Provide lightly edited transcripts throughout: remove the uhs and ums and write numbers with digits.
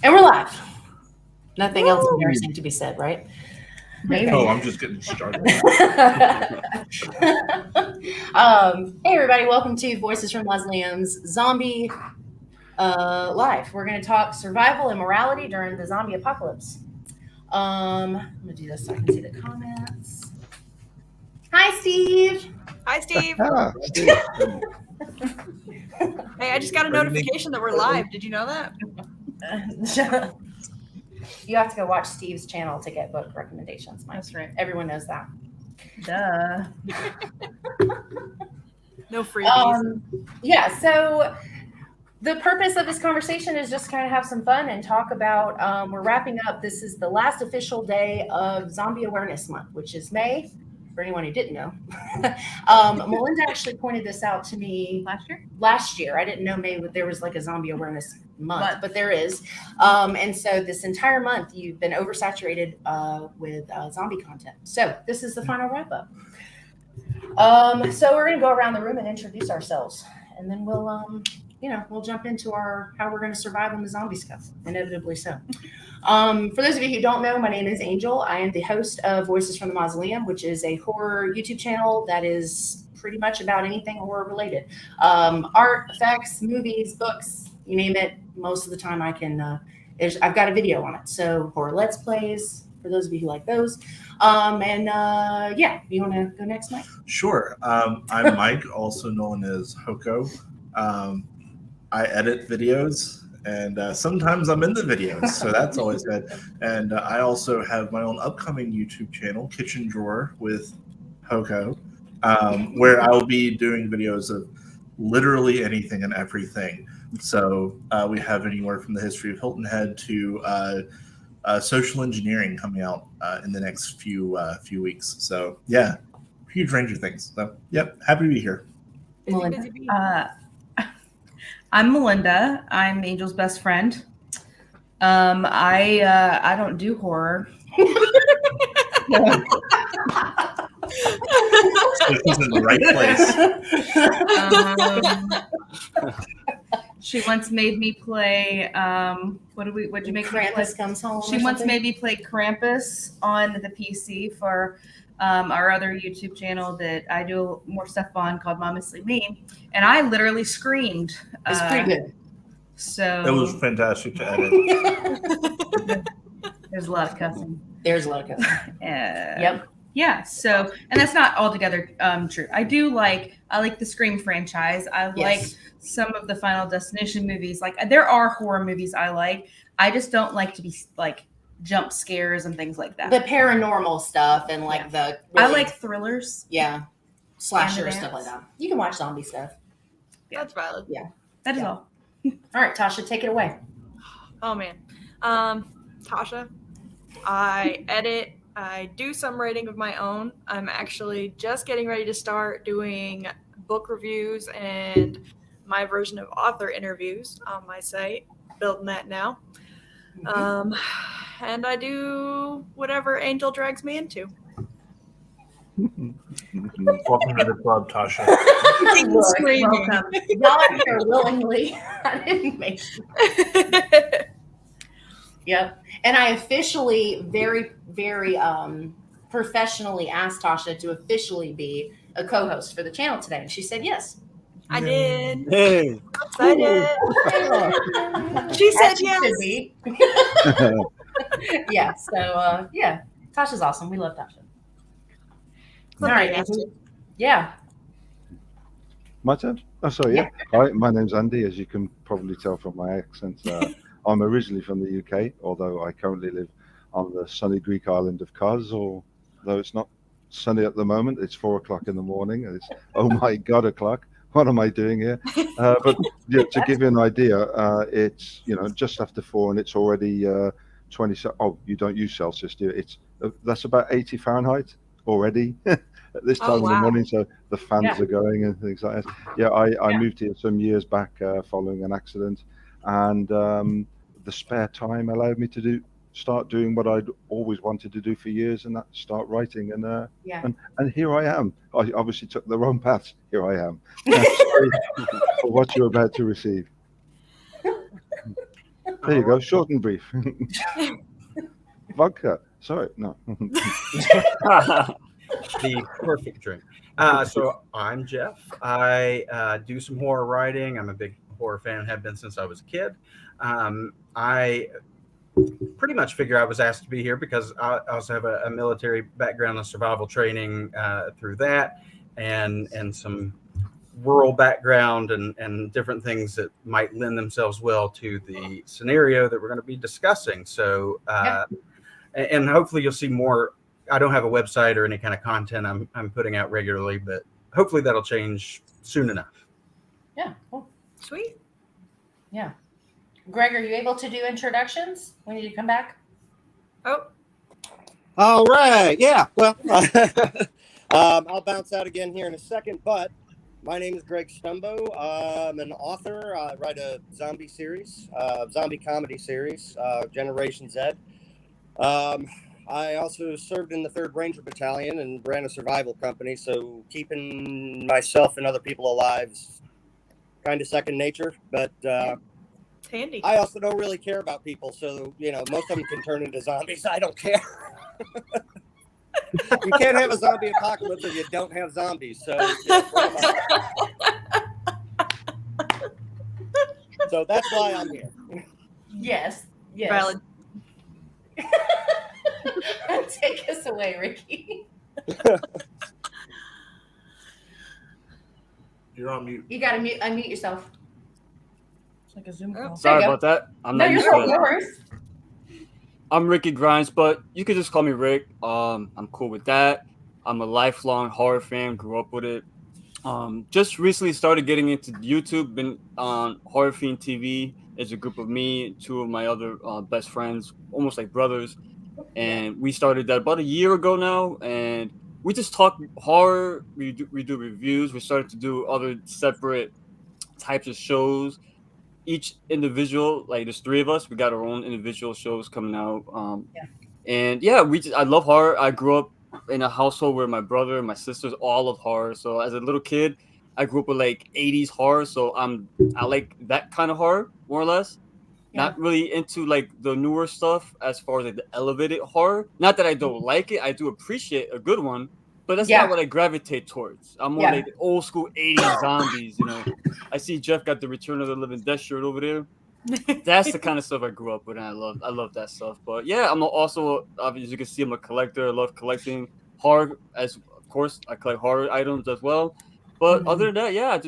And we're live. Nothing else embarrassing to be said, right? Maybe. Oh, I'm just getting started. Hey, everybody. Welcome to Voices from Mausoleum's Zombie Live. We're going to talk survival and morality during the zombie apocalypse. I'm going to do this so I can see the comments. Hi, Steve. Hi, Steve. Steve. Hey, I just got a notification that we're live. Did you know that? You have to go watch Steve's channel to get book recommendations, Mike. That's right. Everyone knows that. Duh. No freebies. Yeah, so the purpose of this conversation is just kind of have some fun and talk about, we're wrapping up. This is the last official day of Zombie Awareness Month, which is May, for anyone who didn't know. Melinda actually pointed this out to me last year. I didn't know May, there was like a Zombie Awareness Month, but there is. And so this entire month, you've been oversaturated with zombie content. So this is the final wrap up. So we're going to go around the room and introduce ourselves, and then we'll jump into how we're going to survive on the zombie stuff, inevitably so. For those of you who don't know, my name is Angel. I am the host of Voices from the Mausoleum, which is a horror YouTube channel that is pretty much about anything horror related. Art, effects, movies, books, you name it. Most of the time I've got a video on it. So horror let's plays, for those of you who like those. You want to go next, Mike? Sure. I'm Mike, also known as Hoko. I edit videos, and sometimes I'm in the videos, so that's always good. And I also have my own upcoming YouTube channel, Kitchen Drawer with Hoko, where I'll be doing videos of literally anything and everything. So we have anywhere from the history of Hilton Head to social engineering coming out in the next few weeks. So yeah, huge range of things. So yep, happy to be here. Melinda. I'm Melinda. I'm Angel's best friend. I don't do horror. This is in the right place. She once made me play. What'd you make? Krampus Comes Home. She once made me play Krampus on the PC for our other YouTube channel that I do more stuff on called Mama's Me, and I literally screamed. It's pretty good. So It was fantastic to edit. There's a lot of cussing. Yep. Yeah. So, and that's not altogether true. I like the Scream franchise. I like some of the Final Destination movies. Like there are horror movies I like. I just don't like to be like jump scares and things like that. The paranormal stuff and like the really, I like thrillers. Yeah. Slasher stuff like that. You can watch zombie stuff. That's valid. Yeah. That is all. All right, Tasha, take it away. Oh, man. Tasha, I edit. I do some writing of my own. I'm actually just getting ready to start doing book reviews and my version of author interviews on my site. Building that now. And I do whatever Angel drags me into. Welcome to the club, Tasha. Welcome. Y'all are here willingly. I didn't make it. Yep. And I officially, very, very professionally asked Tasha to officially be a co-host for the channel today. And she said yes. I did. Hey. I did. She said yes. Yeah. So, Tasha's awesome. We love Tasha. All right. Yeah. My turn? Oh, sorry, yeah. Hi, my name's Andy, as you can probably tell from my accent. I'm originally from the UK, although I currently live on the sunny Greek island of Kos, although it's not sunny at the moment. It's 4:00 in the morning, and it's, oh my God, o'clock. What am I doing here? But yeah, to give you an idea, it's just after 4, and it's already 20. Oh, you don't use Celsius, do you? That's about 80 Fahrenheit already at this time of the morning. So the fans are going and things like that. Yeah, I moved here some years back following an accident, and the spare time allowed me to start doing what I'd always wanted to do for years, and that's start writing. And here I am. I obviously took the wrong path. Here I am. Sorry for what you're about to receive. There you go. Short and brief. Vodka. Sorry, no. The perfect drink. So I'm Jeff. I do some horror writing. I'm a big horror fan, have been since I was a kid. I pretty much figure I was asked to be here because I also have a military background and survival training through that, and some rural background and different things that might lend themselves well to the scenario that we're going to be discussing. So, and hopefully you'll see more. I don't have a website or any kind of content I'm putting out regularly, but hopefully that'll change soon enough. Yeah, cool. Sweet. Yeah. Greg, are you able to do introductions when you come back? Oh, All right. Yeah. Well, I'll bounce out again here in a second, but my name is Greg Stumbo. I'm an author. I write a zombie series, zombie comedy series, Generation Z. I also served in the 3rd Ranger Battalion and ran a survival company, so keeping myself and other people alive is kind of second nature. But it's handy. I also don't really care about people, so, most of them can turn into zombies. I don't care. You can't have a zombie apocalypse if you don't have zombies. So, so that's why I'm here. Yes. Yes. Valid. Take us away, Ricky. You're on mute. You gotta unmute yourself. It's like a Zoom call. Sorry you go. about that. I'm No, not used you're to it. yours. I'm Ricky Grimes, but you could just call me Rick. I'm cool with that. I'm a lifelong horror fan. Grew up with it. Just recently started getting into YouTube. Been on Horror Fiend TV. It's a group of me, 2 of my other best friends, almost like brothers, and we started that about a year ago now. And we just talk horror. We do reviews. We started to do other separate types of shows. Each individual, like there's 3 of us, we got our own individual shows coming out. And yeah, I love horror. I grew up in a household where my brother and my sisters all love horror. So as a little kid, I grew up with like 80s horror. So I like that kind of horror more or less. Yeah. Not really into like the newer stuff as far as like the elevated horror. Not that I don't like it. I do appreciate a good one. But that's not what I gravitate towards. I'm more like old school 80s zombies, I see Jeff got the Return of the Living Dead shirt over there. That's the kind of stuff I grew up with, and I love that stuff. But yeah, I'm also, obviously, as you can see, I'm a collector. I love collecting horror, of course, I collect horror items as well. But other than that, yeah,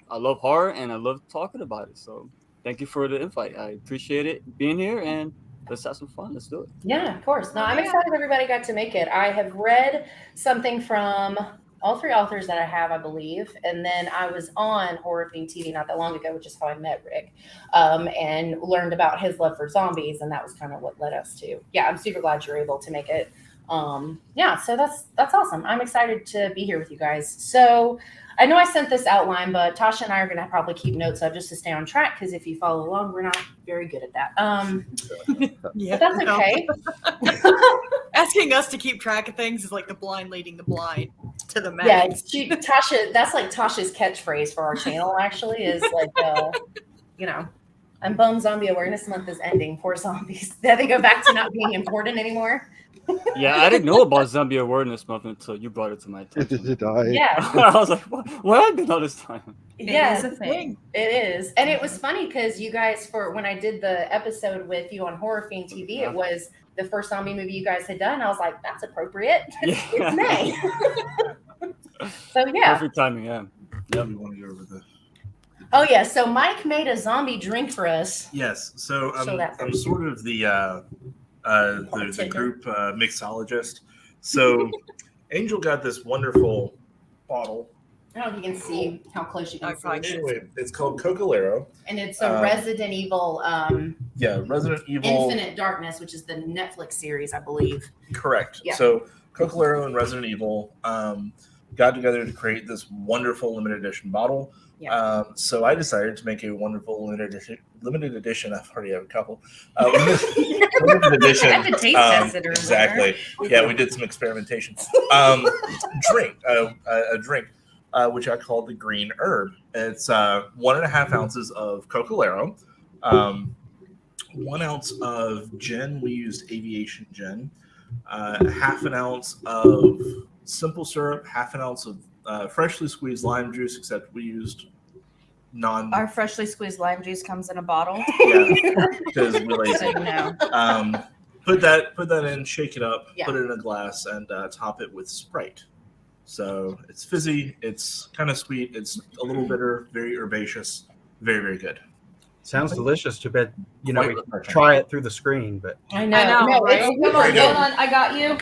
I love horror and I love talking about it. So thank you for the invite. I appreciate it being here, and let's have some fun. Let's do it. Yeah, of course. No, I'm excited everybody got to make it. I have read something from all 3 authors that I have, I believe. And then I was on Horror Fiend TV not that long ago, which is how I met Rick, and learned about his love for zombies. And that was kind of what led us to. Yeah, I'm super glad you're able to make it. Yeah, so that's awesome. I'm excited to be here with you guys. So I know I sent this outline, but Tasha and I are going to probably keep notes of just to stay on track, because if you follow along, we're not very good at that. Yeah, but that's okay. Asking us to keep track of things is like the blind leading the blind to the Yeah, max. Tasha, that's like Tasha's catchphrase for our channel, actually, is like, and Bone Zombie Awareness Month is ending. Poor zombies. They go back to not being important anymore. Yeah, I didn't know about Zombie Awareness Month until you brought it to my attention. Did I? Yeah. I was like, what have I been all this time? Yeah, It is a thing. it is. And it was funny because you guys, when I did the episode with you on Horror Fiend TV, it was the first zombie movie you guys had done. I was like, that's appropriate. It's May. So yeah. Perfect timing, yeah. Yep. You want to go over the... Oh yeah. So Mike made a zombie drink for us. Yes. So Show that I'm first. sort of the group mixologist. So Angel got this wonderful bottle. I don't know if you can see how close you can see. Anyway, it's called Cocalero. And it's a Resident Evil, Resident Evil. Infinite Darkness, which is the Netflix series, I believe. Correct. Yeah. So Cocalero and Resident Evil got together to create this wonderful limited edition bottle. Yeah. So I decided to make a wonderful limited edition. I've already have a couple. Limited edition. I had to taste test it earlier. Exactly. Yeah, we did some experimentation. Drink, a drink, which I call the Green Herb. It's 1.5 ounces of Cocalero, 1 ounce of gin. We used aviation gin. Half an ounce of simple syrup. Half an ounce of freshly squeezed lime juice, except we used non. Our freshly squeezed lime juice comes in a bottle. Yeah, because we're So lazy. you know. Put that in, shake it up, Yeah. put it in a glass, and top it with Sprite. So it's fizzy, it's kind of sweet, it's a little bitter, very herbaceous, very, very good. Sounds delicious. Too bad we Quite can refreshing. try it through the screen, but I know. I know, No, right? it's Hold on, Right hold now. on. I got you.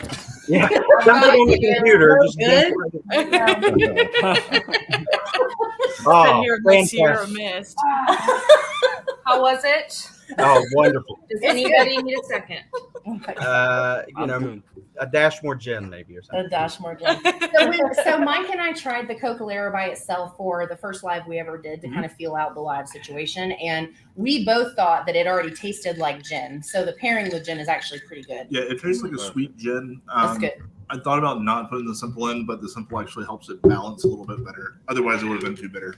yeah, something on the Good. computer. Just Good. Been oh, here in the Sierra fantastic. Mist. How was it? Oh, wonderful. Does anybody need a second? I'm good. A dash more gin maybe or something. A dash more gin. So Mike and I tried the Cocalera by itself for the first live we ever did to kind of feel out the live situation, and we both thought that it already tasted like gin. So the pairing with gin is actually pretty good. Yeah, it tastes like a sweet gin. That's good. I thought about not putting the simple in, but the simple actually helps it balance a little bit better. Otherwise, it would have been too bitter.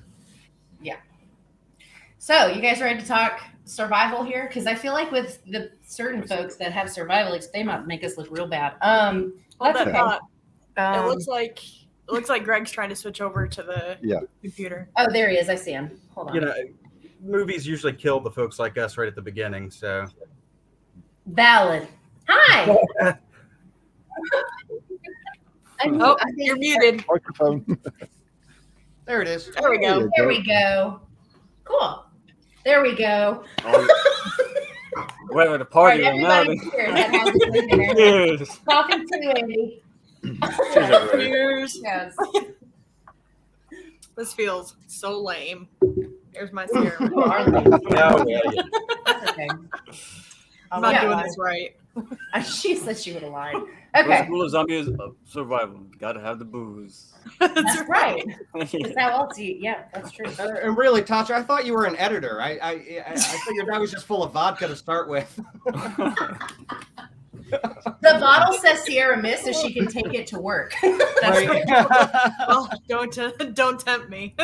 So you guys ready to talk survival here? Because I feel like with the certain folks that have survival, they might make us look real bad. Hold That's that okay. thought. It Um, looks like Greg's trying to switch over to the Yeah. computer. Oh, there he is. I see him. Hold on. Movies usually kill the folks like us right at the beginning. So Valid. Hi. Oh, you're muted. Microphone. There it is. There we go. There we go. Cool. There we go. We're at a All party right, right now. everybody cheers. That has a drink in there. Yes. Talking to Andy. Cheers, everybody. Cheers. Yes. This feels so lame. Here's my Sierra. You are lame. oh, yeah, yeah. That's okay. I'm not Yeah, doing lied. this right. She said she would have lied. First Okay. rule of zombie is survival. Gotta have the booze. That's right. Because how else do you? Yeah, that's true. And really, Tasha, I thought you were an editor. I figured that was just full of vodka to start with. The bottle says Sierra Mist, so she can take it to work. That's Right. Well, don't tempt me.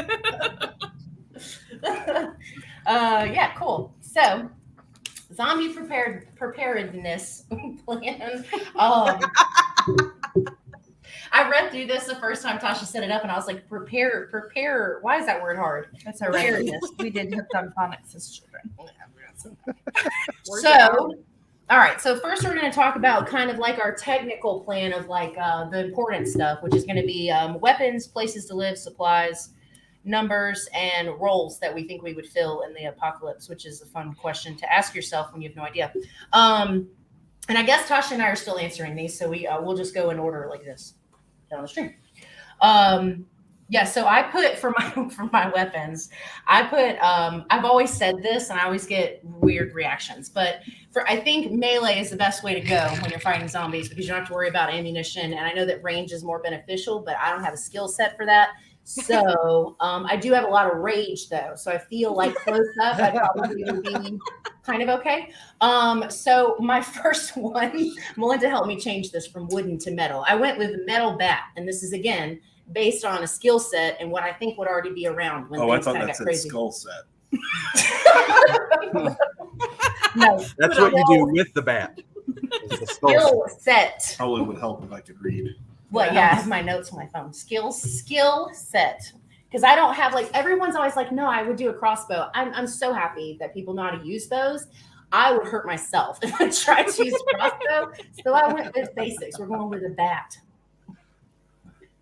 Yeah, cool. So, zombie preparedness plan. I read through this the first time Tasha set it up, and I was like, prepare. Why is that word hard? That's all right. We did hooked on phonics as children. Where's So, all right. So first, we're going to talk about kind of like our technical plan of like the important stuff, which is going to be weapons, places to live, supplies, numbers, and roles that we think we would fill in the apocalypse, which is a fun question to ask yourself when you have no idea. And I guess Tasha and I are still answering these, so we'll just go in order like this down the stream. Yeah, so I put for my weapons, I've always said this and I always get weird reactions, but I think melee is the best way to go when you're fighting zombies because you don't have to worry about ammunition. And I know that range is more beneficial, but I don't have a skill set for that. So I do have a lot of rage though. So I feel like close up, I'd probably be kind of okay. So my first one, Melinda helped me change this from wooden to metal. I went with metal bat, and this is again based on a skill set and what I think would already be around when Oh, I things thought kind of that got said crazy. skull set. No, That's what you do with the bat. is the skull set. skill set. Probably would help if I could read. Well, yeah, I have my notes on my phone. Skill set. Because I don't have like everyone's always like, no, I would do a crossbow. I'm so happy that people know how to use those. I would hurt myself if I tried to use a crossbow. So I went with basics. We're going with a bat.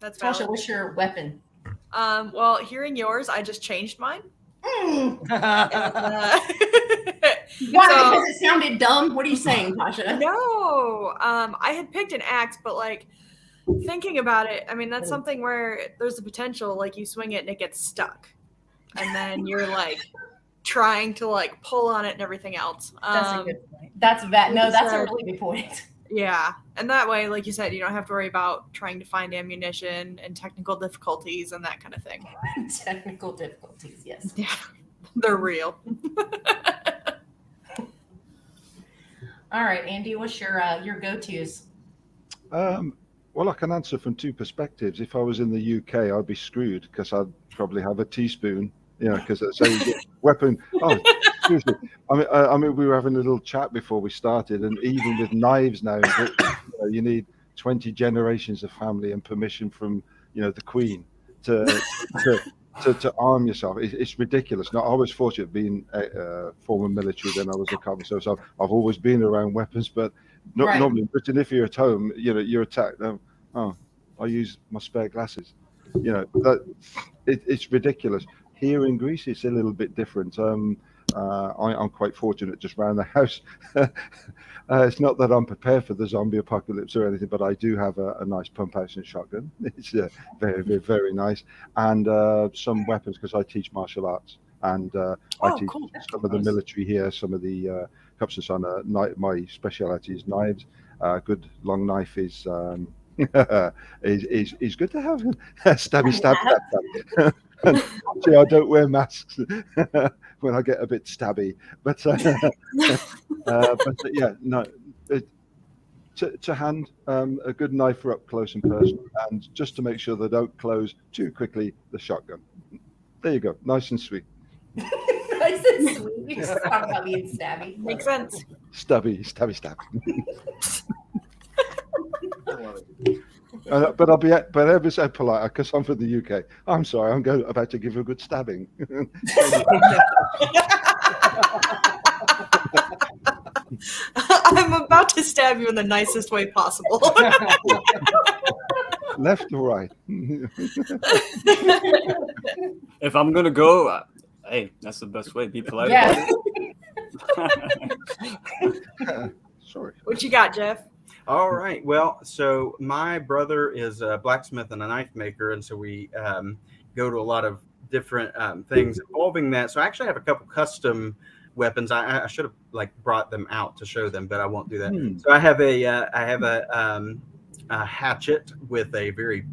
That's Tasha, valid. what's your weapon? Well, hearing yours, I just changed mine. Mm. Uh, Why? So- Because it sounded dumb. What are you saying, Tasha? No, I had picked an axe, but like thinking about it, I mean that's something where there's a potential like you swing it and it gets stuck, and then you're like trying to like pull on it and everything else. That's a good point. That's bad. No, that's a So- really good point. Yeah, and that way, like you said, you don't have to worry about trying to find ammunition and technical difficulties and that kind of thing. Technical difficulties, yes. Yeah, they're real. All right, Andy, what's your go-tos? Well, I can answer from two perspectives. If I was in the UK, I'd be screwed because I'd probably have a teaspoon, because it's a weapon. Oh, seriously. I mean, we were having a little chat before we started, and even with knives now, you need 20 generations of family and permission from the Queen to arm yourself. It's ridiculous. Now, I was fortunate being former military, then I was a cop, so I've always been around weapons, but Right. normally in Britain, if you're at home, you're attacked. I use my spare glasses. It's ridiculous. Here in Greece, it's a little bit different. I'm quite fortunate just around the house. It's not that I'm prepared for the zombie apocalypse or anything, but I do have a nice pump action shotgun. It's very, very, very nice. And some weapons, because I teach martial arts. And I teach cool. some of the military here, some of the cups and son. My speciality is knives. Good long knife is is good to have. Stabby, stab, stab, stab. Actually, I don't wear masks when I get a bit stabby, but yeah, no. To hand a good knife for up close and personal, and just to make sure they don't close too quickly, the shotgun. There you go, nice and sweet. Nice and sweet. You just talk about being stabby. Makes sense. Stabby, stabby, stab. But I'll be ever so polite because I'm from the UK. I'm sorry, I'm about to give you a good stabbing. I'm about to stab you in the nicest way possible. Left or right? If I'm gonna go, hey, that's the best way. Be polite. Yeah. Sorry. What you got, Jeff? All right. Well, so my brother is a blacksmith and a knife maker, and so we go to a lot of different things involving that. So I actually have a couple custom weapons. I should have brought them out to show them, but I won't do that. So I have a hatchet with a very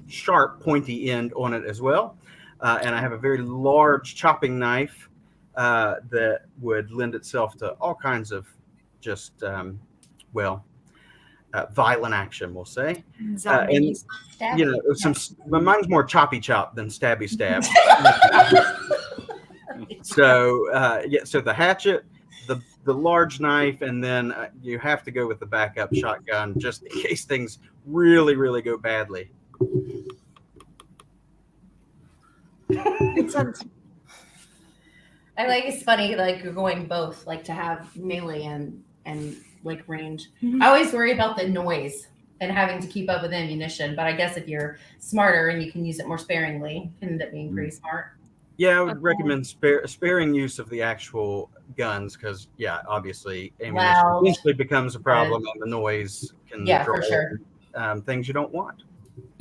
sharp, pointy end on it as well, and I have a very large chopping knife that would lend itself to all kinds of just violent action, we'll say. Zombies. Mine's more choppy chop than stabby stab. So the hatchet, the large knife, and then you have to go with the backup shotgun just in case things really, really go badly. Makes sense. I it's funny, you're going both, to have melee and range. I always worry about the noise and having to keep up with ammunition, but I guess if you're smarter and you can use it more sparingly, it can end up being pretty smart. Yeah, I would recommend sparing use of the actual guns because, obviously, ammunition eventually becomes a problem, and the noise can for sure. Things you don't want.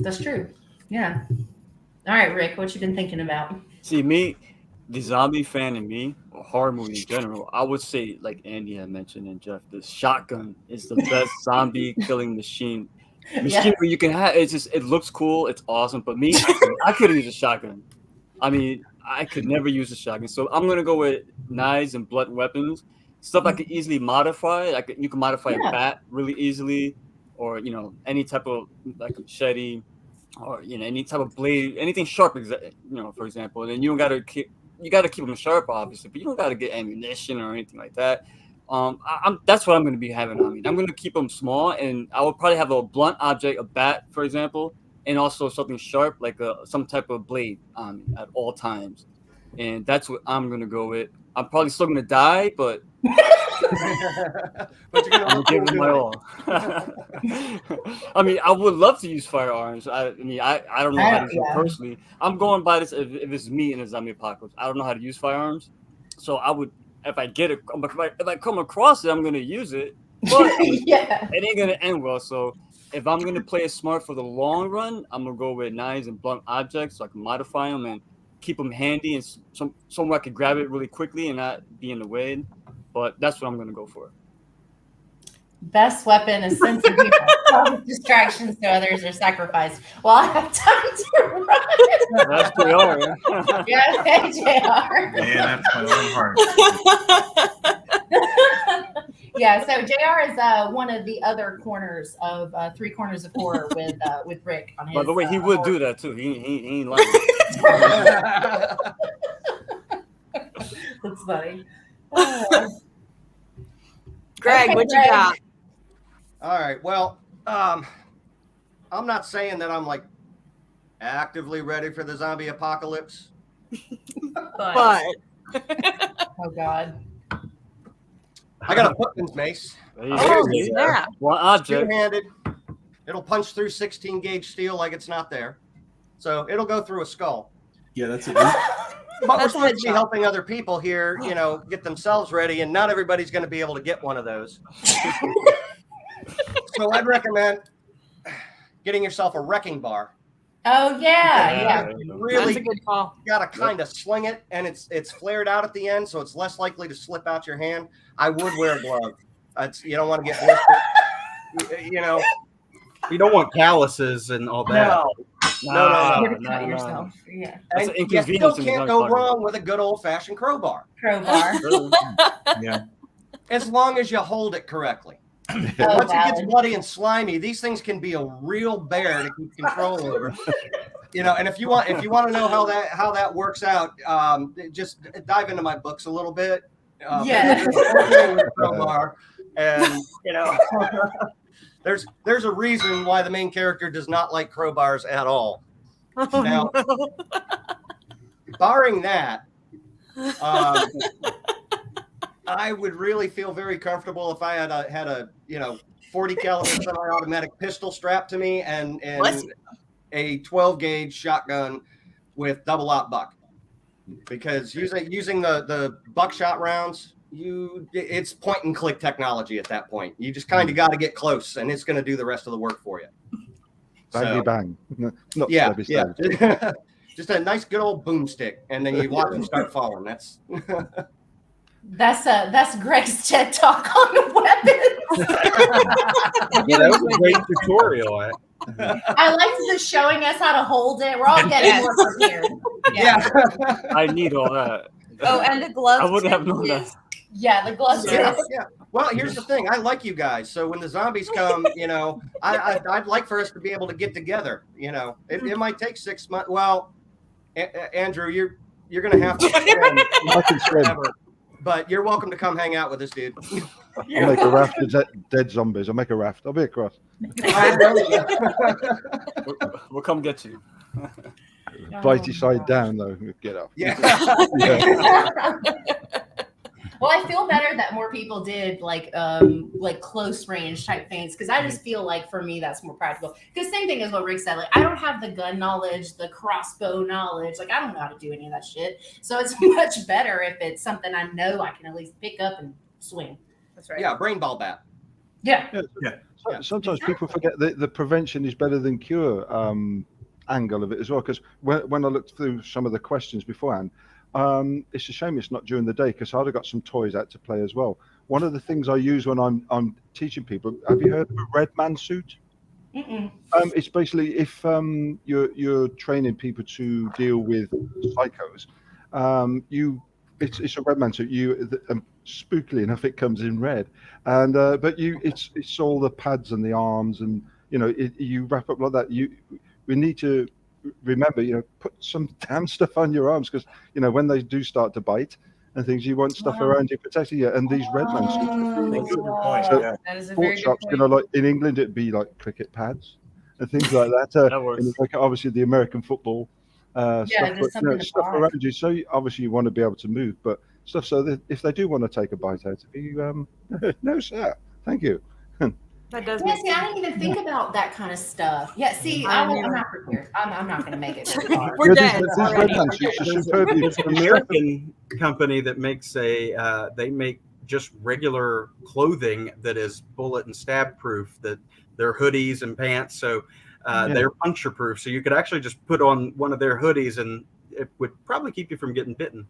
That's true. Yeah. All right, Rick, what you been thinking about? See, me, the zombie fan in me, or horror movie in general, I would say, like Andy had mentioned and Jeff, the shotgun is the best zombie killing machine where you can have. It looks cool, it's awesome. But me, I couldn't use a shotgun. I mean, I could never use a shotgun. So I'm gonna go with knives and blunt weapons, stuff I could easily modify. You can modify a bat really easily, or any type of machete, or any type of blade, anything sharp. For example, and then you got to keep them sharp, obviously, but you don't got to get ammunition or anything like that. That's what I'm going to be having on me. I'm going to keep them small, and I will probably have a blunt object, a bat, for example, and also something sharp like some type of blade on me at all times. And that's what I'm going to go with. I'm probably still going to die, but I'm giving it my all. I mean, I would love to use firearms. I don't know how to use it personally. I'm going by this if it's me in a zombie apocalypse. I don't know how to use firearms, so I would if I come across it, I'm going to use it. But it ain't going to end well. So if I'm going to play it smart for the long run, I'm going to go with knives and blunt objects so I can modify them and keep them handy and somewhere I can grab it really quickly and not be in the way. But that's what I'm going to go for. Best weapon is sense of humor. Distractions to others are sacrificed. Well, I have time to run. That's JR. Yeah, okay, JR. Man, that's my own heart. Yeah, so JR is one of the other corners of Three Corners of Horror with Rick on his. By the way, he would do that too. He ain't lying. That's funny. Greg, Okay, what you Greg. got? All right. Well, I'm not saying that I'm like actively ready for the zombie apocalypse. But Oh God. I got a footman's mace. There you oh, go. snap. One object. Two-handed. It'll punch through 16 gauge steel like it's not there. So it'll go through a skull. Yeah, that's it. But we're That's a supposed to be headshot. helping other people here, get themselves ready, and not everybody's going to be able to get one of those. So I'd recommend getting yourself a wrecking bar. Oh yeah. You That's really a good call. got to kind of sling it, and it's flared out at the end, so it's less likely to slip out your hand. I would wear a glove. You don't want to get blistered. You don't want calluses and all that. No. You're gonna cut yourself. Yeah. That's And an you still inconvenience in the can't zombie go apocalypse. wrong with a good old-fashioned crowbar, Crowbar. Yeah. as long as you hold it correctly. Oh, Once it gets valid. bloody and slimy, these things can be a real bear to keep control over. And if you want to know how that works out, just dive into my books a little bit. Yeah. With a crowbar, and there's a reason why the main character does not like crowbars at all. Now, barring that, I would really feel very comfortable if I had a 40 caliber semi-automatic pistol strapped to me and Bless you. a 12 gauge shotgun with double aught buck, because using the buckshot rounds, it's point and click technology at that point. You just kind of got to get close, and it's going to do the rest of the work for you. Bangy bang. Not Yeah, stabby yeah. stab. Just a nice good old boomstick, and then you watch them start falling. That's That's Greg's TED talk on weapons. Yeah, that was a great tutorial. I like just showing us how to hold it. We're all getting more prepared. yeah. I need all that. Oh, and the gloves. I wouldn't have tip known that. is- Yeah, the gloves. Yeah, too. yeah. Well, here's the thing. I like you guys. So when the zombies come, I'd like for us to be able to get together. It might take 6 months. Well, Andrew, you're gonna have to swim, I can swim. but you're welcome to come hang out with us, dude. I'll make a raft of dead zombies. I'll make a raft. I'll be across. We'll come get you. Bitey side down, though. Get up. Yeah. Yeah. Well, I feel better that more people did like close range type things, because I just feel like for me that's more practical. Because same thing as what Rick said, like I don't have the gun knowledge, the crossbow knowledge, like I don't know how to do any of that shit. So it's much better if it's something I know I can at least pick up and swing. That's right. Yeah, brain ball bat. Yeah. Sometimes people forget that the prevention is better than cure angle of it as well. Because when I looked through some of the questions beforehand, it's a shame it's not during the day, because I'd have got some toys out to play as well. One of the things I use when I'm teaching people, have you heard of a red man suit? Mm-mm. It's basically if you're training people to deal with psychos, it's a red man suit. Spookily enough, it comes in red, and but it's all the pads and the arms, and you wrap up like that. We need to remember, put some damn stuff on your arms, because when they do start to bite and things, you want stuff around you protecting you. And these red man suits are really That's a good. good point. So, Yeah. That is a Sport very good shops, point. like in England, it'd be like cricket pads and things like that. That works. And like obviously the American football stuff, just but, something to stuff buy. around you. So obviously you want to be able to move, but stuff so that if they do want to take a bite out of you, no sir, thank you. That does Yeah, make see, I sense. didn't even think about that kind of stuff. Yeah, see, I'm not prepared. I'm not going to make it very far. We're Yeah, dead these already. red man suits are There's superbly there's an American company that makes they make just regular clothing that is bullet and stab proof, that they're hoodies and pants. So they're puncture proof. So you could actually just put on one of their hoodies and it would probably keep you from getting bitten.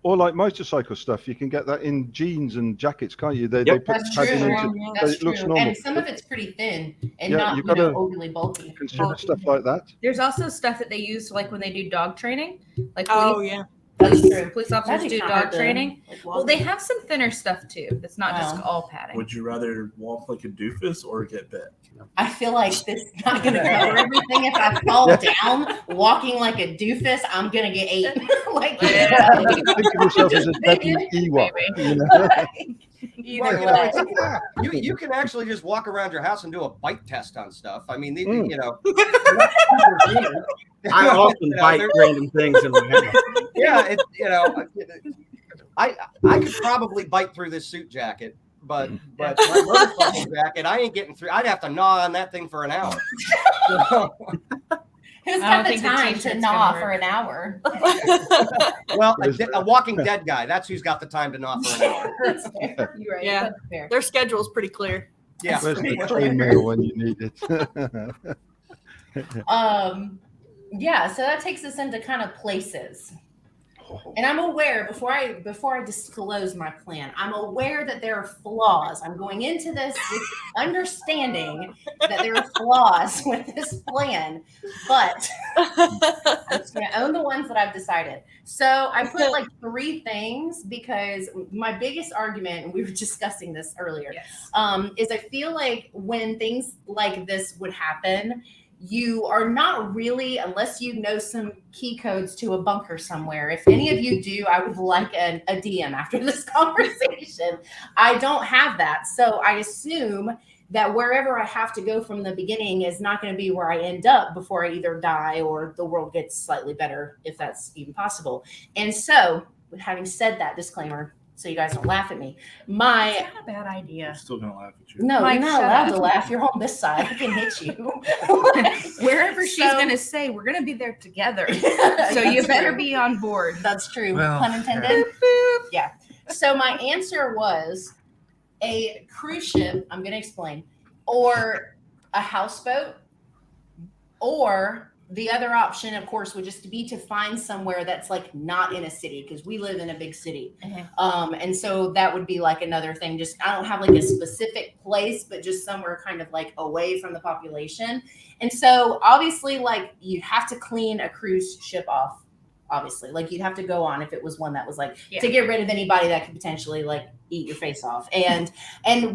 Or like motorcycle stuff, you can get that in jeans and jackets, can't you? They Yep. put That's padding true. into That's it looks true. normal. And some of it's pretty thin and Yeah, not you've gotta- overly bulky. consider stuff like that. There's also stuff that they use like when they do dog training, like Oh police, yeah. That's true. Police officers That'd be do kinda dog hard to, training. like, Well, they have some thinner stuff too. That's not just Wow. all padding. Would you rather walk like a doofus or get bit? I feel like this is not going to cover everything. If I fall down walking like a doofus, I'm going to get ate. Like, Yeah. Think of yourself as a deadly Ewok. You know? Either Well, way. you can actually just walk around your house and do a bite test on stuff. I mean, Mm. you know. I often You know, bite they're- random things in my house. Yeah, I could probably bite through this suit jacket, but my motorcycle jacket, I ain't getting through. I'd have to gnaw on that thing for an hour. So, Who's I don't got the think the time to t-shirt's gnaw gonna for work. an hour? well, a Walking Dead guy, that's who's got the time to gnaw for an hour. That's fair. You're right. Yeah. That's fair. Their schedule's pretty clear. Yeah. Where's the train mail when you need it? Yeah, so that takes us into kind of places. And I'm aware before I disclose my plan, I'm aware that there are flaws. I'm going into this with understanding that there are flaws with this plan, but I'm just gonna own the ones that I've decided. So I put like 3 things because my biggest argument, and we were discussing this earlier, Yes. is I feel like when things like this would happen, you are not really, unless you know some key codes to a bunker somewhere. If any of you do, I would like a DM after this conversation. I don't have that. So I assume that wherever I have to go from the beginning is not going to be where I end up before I either die or the world gets slightly better, if that's even possible. And so, with having said that disclaimer, so you guys don't laugh at me, It's not a bad I'm idea. still gonna laugh at you. no, Mike, you're not shut allowed up. to laugh. You're on this side. I can hit you. Wherever she's So- going to say, we're going to be there together. So That's you better true. be on board. That's true. Well, Pun intended. Yeah. So my answer was a cruise ship. I'm going to explain, or a houseboat, or the other option, of course, would just be to find somewhere that's like not in a city because we live in a big city. And so that would be like another thing. Just I don't have like a specific place, but just somewhere kind of like away from the population. And so obviously, like you have to clean a cruise ship off. Obviously, like you'd have to go on if it was one that was like Yeah. to get rid of anybody that could potentially like eat your face off. And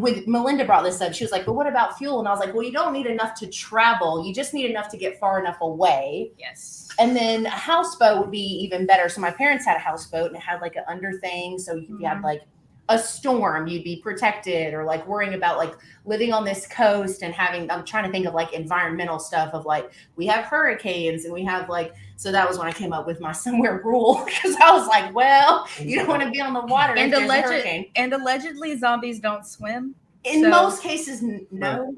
with Melinda brought this up, she was like, "But what about fuel?" And I was like, "Well, you don't need enough to travel. You just need enough to get far enough away." Yes. And then a houseboat would be even better. So my parents had a houseboat and it had like an under thing. So if you had like a storm, you'd be protected, or like worrying about like living on this coast and having, I'm trying to think of like environmental stuff of like, we have hurricanes and we have like, so that was when I came up with my somewhere rule because I was like, well, you don't want to be on the water And if there's a hurricane. allegedly zombies don't swim. In so- most cases, no.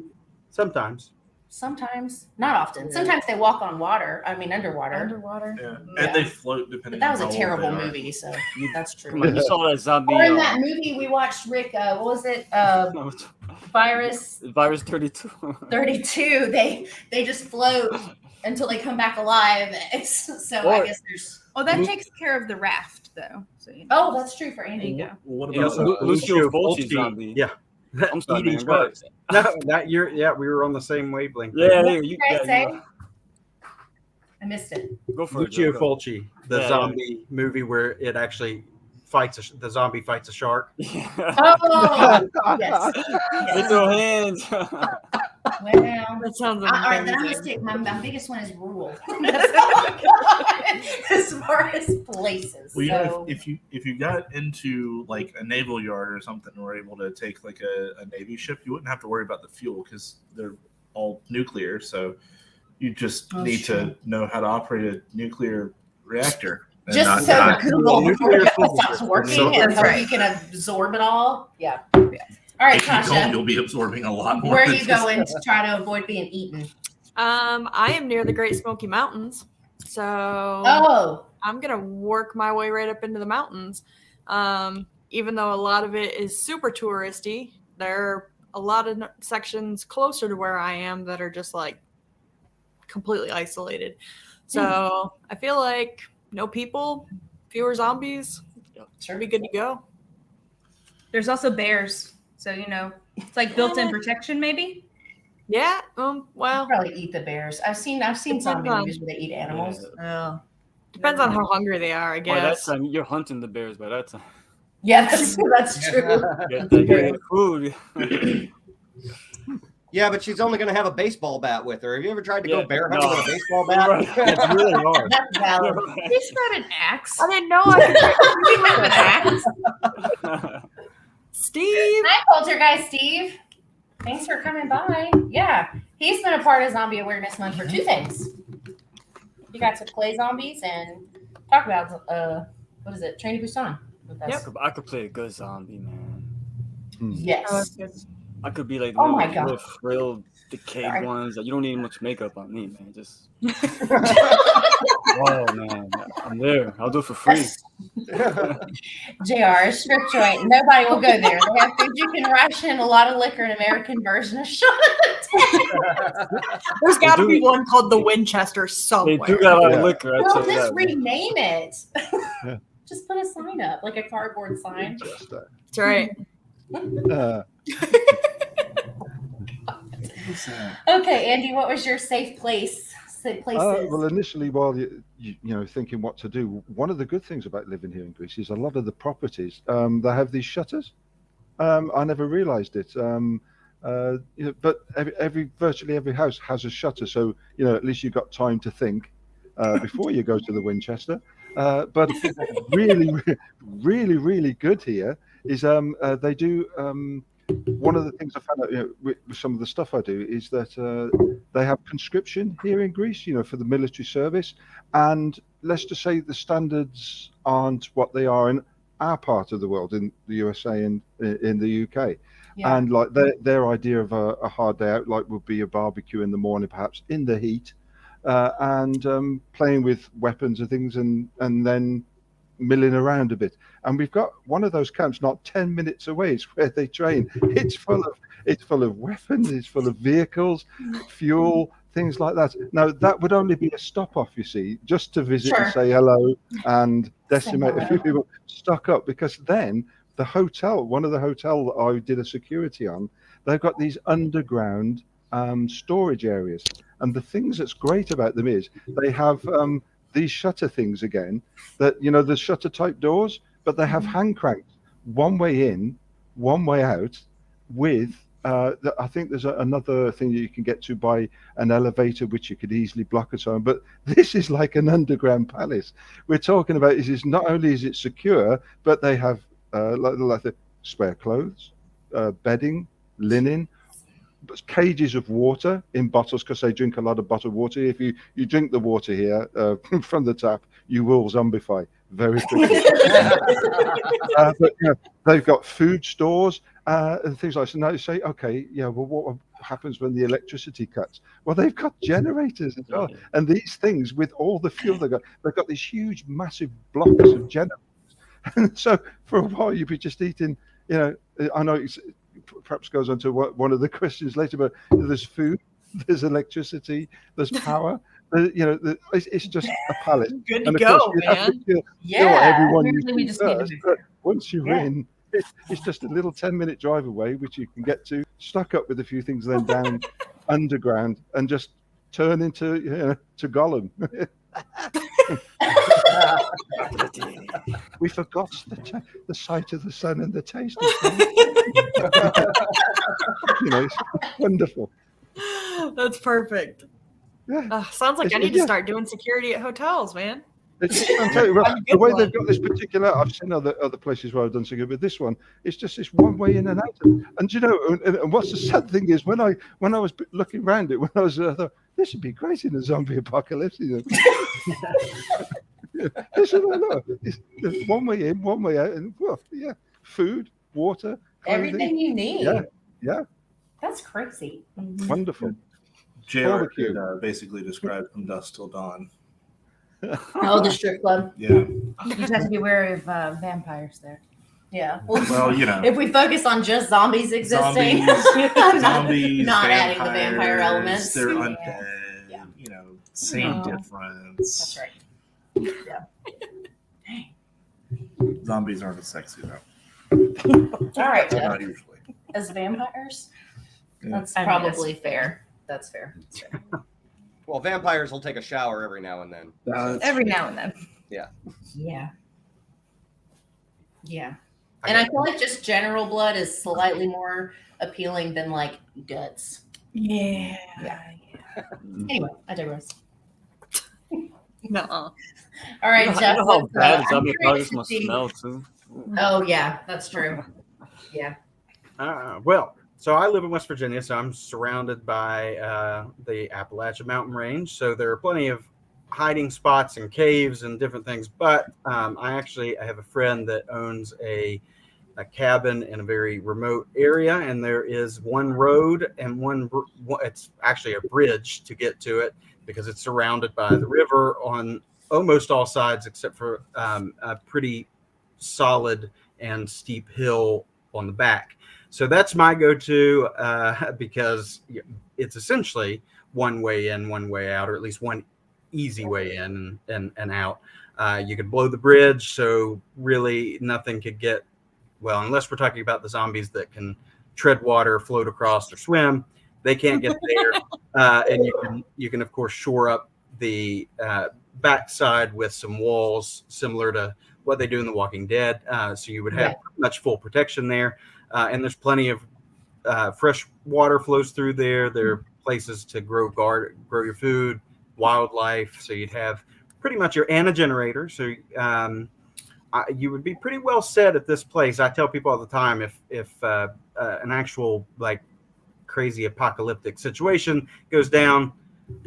Sometimes. Sometimes, not often. Sometimes they walk on water. I mean, underwater. Underwater. Yeah. Yeah. And they float depending But that was on a how terrible old they are. movie, so that's true. Come on, you saw that zombie. Or in that movie we watched, Rick, what was it? Virus Virus 32. 32. They just float until they come back alive. So I Or- guess there's. Well, that takes care of the raft, though. So you know. Oh, that's true for There Andy. you go. Well, what You know, about Lucio Fulci zombie. Yeah. I'm sorry, Eating man, go ahead. sharks. No, that you're we were on the same wavelength. Yeah, What there did you you guys say? go. I missed it. Go for it. Lucio Joe, go. Fulci, the Yeah. zombie movie where it actually fights the zombie fights a shark. Yeah. Oh, yes. They throw hands. Well, That sounds all right, then I'm gonna amazing. stick. My biggest one is rural. That's all I got as far as places. Well, you know, So, if you got into like a naval yard or something and were able to take like a navy ship, you wouldn't have to worry about the fuel because they're all nuclear. So you just Oh, need sure. to know how to operate a nuclear reactor. And not just so die. Google before Nuclear it stops physicist. working So- and That's hope right. you can absorb it all. Yeah. All right, If you don't, Tasha, you'll be absorbing a lot more. where are than you just- going to try to avoid being eaten? I am near the Great Smoky Mountains, so Oh, I'm gonna work my way right up into the mountains. Even though a lot of it is super touristy, there are a lot of sections closer to where I am that are just like completely isolated. So I feel like no people, fewer zombies, sure. be good to go. There's also bears. So, you know, it's like built-in protection, maybe. Yeah. I'll Well, probably eat the bears. I've seen zombie on- movies where they eat animals. Oh. Depends on how hungry they are, I By that guess. time, you're hunting the bears. By that time, Yeah, that's true. get food. Yeah, but she's only going to have a baseball bat with her. Have you ever tried to Yeah, go bear hunting no. with a baseball bat? Right. It's really hard. That's valid. He's got an axe. I didn't know I could. Steve. Hi, Poltergeist Steve. Thanks for coming by. Yeah, he's been a part of Zombie Awareness Month for two things. You got to play zombies and talk about what is it, Train to Busan. with us. I could play a good zombie, man. Yes. I could be like Oh one my of those God. little frail, decayed Sorry. ones. You don't need much makeup on me, man. Just oh man, I'm there. I'll do it for free. JR, a strip joint. Nobody will go there. They have food you can ration, a lot of liquor, an American version of shot. There's got to do- be one called the Winchester They somewhere. do got a lot Yeah. of liquor. I'd Well, say just that. rename it. Yeah. Just put a sign up, like a cardboard sign. Just, That's right. Okay, Andy, what was your safe place? Safe places. well, initially, while you know thinking what to do, one of the good things about living here in Greece is a lot of the properties they have these shutters. I never realised it. But virtually every house has a shutter, so at least you've got time to think before you go to the Winchester. But really good here is they do. One of the things I found out with some of the stuff I do is that they have conscription here in Greece, for the military service. And let's just say the standards aren't what they are in our part of the world, in the USA and in the UK. Yeah. And like their idea of a hard day out, like would be a barbecue in the morning, perhaps in the heat, and playing with weapons and things, and then milling around a bit. And we've got one of those camps not 10 minutes away. It's where they train. It's full of weapons. It's full of vehicles, fuel, things like that. Now that would only be a stop off, you see, just to visit Sure. and say hello and decimate a few hello. people, stock up, because then the hotel, one of the hotel that I did a security on, they've got these underground storage areas. And the things that's great about them is they have these shutter things again, that the shutter type doors, but they have hand cranks, one way in, one way out, with I think there's another thing that you can get to by an elevator, which you could easily block and so on. But this is like an underground palace. We're talking about is not only is it secure, but they have like the spare clothes, bedding, linen, cages of water in bottles, because they drink a lot of bottled water. If you drink the water here from the tap, you will zombify very quickly. But they've got food stores and things like that. So now you say, okay, well, what happens when the electricity cuts? Well, they've got generators as well. And these things, with all the fuel they've got these huge, massive blocks of generators. And so for a while, you'd be just eating, I know it's perhaps goes on to one of the questions later, but there's food, there's electricity, there's power. It's just a palace. Good to And of go, course, you have to man. kill Yeah. everyone you Really, we see just need to first, move but once you're Yeah. in, it's just a little 10-minute drive away, which you can get to, stock up with a few things, then down underground and just turn into to Gollum. We forgot the sight of the sun and the taste of food. It's wonderful. That's perfect. Yeah. Sounds like I It's- need to yeah. start doing security at hotels, man. I'm telling you, well, I'm a the good way one. they've got this particular, I've seen other places where I've done so good, but this one, it's just this one way in and out. And what's the sad thing is when I was looking around it, when I was, I thought, this would be great in a zombie apocalypse. This is it's one way in, one way out, and food, water, clothing. Everything you need. Yeah. That's crazy. Wonderful. JR Barbecue. could basically describe From Dusk Till Dawn. Oh, the strip club. Yeah. You just have to be wary of vampires there. Yeah. Well, If we focus on just zombies existing, Zombies, I'm zombies, not adding the vampire vampires, elements. They're Yeah. undead. Yeah. Same No. difference. That's right. Zombies aren't as sexy though. All right, Not Jeff. usually. As vampires, Yeah. that's I mean, probably fair. That's fair. That's fair. Well, vampires will take a shower every now and then. Every now and then. Yeah. And I feel like just general blood is slightly more appealing than like guts. Yeah. Anyway, I digress. No. All right, You know Jeff. how let's, bad I'm zombie curious apocalypse to must see- smell too. Oh yeah, that's true. Yeah. Well, so I live in West Virginia, so I'm surrounded by the Appalachian Mountain Range. So there are plenty of hiding spots and caves and different things. But I have a friend that owns a cabin in a very remote area, and there is one road and it's actually a bridge to get to it because it's surrounded by the river on almost all sides except for a pretty solid and steep hill on the back. So that's my go-to because it's essentially one way in, one way out, or at least one easy way in and out. You could blow the bridge, so really nothing could get, well, unless we're talking about the zombies that can tread water, float across, or swim, they can't get there. And you can of course shore up the backside with some walls similar to what they do in The Walking Dead. So you would have pretty much full protection there. And there's plenty of fresh water flows through there. There are places to grow your food, wildlife. So you'd have pretty much and a generator. So you would be pretty well set at this place. I tell people all the time, if an actual like crazy apocalyptic situation goes down,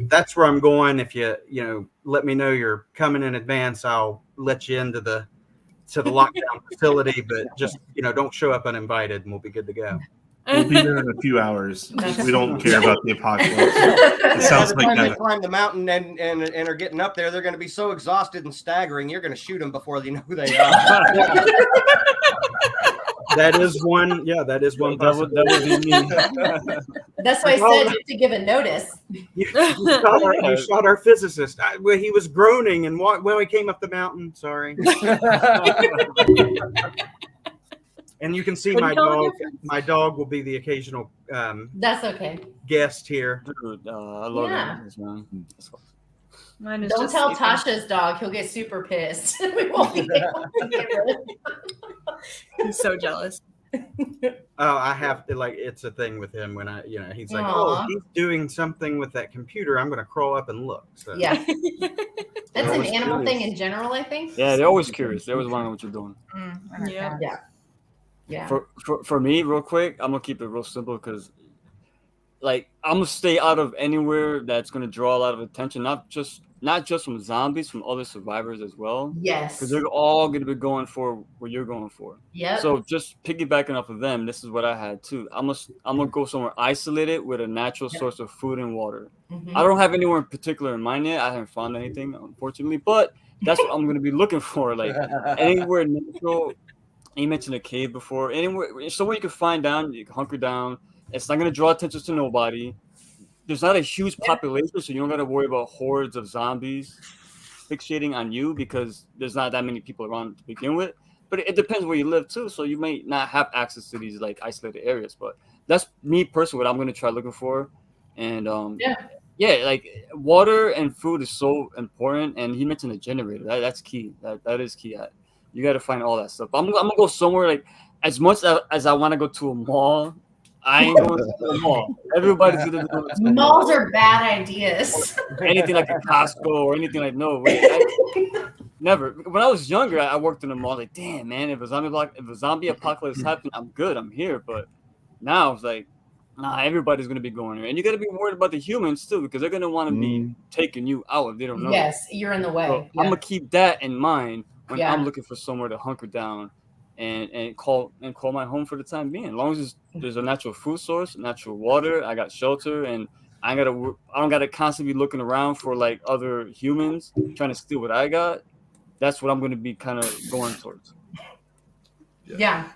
that's where I'm going. If you let me know you're coming in advance, I'll let you into the lockdown facility, but just don't show up uninvited and we'll be good to go. We'll be there in a few hours. We don't care about the apocalypse. It sounds By the like time they that. climb the mountain and are getting up there, they're going to be so exhausted and staggering, you're going to shoot them before they know who they are. That is one. Yeah, that is one. That would be me. That's why I said to give a notice. You shot our physicist. Well, he was groaning and when we came up the mountain. Sorry. And you can see my dog. My dog will be the occasional That's okay. guest here. Dude, I love Yeah. that, man. Mine is Don't just tell sleeping. Tasha's dog; he'll get super pissed. We won't be able to get rid of him. I'm so jealous. Oh, I have to it's a thing with him when he's like, Aw. oh, he's doing something with that computer. I'm going to crawl up and look. So Yeah, that's an always animal curious. thing in general. I think. Yeah, they're always curious. They always want to know what you're doing. Yeah. Yeah. For me, real quick, I'm gonna keep it real simple because, like, I'm gonna stay out of anywhere that's gonna draw a lot of attention, not just from zombies, from other survivors as well. Yes. Because they're all gonna be going for what you're going for. Yep. So just piggybacking off of them, this is what I had too. I'm gonna go somewhere isolated with a natural source of food and water. Mhm. I don't have anywhere in particular in mind yet. I haven't found anything, unfortunately, but that's what I'm gonna be looking for. Like anywhere natural. You mentioned a cave before. Anywhere, somewhere you can find down, you can hunker down. It's not gonna draw attention to nobody. There's not a huge population, so you don't gotta worry about hordes of zombies fixating on you because there's not that many people around to begin with. But it depends where you live too, so you may not have access to these like isolated areas. But that's me personally what I'm gonna try looking for. And yeah, like water and food is so important. And he mentioned a generator. That's key. That is key. You got to find all that stuff. I'm gonna go somewhere like as much as I want to go to a mall. I ain't going to a mall. Everybody's gonna do it. Malls are bad ideas. Anything like a Costco or anything like never. When I was younger, I worked in a mall. Like, damn man, if a zombie apocalypse happened, I'm good. I'm here. But now it's like, nah, everybody's gonna be going there, and you got to be worried about the humans too because they're gonna want to be taking you out if they don't know. Yes, you're in the way. So I'm gonna keep that in mind when Yeah. I'm looking for somewhere to hunker down and call my home for the time being. As long as there's a natural food source, natural water, I got shelter, and I don't gotta constantly be looking around for like other humans trying to steal what I got. That's what I'm gonna be kind of going towards. Yeah.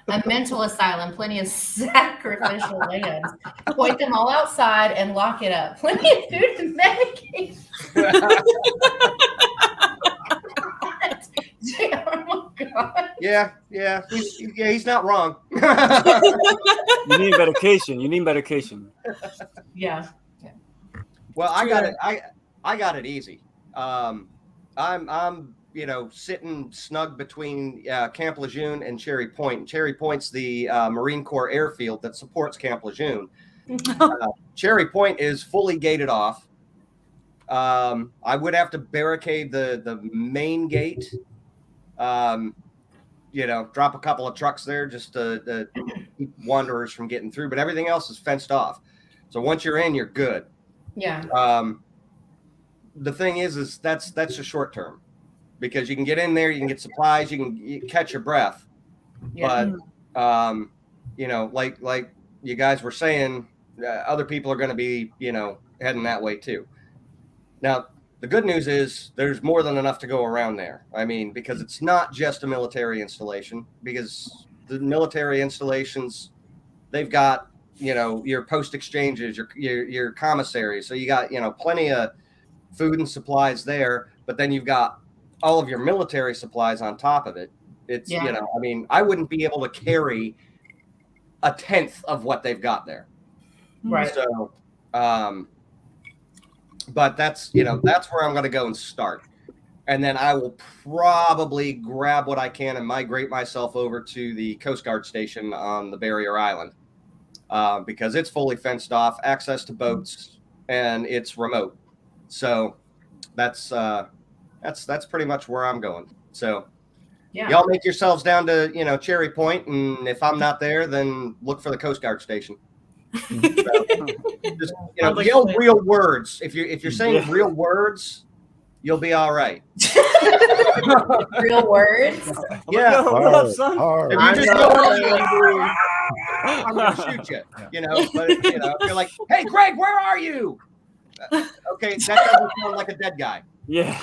A mental asylum, plenty of sacrificial lambs. Point them all outside and lock it up. Plenty of food and medication. Oh my God. Yeah. He's not wrong. You need medication. Yeah. Well, I got it. I got it easy. I'm sitting snug between Camp Lejeune and Cherry Point. Cherry Point's the Marine Corps airfield that supports Camp Lejeune. Cherry Point is fully gated off. I would have to barricade the main gate. Drop a couple of trucks there just to keep wanderers from getting through. But everything else is fenced off. So once you're in, you're good. Yeah. The thing is that's a short term, because you can get in there, you can get supplies, you can catch your breath. Yeah. But like you guys were saying, other people are going to be heading that way too. Now the good news is there's more than enough to go around there. I mean, because it's not just a military installation, because the military installations, they've got your post exchanges, your commissaries, so you got plenty of food and supplies there, but then you've got all of your military supplies on top of it. It's I wouldn't be able to carry a tenth of what they've got there. Right. So but that's where I'm going to go and start, and then I will probably grab what I can and migrate myself over to the Coast Guard station on the barrier island, because it's fully fenced off, access to boats, and it's remote. So that's pretty much where I'm going. So y'all make yourselves down to Cherry Point, and if I'm not there, then look for the Coast Guard station. So, just yell real words. If you're saying real words, you'll be all right. Real words. Yeah. What up, son? If you just go, I'm gonna shoot you. But if you're like, hey, Greg, where are you? Okay, that doesn't sound like a dead guy. Yeah.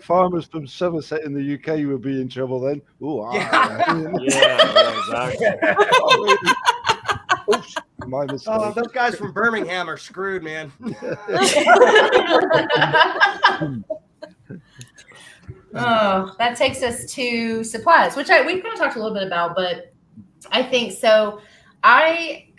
Farmers from Somerset in the UK would be in trouble then. Ooh, Exactly. Oops, my mistake. Oh, those guys from Birmingham are screwed, man. Oh, that takes us to supplies, which we kind of talked a little bit about, but I think so. I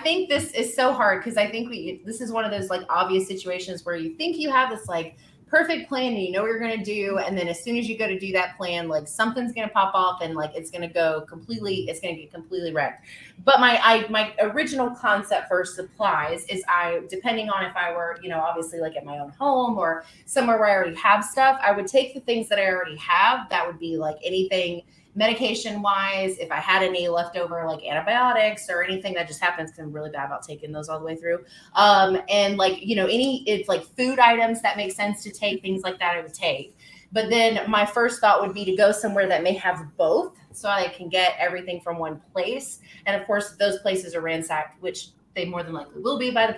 think this is so hard because I think this is one of those like obvious situations where you think you have this like perfect plan and you know what you're going to do, and then as soon as you go to do that plan, like something's going to pop off and like it's going to get completely wrecked. But my original concept for supplies is depending on if I were obviously like at my own home or somewhere where I already have stuff, I would take the things that I already have. That would be like anything medication wise, if I had any leftover like antibiotics or anything that just happens, because I'm really bad about taking those all the way through. And like, it's like food items that make sense to take, things like that I would take. But then my first thought would be to go somewhere that may have both, so I can get everything from one place. And of course, those places are ransacked, which they more than likely will be by the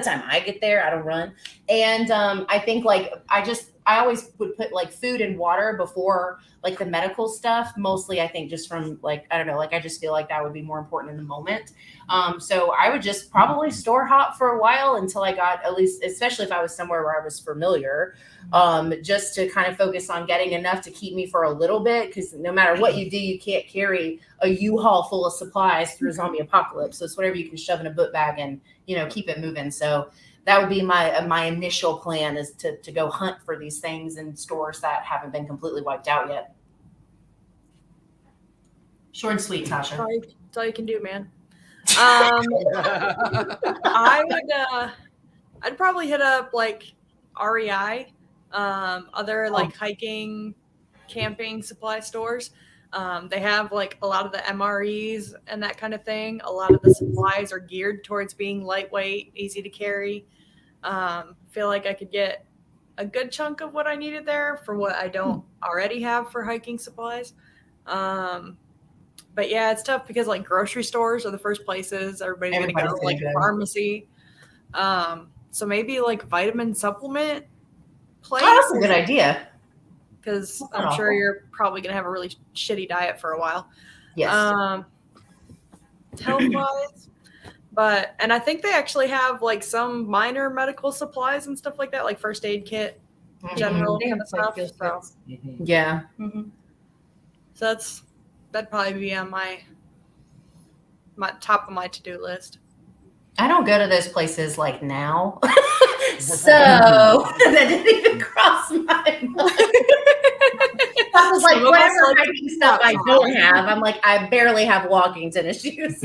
time I get there. I don't run. And I think like I always would put like food and water before like the medical stuff, mostly I think just from like, I don't know, like I just feel like that would be more important in the moment. So I would just probably store hop for a while until I got at least, especially if I was somewhere where I was familiar, just to kind of focus on getting enough to keep me for a little bit. Because no matter what you do, you can't carry a U-Haul full of supplies through a zombie apocalypse. So it's whatever you can shove in a book bag and, keep it moving. So that would be my initial plan, is to go hunt for these things in stores that haven't been completely wiped out yet. Short and sweet, Tasha. That's all you can do, man. I'd probably hit up like REI, other like hiking, camping supply stores. They have like a lot of the MREs and that kind of thing. A lot of the supplies are geared towards being lightweight, easy to carry. Feel like I could get a good chunk of what I needed there for what I don't already have for hiking supplies. But yeah, it's tough because like grocery stores are the first places everybody's going to go, like pharmacy. So maybe like vitamin supplement place. Oh, that's a good idea. Because I'm sure you're probably going to have a really shitty diet for a while. Yes. Health-wise. And I think they actually have like some minor medical supplies and stuff like that, like first aid kit, general kind of stuff. So. Yeah. So that'd probably be on my top of my to-do list. I don't go to those places like now. So that didn't even cross my mind. I was like, Some of us whatever like hiking stuff I don't have, I'm like, I barely have walking tennis shoes.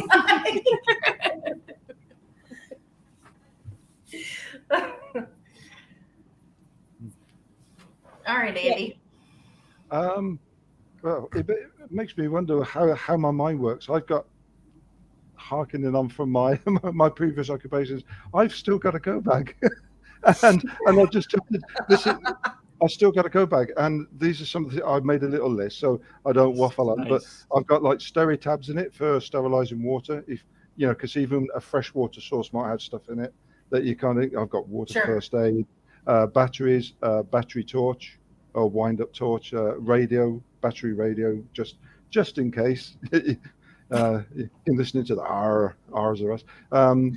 All right, Andy. Well, it makes me wonder how my mind works. I've got, harkening on from my my previous occupations, I've still got a go bag, and I just this is, I still got a go bag, and these are some of the, I've made a little list so I don't waffle on, but I've got like Steri-tabs in it for sterilizing water, if you know, because even a freshwater source might have stuff in it that you kind of. I've got water first aid, batteries, battery torch or wind up torch, radio, battery radio, just in case. In listening to the R's or us, some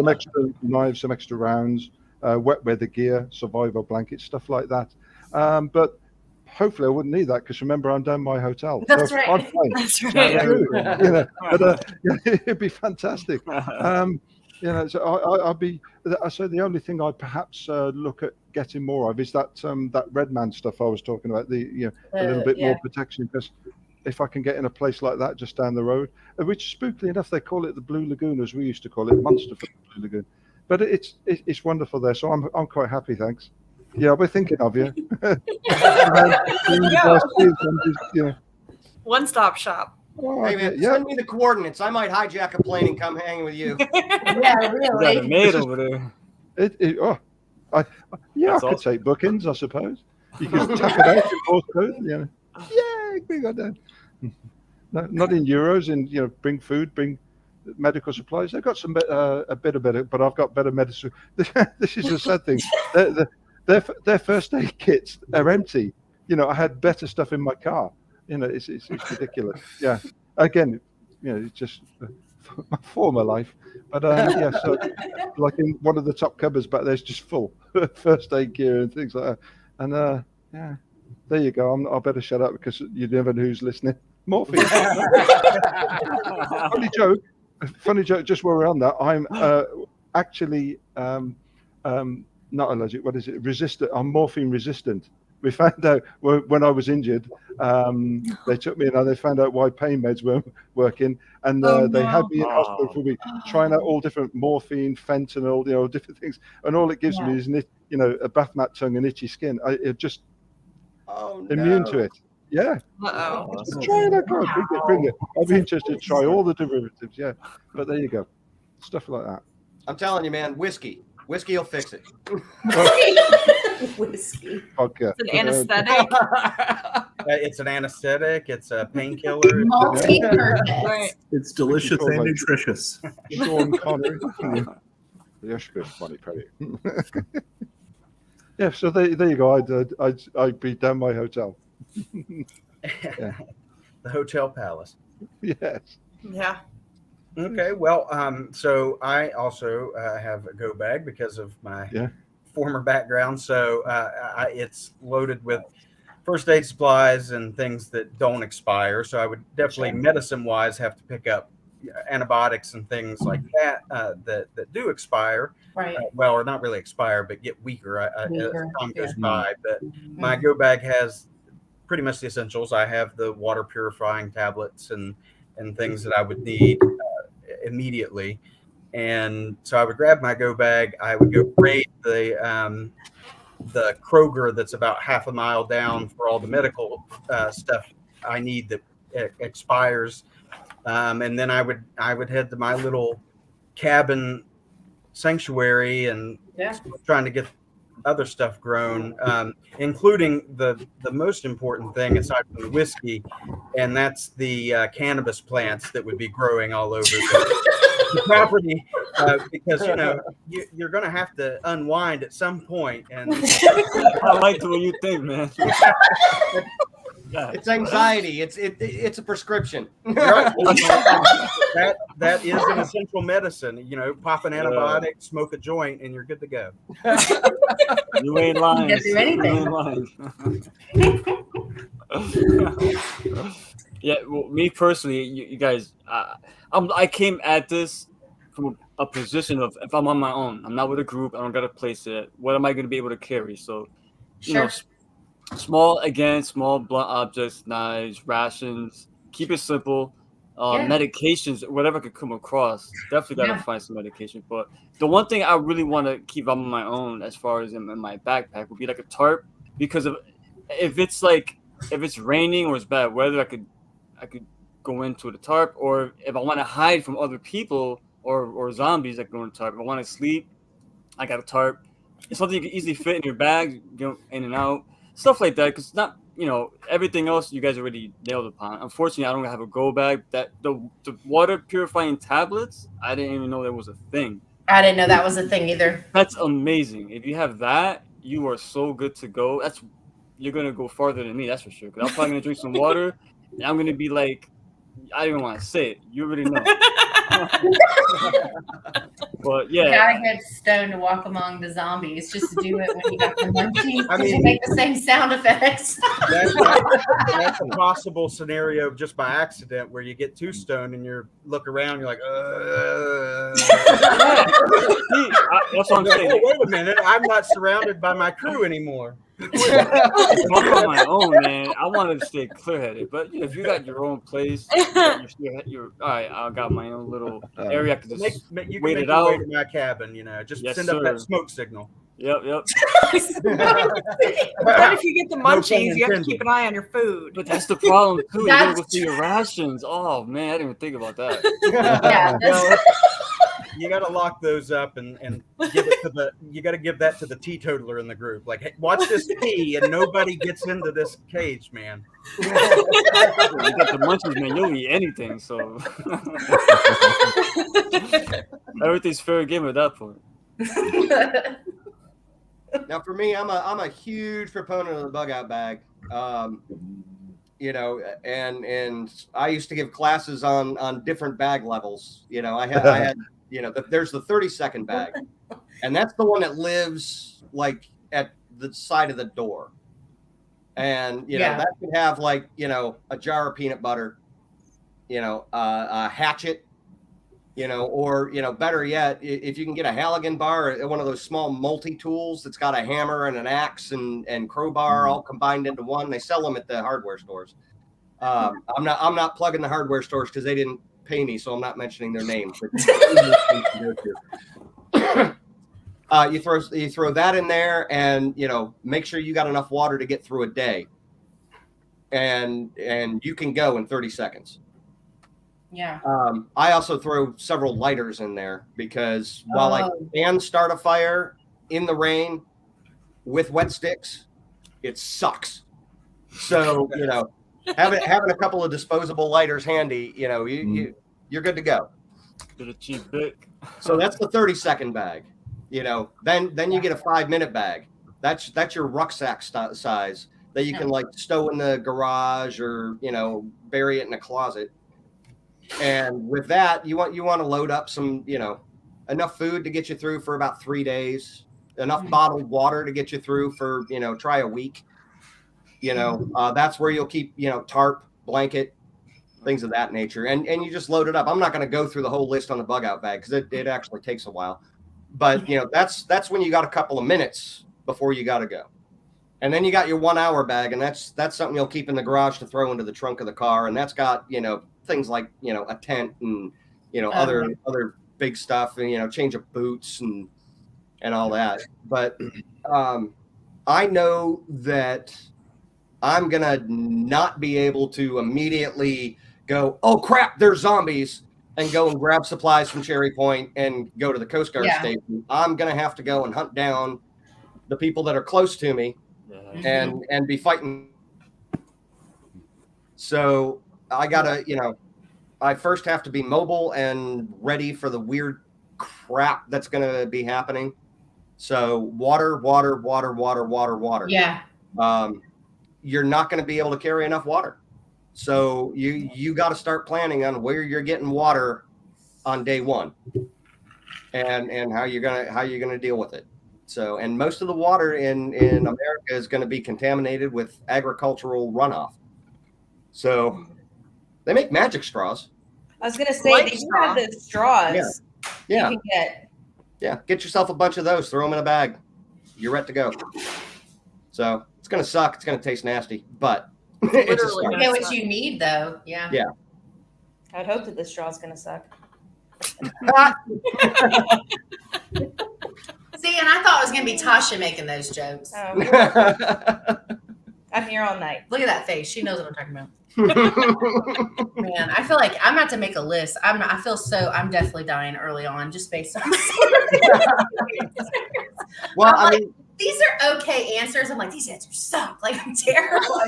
extra knives, some extra rounds, wet weather gear, survival blankets, stuff like that. But hopefully I wouldn't need that because remember I'm down my hotel. That's so right. I'm fine. That's right. You know, but it'd be fantastic. You know, so I'll be. So the only thing I'd perhaps look at getting more of is that that Red Man stuff I was talking about. A little bit more protection, because if I can get in a place like that just down the road, which spookily enough they call it the Blue Lagoon, as we used to call it, Monster for the Blue Lagoon. But it's wonderful there, so I'm quite happy. Thanks. Yeah, I'll be thinking of you. One-stop shop. Oh, Hey, man, yeah. send me the coordinates. I might hijack a plane and come hang with you. Yeah, Got really. it made over there. I That's could awesome. take bookings, I suppose. You can tap it out in Morse code, you know. Yeah, we got that. No, not in euros, and bring food, bring medical supplies. They've got some a bit of it, but I've got better medicine. This is the sad thing. Their first aid kits are empty. I had better stuff in my car. It's ridiculous. Yeah. Again, it's just my former life. But yeah, so like in one of the top cupboards back there's just full first aid gear and things like that. And yeah, there you go. I better shut up because you never know who's listening. Morphine. Funny joke. Just while we're on that, I'm actually not allergic. What is it? Resistant. I'm morphine resistant. We found out when I was injured. They took me in and they found out why pain meds weren't working, and they had me in hospital for a week, trying out all different morphine, fentanyl, different things, and all it gives me is a bath mat tongue and itchy skin. It just immune to it. Yeah. Uh-oh. Try it out, guys. Bring it. I'd be interested to try all the derivatives. Yeah, but there you go, stuff like that. I'm telling you, man, whiskey will fix it. Whiskey. Vodka. It's an anesthetic. It's an anesthetic. It's a painkiller. Multi-purpose. Right. It's delicious and nutritious. Sean Connery. Yes, good, funny, pretty. Yeah, so there you go. I'd be down my hotel. The Hotel Palace. Yes. Yeah. Okay, well, so I also have a go bag because of my former background. So it's loaded with first aid supplies and things that don't expire. So I would definitely, medicine-wise, have to pick up antibiotics and things like that that do expire. Right. Well, or not really expire, but get weaker as time goes by. But my Mhm. go bag has pretty much the essentials. I have the water purifying tablets and things that I would need immediately. And so I would grab my go bag. I would go raid the Kroger that's about half a mile down for all the medical stuff I need that expires. And then I would head to my little cabin sanctuary and trying to get other stuff grown, including the most important thing aside from the whiskey, and that's the cannabis plants that would be growing all over the property, because you're going to have to unwind at some point. And I like the way you think, man. It's anxiety. It's a prescription. that is an essential medicine. Pop an antibiotic, smoke a joint, and you're good to go. You ain't lying. Can't do anything. You ain't lying. Yeah, well, me personally, you guys, I came at this from a position of if I'm on my own, I'm not with a group, I don't got a place yet. What am I going to be able to carry? So, you know, small blunt objects, knives, rations. Keep it simple. Medications, whatever I could come across. Definitely got to find some medication. But the one thing I really want to keep on my own, as far as in my backpack, would be like a tarp, because if it's raining or it's bad weather, I could go into the tarp, or if I want to hide from other people or zombies, I can go in the tarp. If I want to sleep, I got a tarp. It's something you can easily fit in your bag, go in and out, stuff like that. Because not, you know, everything else you guys already nailed upon. Unfortunately, I don't have a go bag. That the water purifying tablets, I didn't even know that was a thing. I didn't know that was a thing either. That's amazing. If you have that, you are so good to go. You're gonna go farther than me, that's for sure. Because I'm probably gonna drink some water, and I'm gonna be like, I don't even want to say it. You already know. But yeah, You gotta get stoned to walk among the zombies. Just to do it when you got the munchies. I mean, you make the same sound effects. That's a possible scenario just by accident where you get too stoned and you look around, you're like, that's what I'm saying. Oh, wait a minute, I'm not surrounded by my crew anymore. I'm on my own, man. I wanted to stay clear-headed, but if you got your own place, you're all right. I got my own little area. I can just wait it out. To my cabin, you know, just send up that smoke signal. Yep. But if you get the munchies, you have to keep an eye on your food. But that's the problem too. You gotta go through your rations. Oh man, I didn't even think about that. Yeah. You got to lock those up and give it to you got to give that to the teetotaler in the group. Like, hey, watch this pee and nobody gets into this cage, man. You got the munchies, man. You'll eat anything. So everything's fair game at that point. Now, for me, I'm a huge proponent of the bug out bag. You know, and I used to give classes on different bag levels. You know, I had you know, there's the 30-second bag, and that's the one that lives like at the side of the door. And, you know, that could have like, you know, a jar of peanut butter, you know, a hatchet, you know, or, you know, better yet, if you can get a Halligan bar, one of those small multi-tools that's got a hammer and an axe and crowbar all combined into one. They sell them at the hardware stores. I'm not plugging the hardware stores because they didn't pay me, so I'm not mentioning their names. But you throw that in there, and you know, make sure you got enough water to get through a day, and you can go in 30 seconds. Yeah. I also throw several lighters in there because while I can start a fire in the rain with wet sticks, it sucks. So you know, having a couple of disposable lighters handy, you know, you're good to go. Get a cheap pick. So that's the 30-second bag. You know, then you get a 5-minute bag. That's your rucksack size that you can like stow in the garage or, you know, bury it in a closet. And with that, you want to load up some, you know, enough food to get you through for about 3 days, enough bottled water to get you through for, you know, try a week. You know, that's where you'll keep, you know, tarp, blanket, things of that nature. And you just load it up. I'm not going to go through the whole list on the bug out bag because it actually takes a while. But, you know, that's when you got a couple of minutes before you got to go. And then you got your 1 hour bag, and that's something you'll keep in the garage to throw into the trunk of the car. And that's got, you know, things like, you know, a tent and, you know, other big stuff and, you know, change of boots and all that. But I know that I'm going to not be able to immediately go, oh, crap, there's zombies, and go and grab supplies from Cherry Point and go to the Coast Guard station. I'm going to have to go and hunt down the people that are close to me and be fighting. So I got to, you know, I first have to be mobile and ready for the weird crap that's going to be happening. So water. Yeah. You're not going to be able to carry enough water. So you got to start planning on where you're getting water on day one, and how you're gonna deal with it. So, and most of the water in America is going to be contaminated with agricultural runoff. So they make magic straws. I was gonna say they do have the straws. Yeah. You can get. Yeah, get yourself a bunch of those. Throw them in a bag. You're ready to go. So it's gonna suck. It's gonna taste nasty, but it's a Literally start. You get what you need, though. Yeah. Yeah. I'd hope that this straw is gonna suck. See, and I thought it was gonna be Tasha making those jokes. I'm here all night. Look at that face. She knows what I'm talking about. Man, I feel like I'm about to make a list. I'm definitely dying early on just based on. Well, I'm I like, mean, these are okay answers. I'm like, these answers suck. Like, I'm terrible.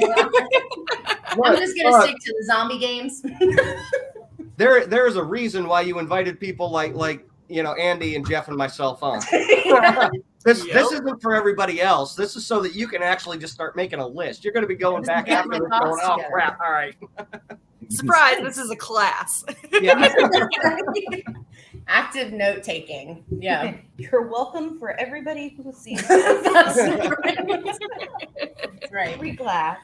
I'm just gonna stick to the zombie games. there's a reason why you invited people like Andy and Jeff and myself on. This isn't for everybody else. This is so that you can actually just start making a list. You're going to be going Just back get after my this thoughts going, oh together. crap! All right. Surprise! This is a class. Yeah. Active note taking. Yeah. You're welcome for everybody who sees That's this. right. Every glass.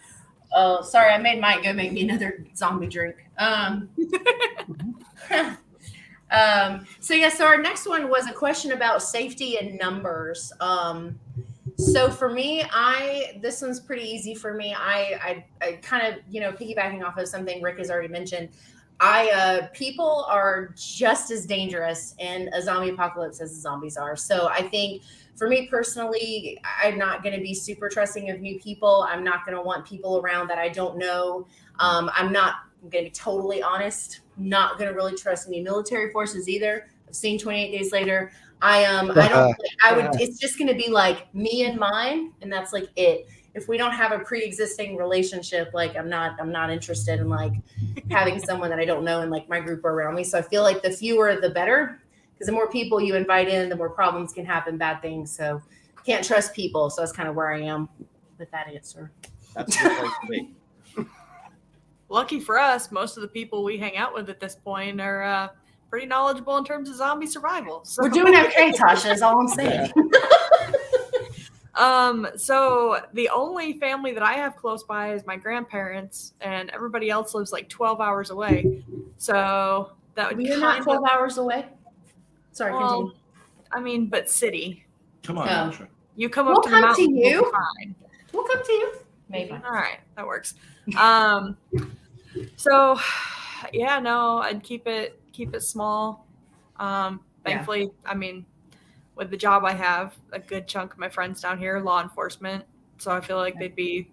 Oh, sorry, I made Mike go make me another zombie drink. So our next one was a question about safety and numbers. So for me, this one's pretty easy for me. I kind of, piggybacking off of something Rick has already mentioned. People are just as dangerous in a zombie apocalypse as the zombies are. So I think for me personally, I'm not going to be super trusting of new people. I'm not going to want people around that I don't know. I'm going to be totally honest. Not going to really trust any military forces either. I've seen 28 Days Later. It's just going to be like me and mine. And that's like it. If we don't have a pre-existing relationship, like I'm not interested in like having someone that I don't know in like my group or around me. So I feel like the fewer, the better, because the more people you invite in, the more problems can happen, bad things. So can't trust people. So that's kind of where I am with that answer. That's a good place to be. Lucky for us, most of the people we hang out with at this point are pretty knowledgeable in terms of zombie survival. So. We're doing okay, Tasha, is all I'm saying. So the only family that I have close by is my grandparents, and everybody else lives like 12 hours away. So that would You're not 12 hours away? Sorry, continue. I mean, but city. Come on, Oh. Asha. You come We'll up to the come to mountain. you. we'll be fine. We'll come to you. Maybe. All right, that works. So yeah, no, I'd keep it small. Thankfully, I mean, with the job I have, a good chunk of my friends down here, law enforcement. So I feel like they'd be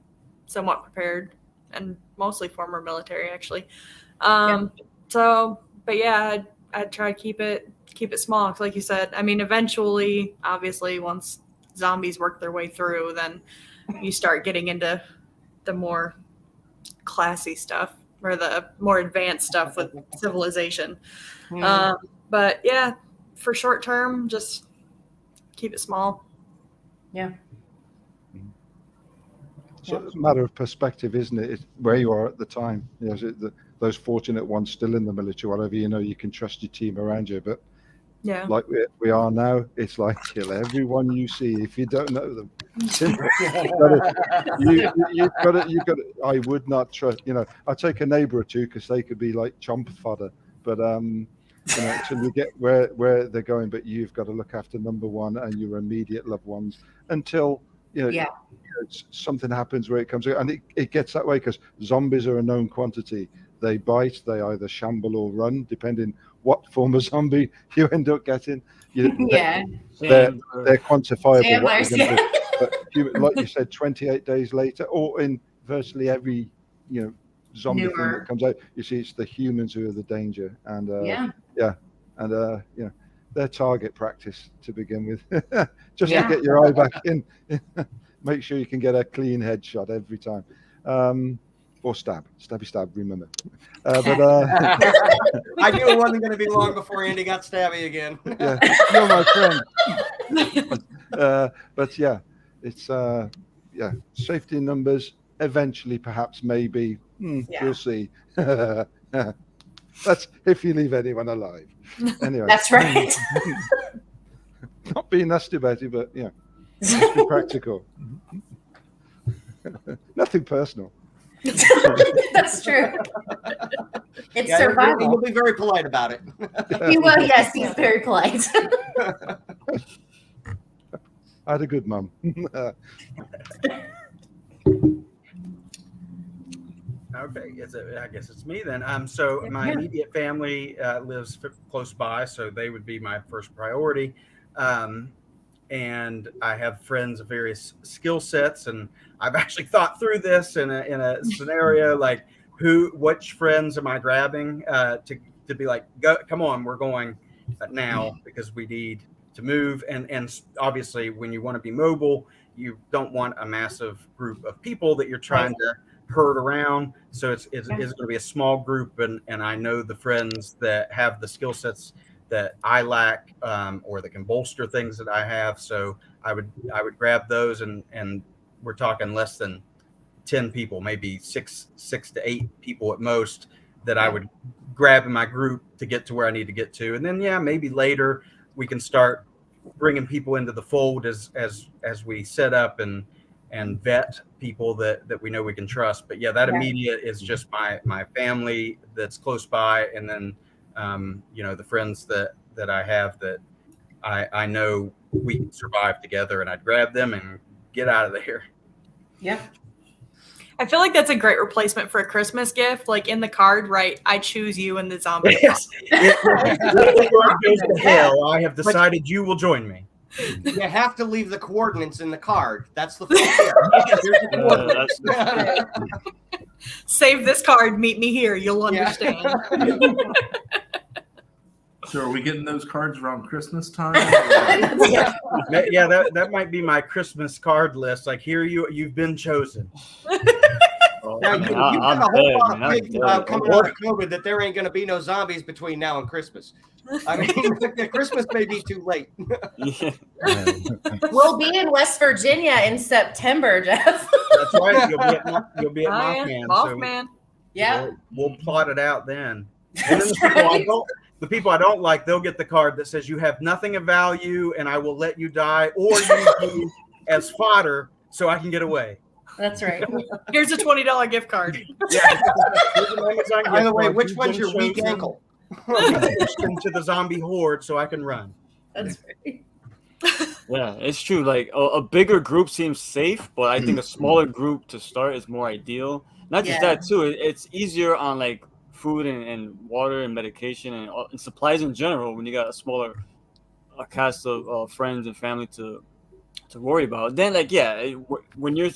somewhat prepared, and mostly former military, actually. So, but yeah, I'd try to keep it small. 'Cause like you said, I mean, eventually, obviously, once zombies work their way through, then you start getting into the more classy stuff or the more advanced stuff with civilization. But yeah, for short term, just keep it small. So it's a matter of perspective, isn't it? It's where you are at the time. Those fortunate ones still in the military, whatever, you can trust your team around you. But Yeah. like we are now, it's like kill everyone you see if you don't know them. You've got to. I would not trust. I'd take a neighbor or two because they could be like chomp fodder. But until you get where they're going, but you've got to look after number one and your immediate loved ones until something happens where it comes out, and it gets that way because zombies are a known quantity. They bite, they either shamble or run, depending what form of zombie you end up getting. They're quantifiable. What Vampires, you're gonna do. But like you said, 28 days later, or in virtually every zombie thing that comes out, you see it's the humans who are the danger, and their target practice to begin with, just to get your eye back in. Make sure you can get a clean headshot every time. Or stabby stab, remember. I knew it wasn't going to be long before Andy got stabby again. Yeah, you're my friend. But yeah, it's safety in numbers. Eventually, perhaps, maybe, we'll see. That's if you leave anyone alive. Anyway, That's right. Not being nasty about it, but just be practical. Nothing personal. That's true. It's Yeah, survival. you'll be very polite about it. He will. Yes, he's very polite. I had a good mum. Okay, I guess it's me then. So my immediate family lives close by, so they would be my first priority. And I have friends of various skill sets, and I've actually thought through this in a scenario like which friends am I grabbing to be like, come on, we're going now because we need to move. And obviously, when you want to be mobile, you don't want a massive group of people that you're trying to herd around. So it's going to be a small group, and I know the friends that have the skill sets that I lack, or that can bolster things that I have. So I would grab those, and we're talking less than 10 people, maybe six to 8 people at most, that I would grab in my group to get to where I need to get to. And then maybe later we can start bringing people into the fold as we set up and vet people that we know we can trust. But that immediate is just my family that's close by, and then the friends that I have that I know we can survive together, and I'd grab them and get out of there. Yeah. I feel like that's a great replacement for a Christmas gift. Like in the card, right? I choose you in the zombie. Yes. Goes to hell. I have decided you will join me. You have to leave the coordinates in the card. That's the first step. Here's the coordinates. Save this card. Meet me here. You'll understand. So are we getting those cards around Christmas time? That might be my Christmas card list. Like, here you've been chosen. Now, you've got a whole lot of big coming out of COVID that there ain't going to be no zombies between now and Christmas. I mean, Christmas may be too late. We'll be in West Virginia in September, Jeff. That's right. You'll be at Mothman. Mothman. Yeah. We'll plot it out then. And then the people I don't like, they'll get the card that says you have nothing of value and I will let you die or use you as fodder so I can get away. That's right. Here's a $20 gift card. Yeah. By the way, which one's your weak ankle? Into the zombie horde so I can run. That's right. Yeah, it's true. Like a bigger group seems safe, but I think a smaller group to start is more ideal. Not just that too. It's easier on like food and water and medication and supplies in general when you got a smaller cast of friends and family to worry about. Then when you're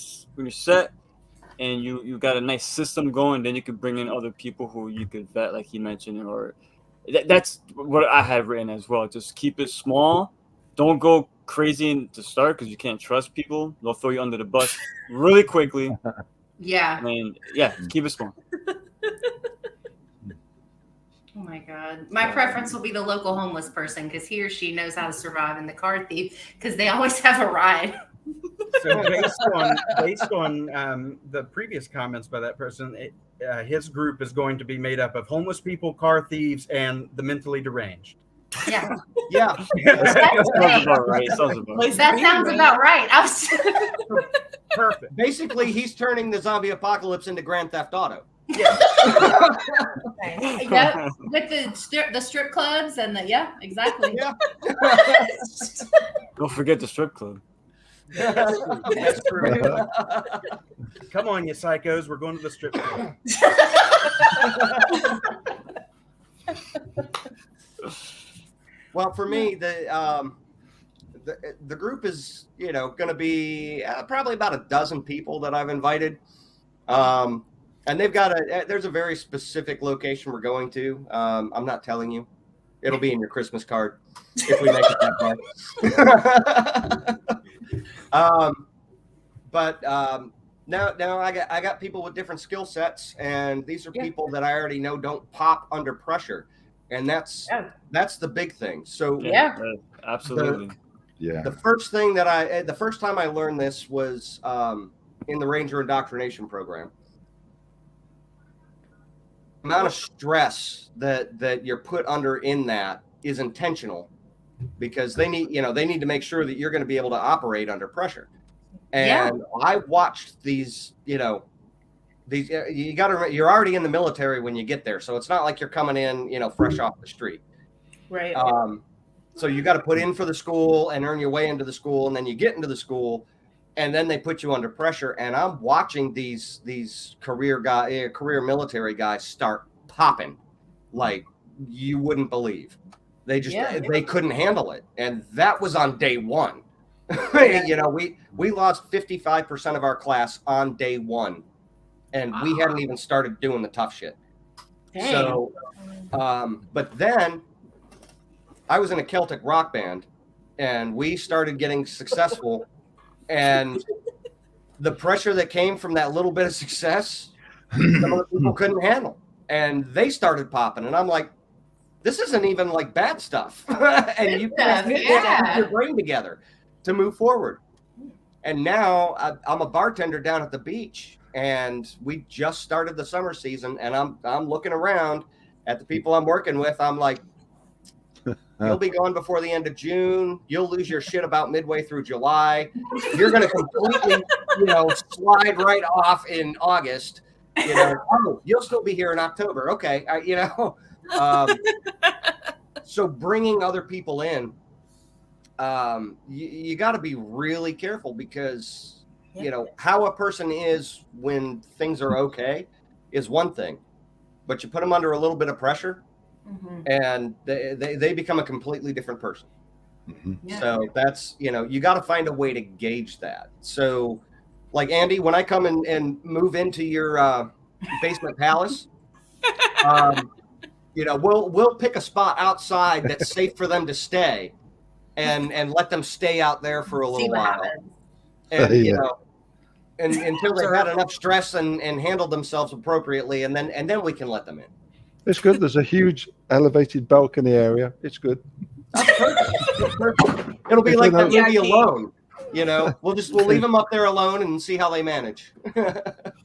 set and you got a nice system going, then you could bring in other people who you could vet, like he mentioned, or that's what I have written as well. Just keep it small. Don't go crazy to start because you can't trust people. They'll throw you under the bus really quickly. Yeah. I mean, keep it small. Oh my God. My preference will be the local homeless person because he or she knows how to survive in the car thief because they always have a ride. So based on the previous comments by that person, his group is going to be made up of homeless people, car thieves, and the mentally deranged. Yeah. Yeah. Sounds about right. That sounds about right. Perfect. Basically, he's turning the zombie apocalypse into Grand Theft Auto. Yeah. Yep. With the strip clubs and exactly. Yeah. Don't forget the strip club. That's true. Come on, you psychos. We're going to the strip club. Well, for me, the group is going to be probably about a dozen people that I've invited, and they've got there's a very specific location we're going to. I'm not telling you; it'll be in your Christmas card if we make it that far. But now I got people with different skill sets, and these are people that I already know don't pop under pressure. And that's the big thing. So absolutely. The first thing the first time I learned this was in the Ranger indoctrination program. The amount of stress that you're put under in that is intentional because they need to make sure that you're going to be able to operate under pressure. And I watched these, these you got to you're already in the military when you get there, so it's not like you're coming in, you know, fresh off the street. Right. So you got to put in for the school and earn your way into the school, and then you get into the school, and then they put you under pressure. And I'm watching these career military guys start popping like you wouldn't believe. They just they couldn't handle it, and that was on day one. You know, we lost 55% of our class on day one, and we hadn't even started doing the tough shit. Dang. So, but then I was in a Celtic rock band, and we started getting successful, and the pressure that came from that little bit of success, some of the people couldn't handle, and they started popping, and I'm like, this isn't even like bad stuff. And you can put your brain together to move forward. And now I'm a bartender down at the beach, and we just started the summer season, and I'm looking around at the people I'm working with. I'm like, you'll be gone before the end of June. You'll lose your shit about midway through July. You're going to completely, you know, slide right off in August. You know, oh, you'll still be here in October. Okay, you know. So bringing other people in, you got to be really careful, because you know how a person is when things are okay is one thing, but you put them under a little bit of pressure, and they become a completely different person. So that's, you know, you got to find a way to gauge that. So like Andy, when I come and move into your basement palace, you know, we'll pick a spot outside that's safe for them to stay, and let them stay out there for a little while. And you know, and until they've had enough stress and handled themselves appropriately, and then we can let them in. It's good. There's a huge elevated balcony area. It's good. That's perfect. It's perfect. It'll be like the movie Alone. You know, we'll leave them up there alone and see how they manage.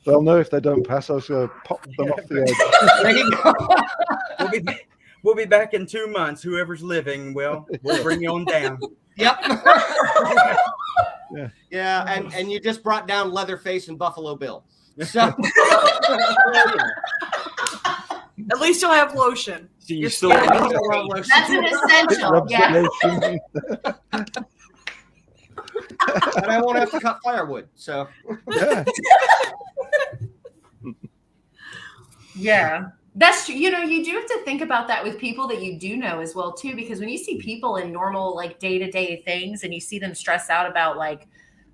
They'll know if they don't pass. I was going to pop them off the edge. There you go. We'll be back in 2 months. Whoever's living, we'll bring you on down. Yep. Yeah, and you just brought down Leatherface and Buffalo Bill. So At least you'll have lotion. So you still That's an essential. Yeah. And I won't have to cut firewood. So Yeah. Yeah. That's true. You know, you do have to think about that with people that you do know as well, too, because when you see people in normal, like day-to-day things and you see them stress out about like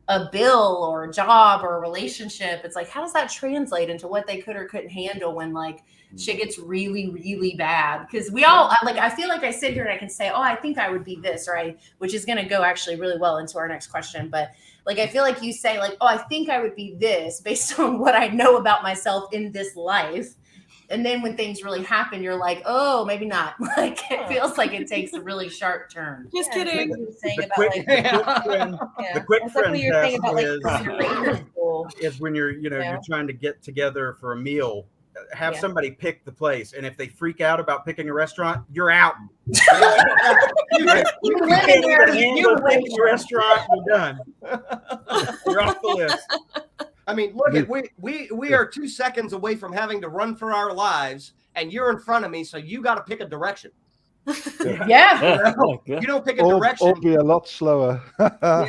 a bill or a job or a relationship, it's like, how does that translate into what they could or couldn't handle when like shit gets really, really bad? Because we all like, I feel like I sit here and I can say, oh, I think I would be this, or which is going to go actually really well into our next question. But like, I feel like you say like, oh, I think I would be this based on what I know about myself in this life. And then when things really happen, you're like, oh, maybe not. Like, it feels like it takes a really sharp turn. Just kidding. The quick friend test is when you're, you know, you're trying to get together for a meal. Have somebody pick the place, and if they freak out about picking a restaurant, you're out. You live in there, you live in the restaurant, you're done. You're off the list. I mean, look at we are 2 seconds away from having to run for our lives, and you're in front of me, so you got to pick a direction. Yeah. You don't pick a direction. Or be a lot slower.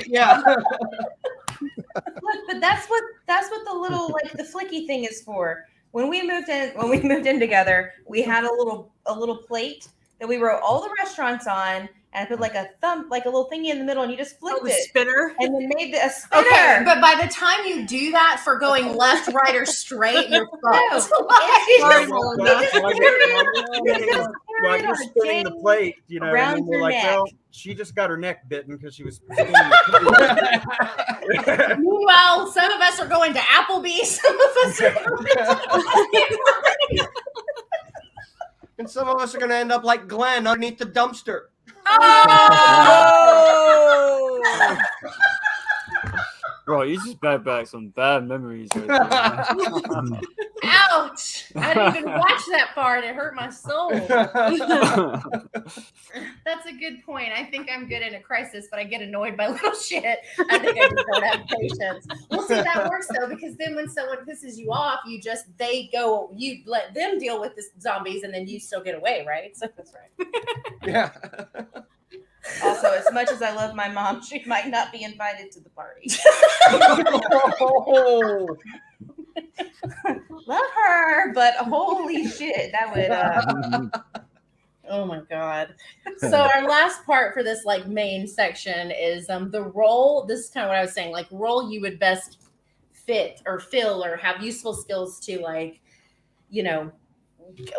Yeah. Look, but that's what the little like the flicky thing is for. When we moved in together, we had a little plate that we wrote all the restaurants on, and I put like a little thingy in the middle, and you just flipped it. Spinner. And then made a spinner. Okay, but by the time you do that for going left, right, or straight, you're fucked. While you're spinning the plate, you know, and then we're like, well, she just got her neck bitten because she was spinning the Meanwhile, some of us are going to Applebee's. Some of us are And some of us are going to end up like Glenn underneath the dumpster. Oh! Bro, you just brought back some bad memories right there. Ouch! Ouch! I didn't even watch that part. It hurt my soul. That's a good point. I think I'm good in a crisis, but I get annoyed by little shit. I think I just don't have patience. Well, see, that works though, because then when someone pisses you off, you let them deal with the zombies, and then you still get away, right? So that's right. Yeah. Also, as much as I love my mom, she might not be invited to the party. Love her, but holy shit, that would. Oh my god. So our last part for this like main section is the role. This is kind of what I was saying, like role you would best fit or fill or have useful skills to, like, you know,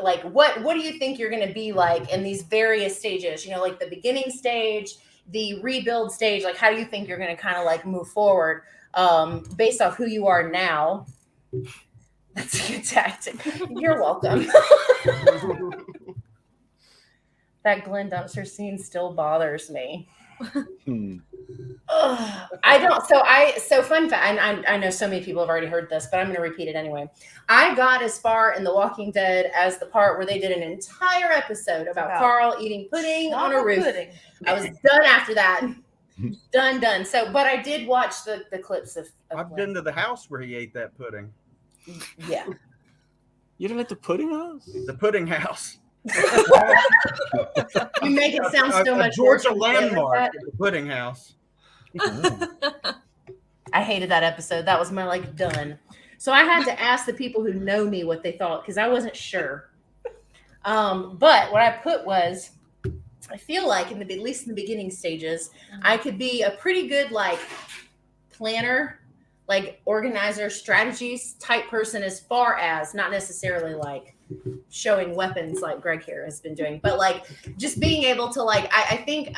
like what do you think you're going to be like in these various stages, you know, like the beginning stage, the rebuild stage, like how do you think you're going to kind of like move forward based off who you are now? That's a good tactic. You're welcome. That Glenn Dumpster scene still bothers me. I don't. So fun fact. I know so many people have already heard this, but I'm going to repeat it anyway. I got as far in The Walking Dead as the part where they did an entire episode about Carl eating pudding on a roof. Pudding. I was done after that. Done. So, but I did watch the clips of I've been to the house where he ate that pudding. Yeah. You didn't like the pudding house? The pudding house. You make it sound so much Georgia worse. landmark, the pudding house. I hated that episode. That was my like done. So I had to ask the people who know me what they thought because I wasn't sure. But what I put was, I feel like at least in the beginning stages, I could be a pretty good like planner, like organizer, strategies type person, as far as not necessarily like showing weapons like Greg here has been doing, but like just being able to like I think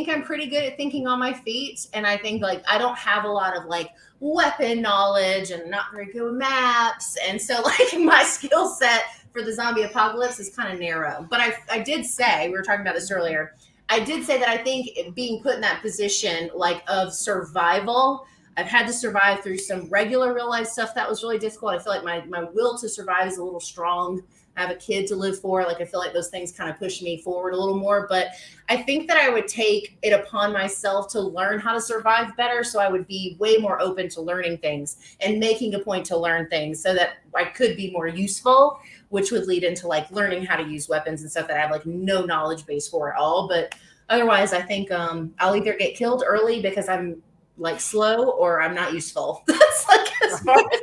I'm pretty good at thinking on my feet, and I think like I don't have a lot of like weapon knowledge and not very good with maps, and so like my skill set for the zombie apocalypse is kind of narrow. But I did say, we were talking about this earlier, I did say that I think being put in that position like of survival, I've had to survive through some regular real life stuff that was really difficult. I feel like my will to survive is a little strong. I have a kid to live for. Like, I feel like those things kind of push me forward a little more. But I think that I would take it upon myself to learn how to survive better. So I would be way more open to learning things and making a point to learn things so that I could be more useful, which would lead into like learning how to use weapons and stuff that I have like no knowledge base for at all. But otherwise, I think I'll either get killed early because I'm like slow or I'm not useful. That's like as far as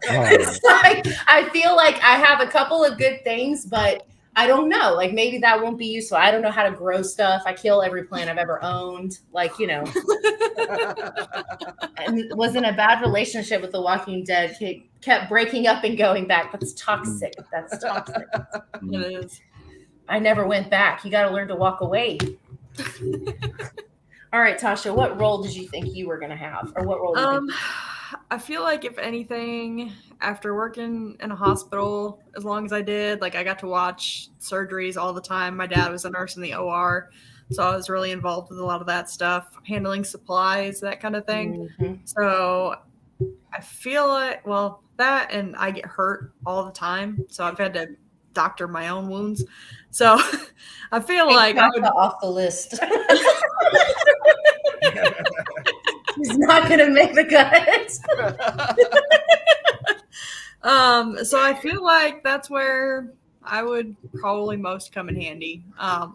it's like I feel like I have a couple of good things, but I don't know. Like maybe that won't be useful. I don't know how to grow stuff. I kill every plant I've ever owned. Like, you know. And was in a bad relationship with The Walking Dead. Kept breaking up and going back. That's toxic. That's toxic. It is. I never went back. You got to learn to walk away. All right, Tasha, what role did you think you were going to have? Or what role did you think? I feel like if anything, after working in a hospital as long as I did, like I got to watch surgeries all the time. My dad was a nurse in the OR, so I was really involved with a lot of that stuff, handling supplies, that kind of thing. Mm-hmm. So I feel like, well, that and I get hurt all the time, so I've had to doctor my own wounds. So I feel like I would off the list. He's not going to make the cut. So I feel like that's where I would probably most come in handy.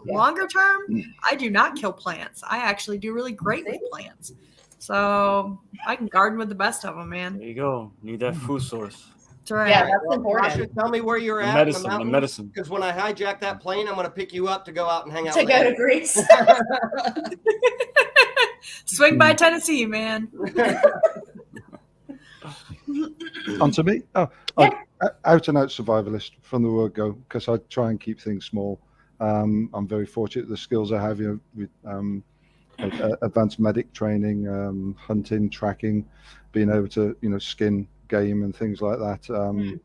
Longer term, I do not kill plants. I actually do really great with plants. So I can garden with the best of them, man. There you go. Need that food source. That's right. Yeah, that's important. Tasha, tell me where you're at. The medicine. Because when I hijack that plane, I'm going to pick you up to go out and hang out. To go to Greece. Swing by Tennessee, man. On to me? Oh, Yeah. Out and out survivalist from the word go, because I try and keep things small. I'm very fortunate the skills I have, you know, with advanced medic training, hunting, tracking, being able to, you know, skin game and things like that.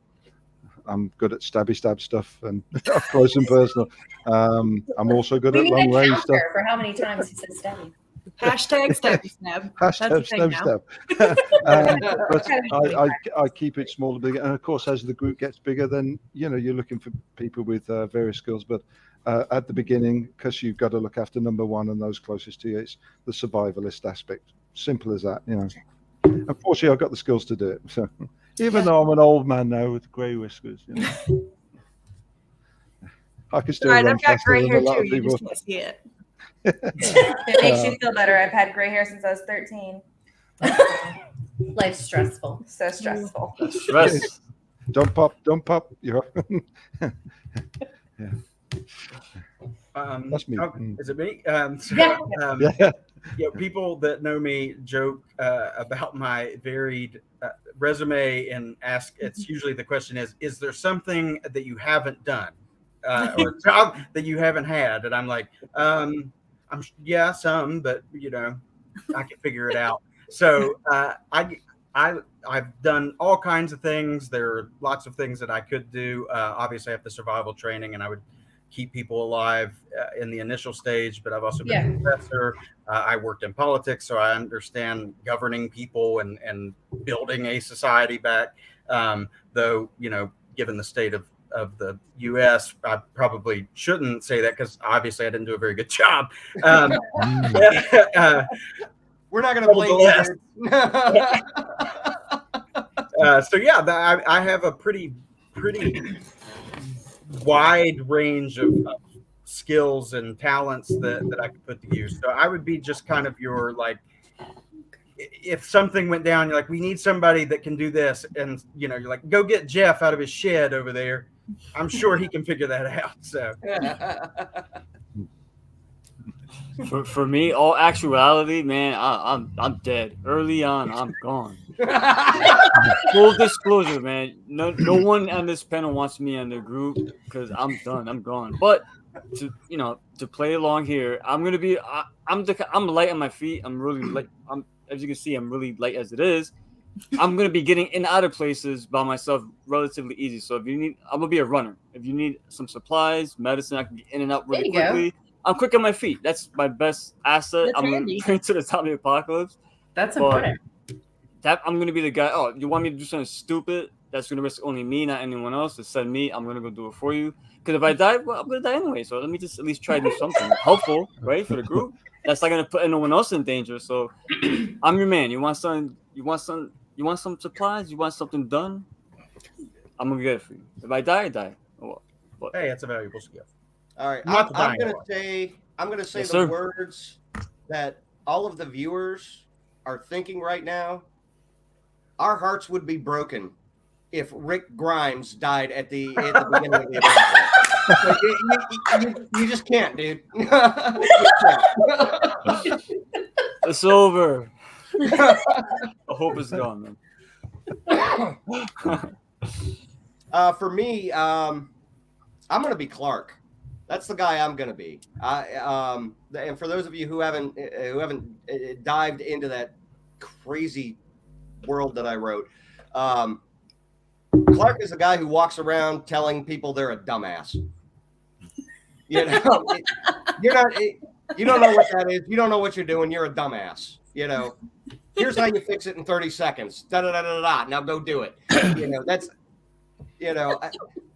I'm good at stab stuff and up close and personal. I'm also good at long range stuff. For how many times he said stabby? Hashtag Stabby Snab. That's a Hashtag thing stab now. but I keep it smaller, bigger, and of course, as the group gets bigger, then you're looking for people with various skills. But at the beginning, because you've got to look after number one and those closest to you, it's the survivalist aspect. Simple as that, Unfortunately, I've got the skills to do it. So even though I'm an old man now with grey whiskers, I can still All right, run I've got faster gray than hair a lot too. of You people. just can't see it. It makes you feel better. I've had gray hair since I was 13. Life's stressful. So stressful. Stress. Don't pop. You're That's me. Is it me? Yeah. People that know me joke about my varied resume and ask. It's usually the question is there something that you haven't done or a job that you haven't had? And I'm like, some, but I can figure it out. So I've done all kinds of things. There are lots of things that I could do. Obviously, I have the survival training, and I would keep people alive in the initial stage. But I've also been a professor. I worked in politics, so I understand governing people and building a society back. Though, given the state of the U.S., I probably shouldn't say that because obviously I didn't do a very good job. We're not going to blame you. I have a pretty wide range of skills and talents that I could put to use. So I would be just kind of your, like, if something went down, you're like, we need somebody that can do this, and you're like, go get Jeff out of his shed over there. I'm sure he can figure that out. So For me, all actuality, man, I'm dead. Early on, I'm gone. Full disclosure, man. No one on this panel wants me in the group because I'm done. I'm gone. But to play along here, I'm gonna be. I'm light on my feet. I'm really light. As you can see, I'm really light as it is. I'm gonna be getting in and out of places by myself relatively easy. So if you need, I'm gonna be a runner. If you need some supplies, medicine, I can get in and out really quickly. I'm quick on my feet. That's my best asset. That's I'm going to bring to the zombie apocalypse. That's important. I'm going to be the guy. Oh, you want me to do something stupid that's going to risk only me, not anyone else? To send me, I'm going to go do it for you. Because if I die, well, I'm going to die anyway. So let me just at least try to do something helpful, right, for the group. That's not going to put anyone else in danger. So I'm your man. You want some? You want some supplies? You want something done? I'm going to get it for you. If I die, I die. Oh, well. Hey, it's a valuable skill. All right, Not I'm going to say Yes, the sir. words that all of the viewers are thinking right now. Our hearts would be broken if Rick Grimes died at the beginning of the event. You just can't, dude. You can't. It's over. I hope it's gone, man. For me, I'm going to be Clark. That's the guy I'm going to be. And for those of you who haven't dived into that crazy world that I wrote, Clark is a guy who walks around telling people they're a dumbass. You don't know what that is. You don't know what you're doing. You're a dumbass. Here's how you fix it in 30 seconds. Da da da da da. Now go do it.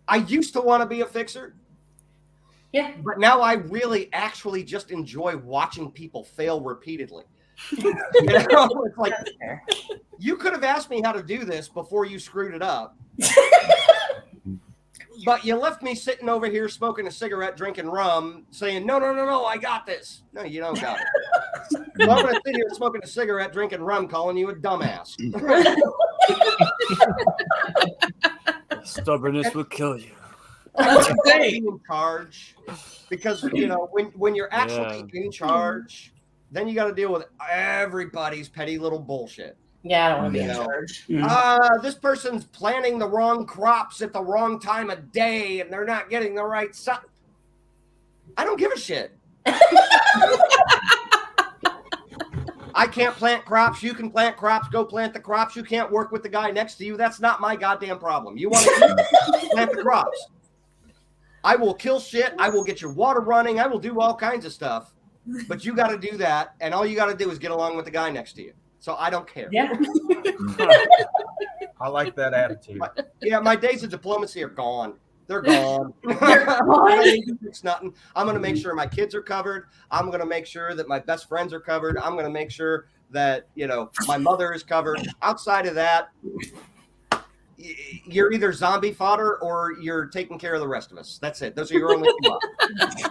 I used to want to be a fixer. Yeah. But now I really actually just enjoy watching people fail repeatedly. It's like, you could have asked me how to do this before you screwed it up. But you left me sitting over here smoking a cigarette, drinking rum, saying, no, I got this. No, you don't got it. So I'm going to sit here smoking a cigarette, drinking rum, calling you a dumbass. Stubbornness will kill you. I want to be in charge because when you're actually in charge, then you got to deal with everybody's petty little bullshit. Yeah, I don't want to be in charge. This person's planting the wrong crops at the wrong time of day, and they're not getting the right sun. I don't give a shit. I can't plant crops. You can plant crops. Go plant the crops. You can't work with the guy next to you. That's not my goddamn problem. You want to plant the crops. I will kill shit. I will get your water running. I will do all kinds of stuff. but you got to do that, and all you got to do is get along with the guy next to you. So I don't care. Yeah. I like that attitude. Yeah, my days of diplomacy are gone. They're gone. They're gone. I don't need to fix nothing. I'm going to make sure my kids are covered. I'm going to make sure that my best friends are covered. I'm going to make sure that, my mother is covered. Outside of that, you're either zombie fodder or you're taking care of the rest of us. That's it. Those are your only two options.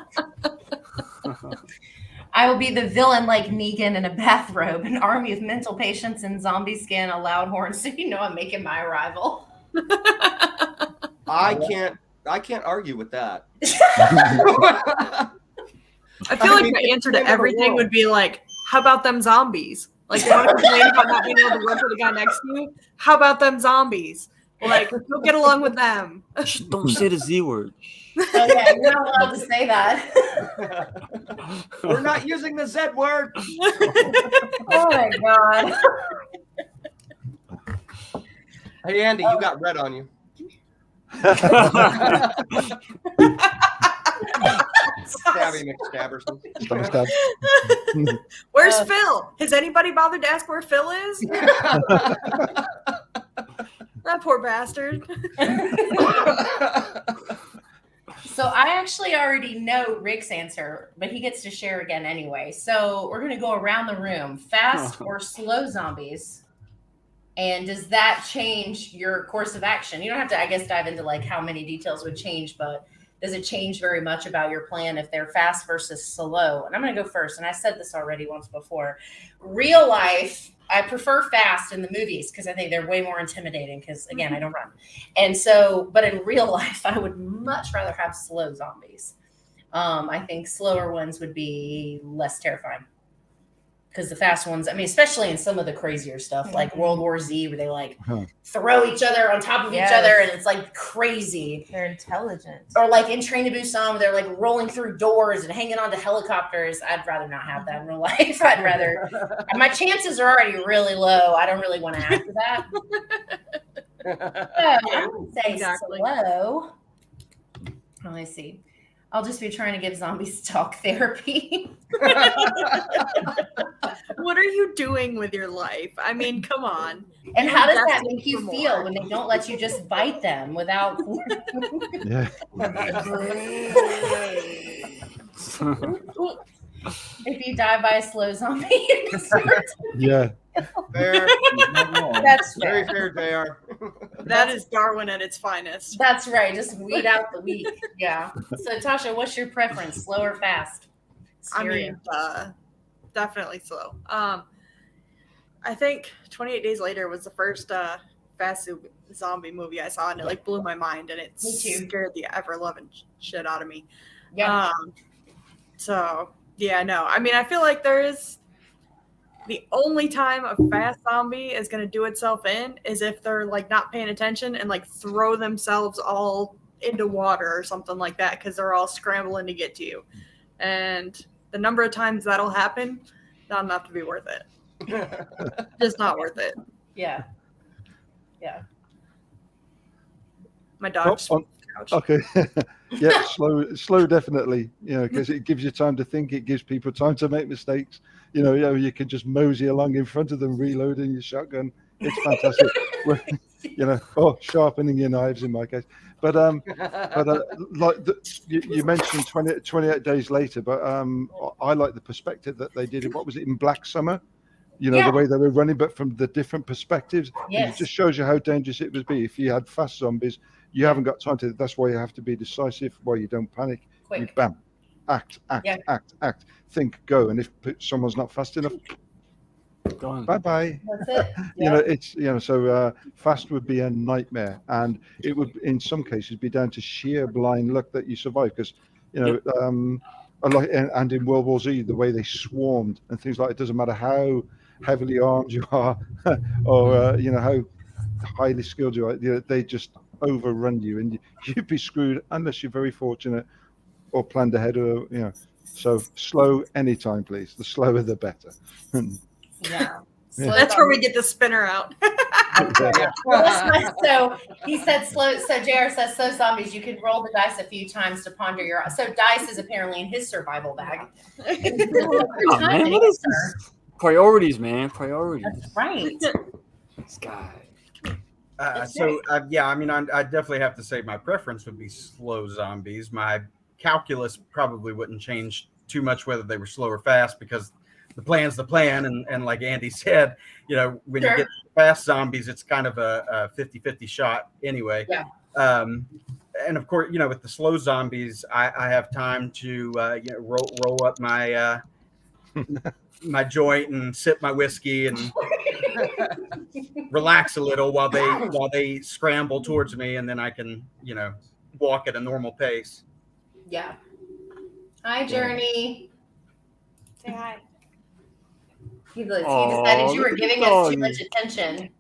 I will be the villain like Negan in a bathrobe, an army of mental patients in zombie skin, a loud horn, so I'm making my arrival. I can't argue with that. I feel like my answer to everything would be like, how about them zombies? Like, you want to complain about not being able to run for the guy next to you? How about them zombies? Like, go get along with them. Just don't say the Z word. Oh yeah, you're not allowed to say that. We're not using the Z word. Oh my god. Hey, Andy, you got red on you. Stabby McStabberson. Stab. Where's Phil? Has anybody bothered to ask where Phil is? That poor bastard. So I actually already know Rick's answer, but he gets to share again anyway. So we're going to go around the room. Fast or slow zombies? And does that change your course of action? You don't have to, I guess, dive into like how many details would change, but does it change very much about your plan if they're fast versus slow? And I'm going to go first. And I said this already once before. Real life, I prefer fast in the movies because I think they're way more intimidating because, again, I don't run. And so, but in real life, I would much rather have slow zombies. I think slower ones would be less terrifying. Because the fast ones, I mean, especially in some of the crazier stuff, like World War Z, where they like throw each other on top of each other, and it's like crazy. They're intelligent. Or like in Train to Busan, where they're like rolling through doors and hanging onto helicopters. I'd rather not have that in real life. I'd rather. My chances are already really low. I don't really want to add to that. So I would say slow. Let me see. I'll just be trying to give zombies talk therapy. What are you doing with your life? I mean, come on. And how does that make you feel when they don't let you just bite them without? Yeah. If you die by a slow zombie, Yeah. Fair. That's Very fair. fair, JR. That is Darwin at its finest. That's right. Just weed out the weak. Yeah. So Tasha, what's your preference? Slow or fast? I mean, definitely slow. I think 28 Days Later was the first fast zombie movie I saw, and it like blew my mind, and it scared the ever loving shit out of me. Yeah. So yeah, no. I mean, I feel like there is the only time a fast zombie is going to do itself in is if they're like not paying attention and like throw themselves all into water or something like that because they're all scrambling to get to you. And the number of times that'll happen, not enough to be worth it. Just not worth it. Yeah. Yeah. My dog's Okay. Yeah, slow definitely, because it gives you time to think, it gives people time to make mistakes. You can just mosey along in front of them reloading your shotgun. It's fantastic. Sharpening your knives in my case. But you mentioned 28 Days Later, but I like the perspective that they did. What was it in Black Summer? The way they were running, but from the different perspectives. Yes. It just shows you how dangerous it would be if you had fast zombies. You haven't got time to. That's why you have to be decisive. Why you don't panic. Quick. You bam, act, act. Think, go. And if someone's not fast enough, Go on. bye bye. That's it. Yeah. So fast would be a nightmare, and it would in some cases be down to sheer blind luck that you survive, because a lot, and in World War Z, the way they swarmed and things like it doesn't matter how heavily armed you are or how highly skilled you are, they just overrun you, and you'd be screwed unless you're very fortunate or planned ahead, or so slow anytime, please. The slower the better. Yeah. That's where we get the spinner out. Well, so he said slow. So JR says slow zombies. You can roll the dice a few times to ponder your. So dice is apparently in his survival bag. Oh, man, what is this? Priorities, man. Priorities. That's right. This guy. Yeah, I mean, I definitely have to say my preference would be slow zombies. My calculus probably wouldn't change too much whether they were slow or fast, because the plan's the plan. And like Andy said, you know, when you get fast zombies, it's kind of a 50-50 shot anyway. Yeah. And of course, you know, with the slow zombies, I have time to you know, roll up my my joint and sip my whiskey and relax a little while they scramble towards me, and then I can, you know, walk at a normal pace. Yeah. Hi, Journey. Say hi. He decided you were giving us too much attention.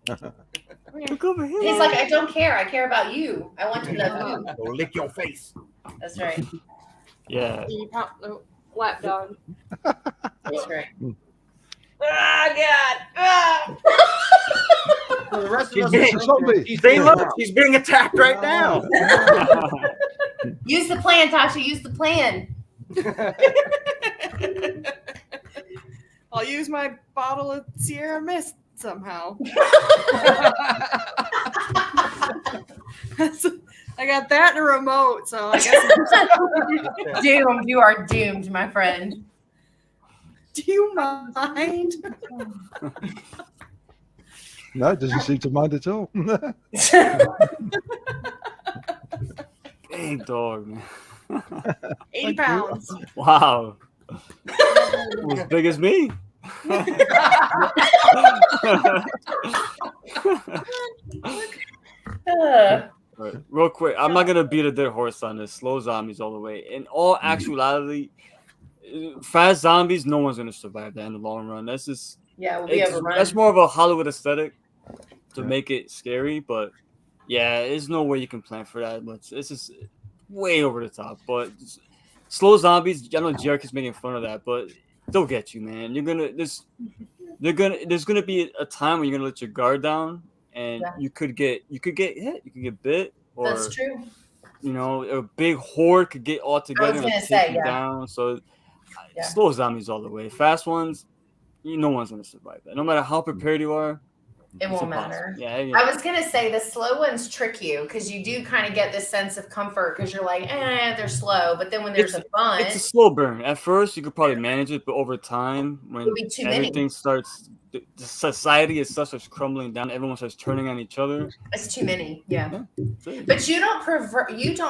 Look over here. He's like, I don't care. I care about you. I want to know you. Go lick your face. That's right. Yeah. You pop the lap dog. That's right. Oh God! Ah! For the rest of us, She's a zombie. She's being attacked right now. Use the plan, Tasha. Use the plan. I'll use my bottle of Sierra Mist somehow. I got that in a remote, so I guess. Doomed. You are doomed, my friend. Do you mind? No, it doesn't seem to mind at all. Big dog, man. 80 pounds. Wow. As big as me. Right. Real quick, I'm not gonna beat a dead horse on this. Slow zombies all the way. In all actuality, fast zombies, no one's gonna survive that in the long run. That's just Yeah, we'll be overrun. that's more of a Hollywood aesthetic to make it scary, but yeah, there's no way you can plan for that much. It's just way over the top. But slow zombies, I know Jerick is making fun of that, but they'll get you, man. There's gonna be a time when you're gonna let your guard down, and you could get hit, you could get bit, or That's true. you know, a big horde could get all together and gonna take say, you yeah. down. So Yeah. slow zombies all the way. Fast ones, no one's gonna survive that. No matter how prepared you are, It it's won't impossible. matter. Yeah. I was gonna say the slow ones trick you because you do kind of get this sense of comfort because you're like, they're slow, but then when there's a bunch, It's a slow burn. At first, you could probably manage it, but over time, when It'll be too many. everything starts, the society itself starts crumbling down. Everyone starts turning on each other. it's too many. Yeah, That's it. but you don't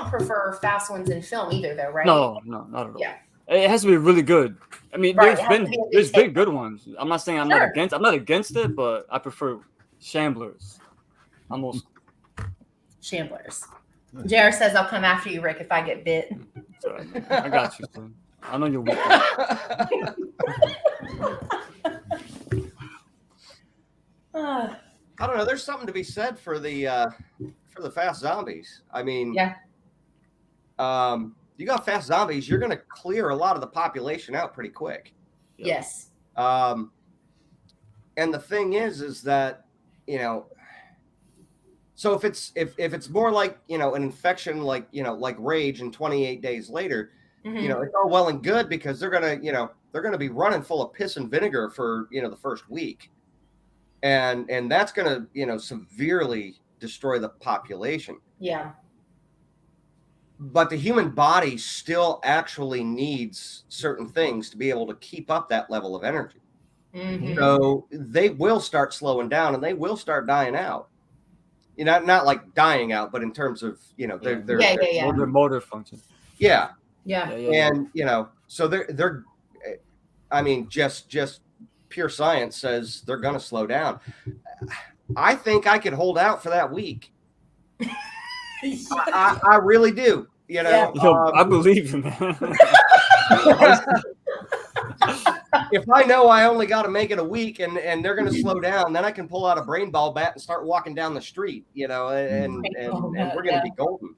prefer fast ones in film either, though, right? No, not at all. Yeah. It has to be really good. I mean, Right, it has to be a good there's been take. good ones. I'm not saying I'm Sure. not against it, but I prefer Shamblers. Almost. Shamblers. JR says I'll come after you, Rick, if I get bit. Sorry, man. I got you, son. I know you're weak. Ah, I don't know. There's something to be said for the fast zombies. I mean, yeah, you got fast zombies, you're going to clear a lot of the population out pretty quick. yes, And the thing is that, you know, so if it's more like, you know, an infection, like, you know, like rage, and 28 days later, Mhm. you know, it's all well and good because they're going to, you know, they're going to be running full of piss and vinegar for, you know, the first week. And that's going to, you know, severely destroy the population. yeah, But the human body still actually needs certain things to be able to keep up that level of energy. Mhm. So they will start slowing down and they will start dying out. You know, not like dying out, but in terms of, you know, Yeah, yeah, yeah. Motor function. yeah. yeah. And, you know, so they're I mean, just pure science says they're going to slow down. I think I could hold out for that week. I really do. You know, Yo, I believe you, man. if I know I only got to make it a week and they're going to slow down, then I can pull out a brain ball bat and start walking down the street, you know, and we're going to be golden,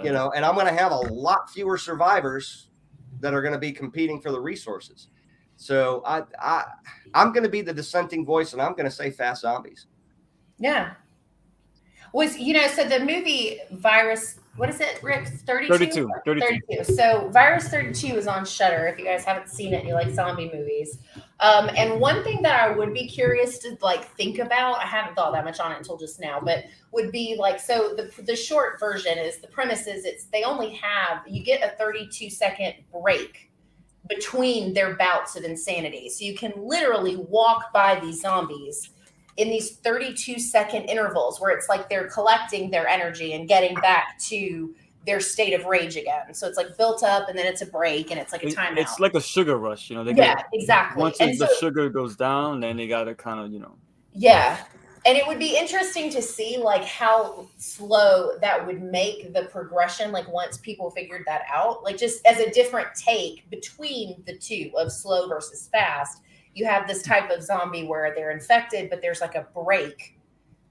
you know, and I'm going to have a lot fewer survivors that are going to be competing for the resources. So I'm going to be the dissenting voice, and I'm going to say fast zombies. Yeah. Was so the movie Virus, what is it, Rick? 32? 32. So Virus 32 is on Shudder if you guys haven't seen it and you like zombie movies. And one thing that I would be curious to like think about, I haven't thought that much on it until just now, but would be like, so the short version is, the premise is you get a 32-second break between their bouts of insanity. So you can literally walk by these zombies in these 32-second intervals where it's like they're collecting their energy and getting back to their state of rage again. So it's like built up and then it's a break and it's like a timeout. It's like a sugar rush, you know. Exactly. Once the sugar goes down, then they gotta kind of, Yeah. And it would be interesting to see like how slow that would make the progression, like once people figured that out, like just as a different take between the two of slow versus fast. You have this type of zombie where they're infected, but there's like a break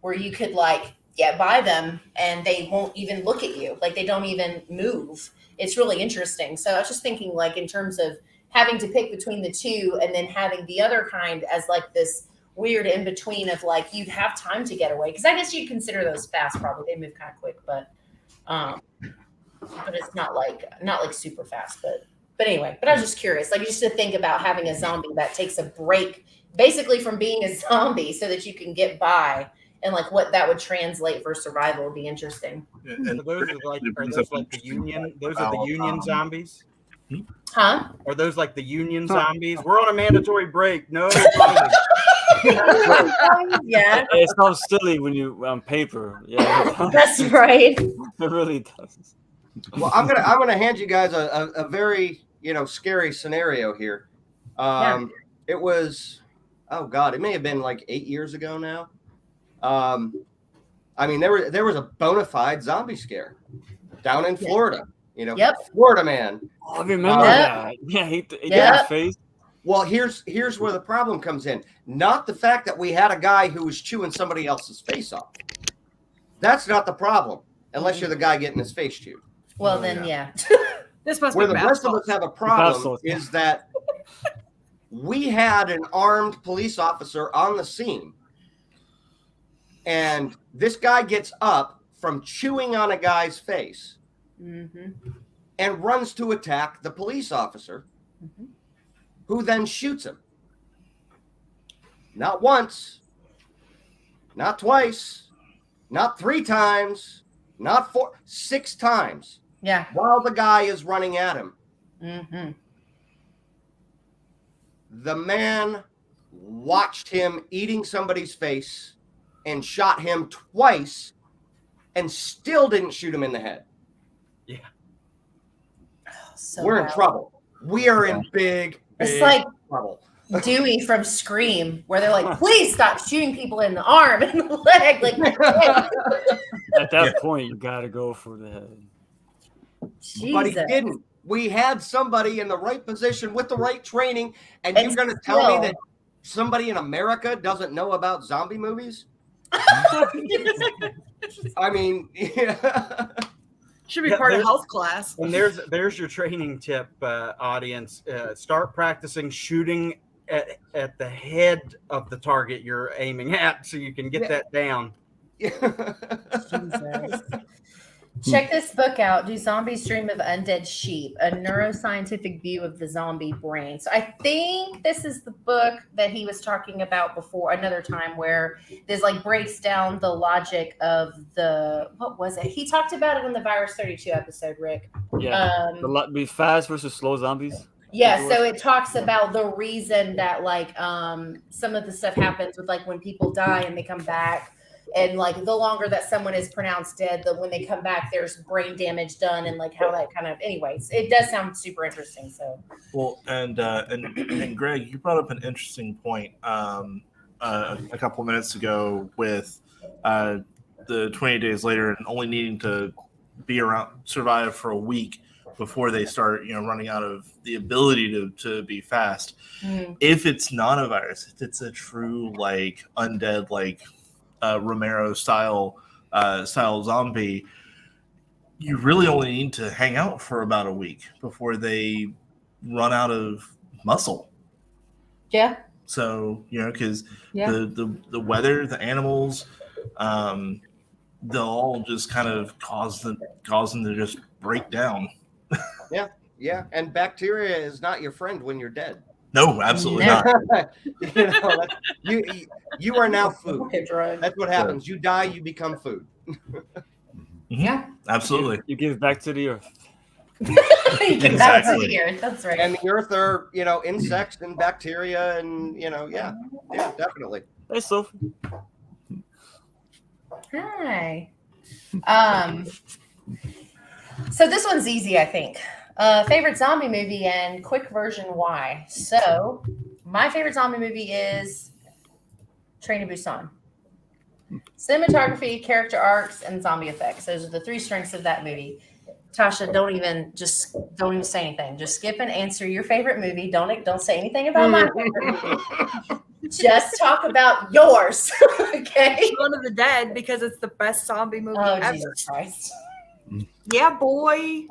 where you could like get by them and they won't even look at you. Like they don't even move. It's really interesting. So I was just thinking like in terms of having to pick between the two and then having the other kind as like this weird in between of like, you'd have time to get away. Cause I guess you'd consider those fast probably. They move kind of quick, but it's not like super fast, but anyway, I was just curious, like just to think about having a zombie that takes a break basically from being a zombie so that you can get by, and like what that would translate for survival would be interesting. And Those are like the Union. Those are the Union zombies. Huh? Are those like the Union zombies? We're on a mandatory break. No zombies. Yeah, it sounds silly when you on paper. Yeah, that's right. It really does. Well, I'm gonna hand you guys a very scary scenario here. It was, oh God, it may have been like 8 years ago now. I mean, there was a bona fide zombie scare down in Florida. Florida man. Oh, I remember that. Yeah, he got his face. Well, here's where the problem comes in. Not the fact that we had a guy who was chewing somebody else's face off. That's not the problem, unless you're the guy getting his face chewed. Well, then, yeah. This must Where be the rest of us have a problem is that we had an armed police officer on the scene, and this guy gets up from chewing on a guy's face and runs to attack the police officer, who then shoots him. Not once, not twice, not 3 times, not 4, 6 times. Yeah. While the guy is running at him. The man watched him eating somebody's face and shot him twice and still didn't shoot him in the head. Yeah. So we're in trouble. We are in big like trouble. Dewey from Scream, where they're like, please stop shooting people in the arm and the leg. Like, at that point, you got to go for the head. Jesus. But he didn't. We had somebody in the right position with the right training, and you're going to tell me that somebody in America doesn't know about zombie movies? I mean, should be part of health class. And there's your training tip, audience. Start practicing shooting at the head of the target you're aiming at, so you can get that down. Jesus. Check this book out. Do Zombies Dream of Undead Sheep? A neuroscientific view of the zombie brain. So I think this is the book that he was talking about before another time, where this like breaks down the logic of what was it? He talked about it in the Virus 32 episode, Rick. Yeah. Be fast versus slow zombies. Yeah, so it talks about the reason that like some of the stuff happens with like when people die and they come back. And like the longer that someone is pronounced dead, when they come back, there's brain damage done, and like how that kind of. Anyways, it does sound super interesting. So. Well, and Greg, you brought up an interesting point a couple minutes ago with the 28 days later and only needing to survive for a week before they start, running out of the ability to be fast. If it's not a virus, if it's a true like undead like. Romero style zombie, you really only need to hang out for about a week before they run out of muscle. Yeah. So because the weather, the animals, they'll all just kind of cause them to just break down. Yeah, and bacteria is not your friend when you're dead. No, absolutely No. not. You are now food. Okay, drug. That's what happens. You die, you become food. Yeah. Absolutely. You give back to the earth. You can back to Exactly. the earth. That's right. And the earth are, insects and bacteria and, yeah, definitely. Hey, Sophie. Hi. So this one's easy, I think. Favorite zombie movie and quick version why. So my favorite zombie movie is Train to Busan. Cinematography, character arcs, and zombie effects. Those are the three strengths of that movie. Tasha, don't even say anything. Just skip and answer your favorite movie. Don't say anything about my favorite movie. Just talk about yours. Okay. Shaun of the Dead because it's the best zombie movie Oh, ever. Jesus Christ. Yeah, boy.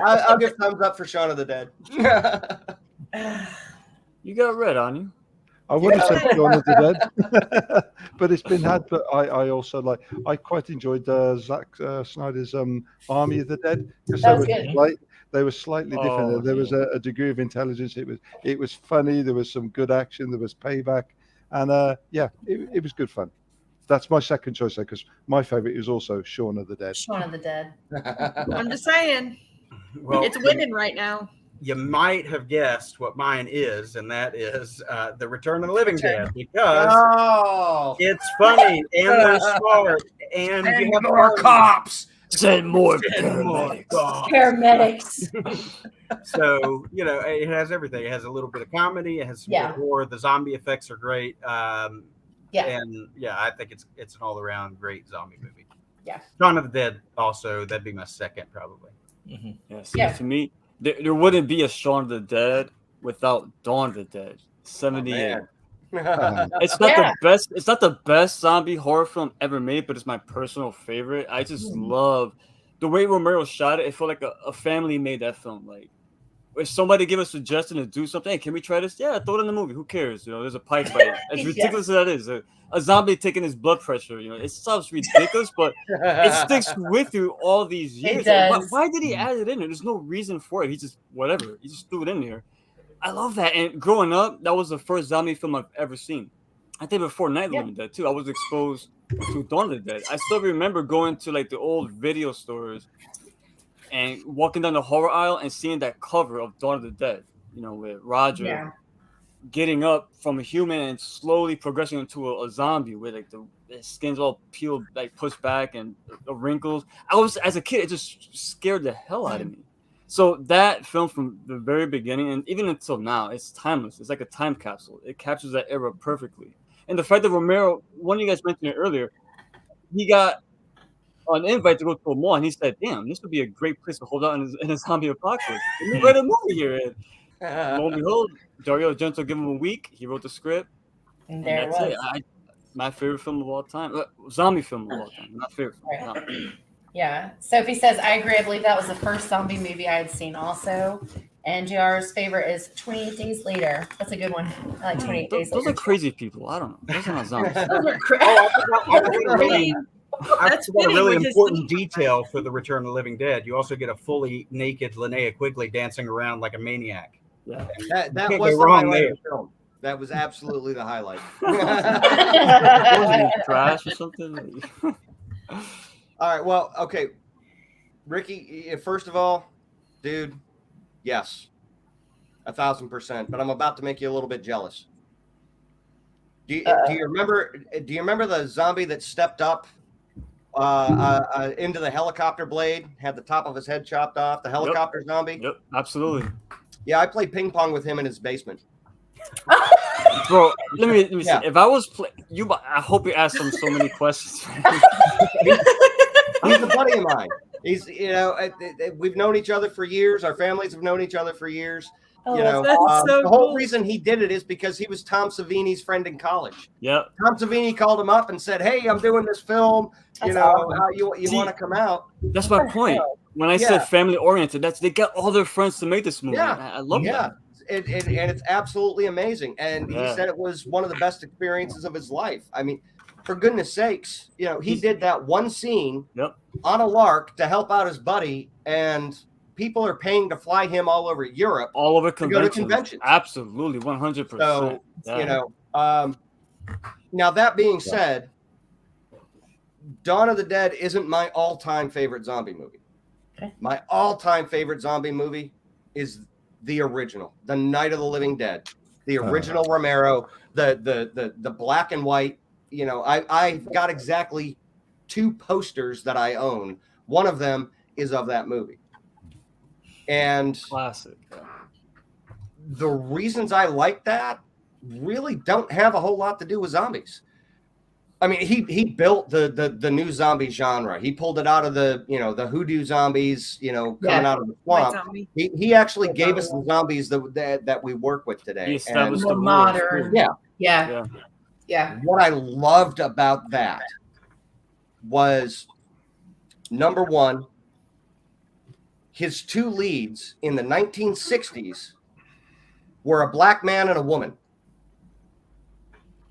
I'll give thumbs up for Shaun of the Dead. You got red on you. I would have said Shaun of the Dead, but it's been had. But I also I quite enjoyed Zack Snyder's Army of the Dead because That was good. they were slightly different. Oh, There was a degree of intelligence. It was funny. There was some good action. There was payback, and it was good fun. That's my second choice because my favorite is also Shaun of the Dead. Shaun of the Dead. I'm just saying. Well, It's winning right now. You might have guessed what mine is, and that is The Return of the Living Dead, because Oh, it's funny and they're smart, and you have more cops. Send more and more cops. Paramedics. So it has everything. It has a little bit of comedy. It has some Yeah. good horror. The zombie effects are great. Yeah. And I think it's an all around great zombie movie. Yeah. Shaun of the Dead also, that'd be my second probably. Yeah, see, Yeah. to me, there wouldn't be a Shaun of the Dead without Dawn of the Dead. 78. man. It's not Yeah. the best. It's not the best zombie horror film ever made, but it's my personal favorite. I just love the way Romero shot it. It felt like a family made that film. Like, if somebody give a suggestion to do something, hey, can we try this? Yeah, throw it in the movie. Who cares? There's a pie fight. As Yeah. ridiculous as that is, a zombie taking his blood pressure. It sounds ridiculous, but it sticks with you all these years. Like, does. why did he add it in there? There's no reason for it. He just threw it in there. I love that. And growing up, that was the first zombie film I've ever seen. I think before Night of the Living Dead too. I was exposed to Dawn of the Dead. I still remember going to the old video stores and walking down the horror aisle and seeing that cover of Dawn of the Dead. With Roger Yeah. getting up from a human and slowly progressing into a zombie with the skin's all peeled, pushed back, and the wrinkles. As a kid, it just scared the hell out of me. So that film from the very beginning and even until now, it's timeless. It's like a time capsule. It captures that era perfectly. And the fact that Romero, one of you guys mentioned it earlier, he got an invite to go to a mall, and he said, "Damn, this would be a great place to hold out in a zombie apocalypse. We write a movie here." And lo and behold, Dario Argento gave him a week. He wrote the script. And And there it that's was. it. My favorite film of all time, zombie film of all time. Not favorite film. Right. No. Yeah. Sophie says, I agree. I believe that was the first zombie movie I had seen also. And JR's favorite is 28 Days Later. That's a good one. I like 28 Days Those Later. are crazy people. I don't know. Those are not zombies. Those are I That's forgot a fitting really with his important little- detail for The Return of the Living Dead. You also get a fully naked Linnea Quigley dancing around like a maniac. Yeah. That Can't was go the wrong highlight there. of the film. That was absolutely the highlight. Wasn't it trash or something? All right. Well, okay. Ricky, first of all, dude, yes, 1,000%. But I'm about to make you a little bit jealous. Do you remember? Do you remember the zombie that stepped up into the helicopter blade, had the top of his head chopped off? The helicopter zombie. Yep, absolutely. Yeah, I played ping pong with him in his basement. Bro, let me Yeah. see. If I was I hope you asked him so many questions. He's a buddy of mine. He's, we've known each other for years. Our families have known each other for years. Oh, that's so the whole cool. reason he did it is because he was Tom Savini's friend in college. Yep. Tom Savini called him up and said, "Hey, I'm doing this film. That's awesome. You See, want to come out?" That's my point. When I Yeah. said family oriented, they got all their friends to make this movie. Yeah. I love Yeah. that. and it's absolutely amazing. And he Yeah. said it was one of the best experiences of his life. I mean, for goodness sakes, he did that one scene Yep. on a lark to help out his buddy, and people are paying to fly him all over Europe. All over To go to conventions. conventions. Absolutely, 100%. So, Yeah. now that being said, Dawn of the Dead isn't my all-time favorite zombie movie. Okay. My all-time favorite zombie movie is the original, The Night of the Living Dead, the original Romero, the black and white. I got exactly 2 posters that I own. One of them is of that movie, and Classic. the reasons I like that really don't have a whole lot to do with zombies. I mean, he built the new zombie genre. He pulled it out of the hoodoo zombies, coming out of the White swamp. zombie. He actually gave us the zombies that we work with today. He established More the rules. modern. Yeah. Yeah. And what I loved about that was, number one, his 2 leads in the 1960s were a black man and a woman.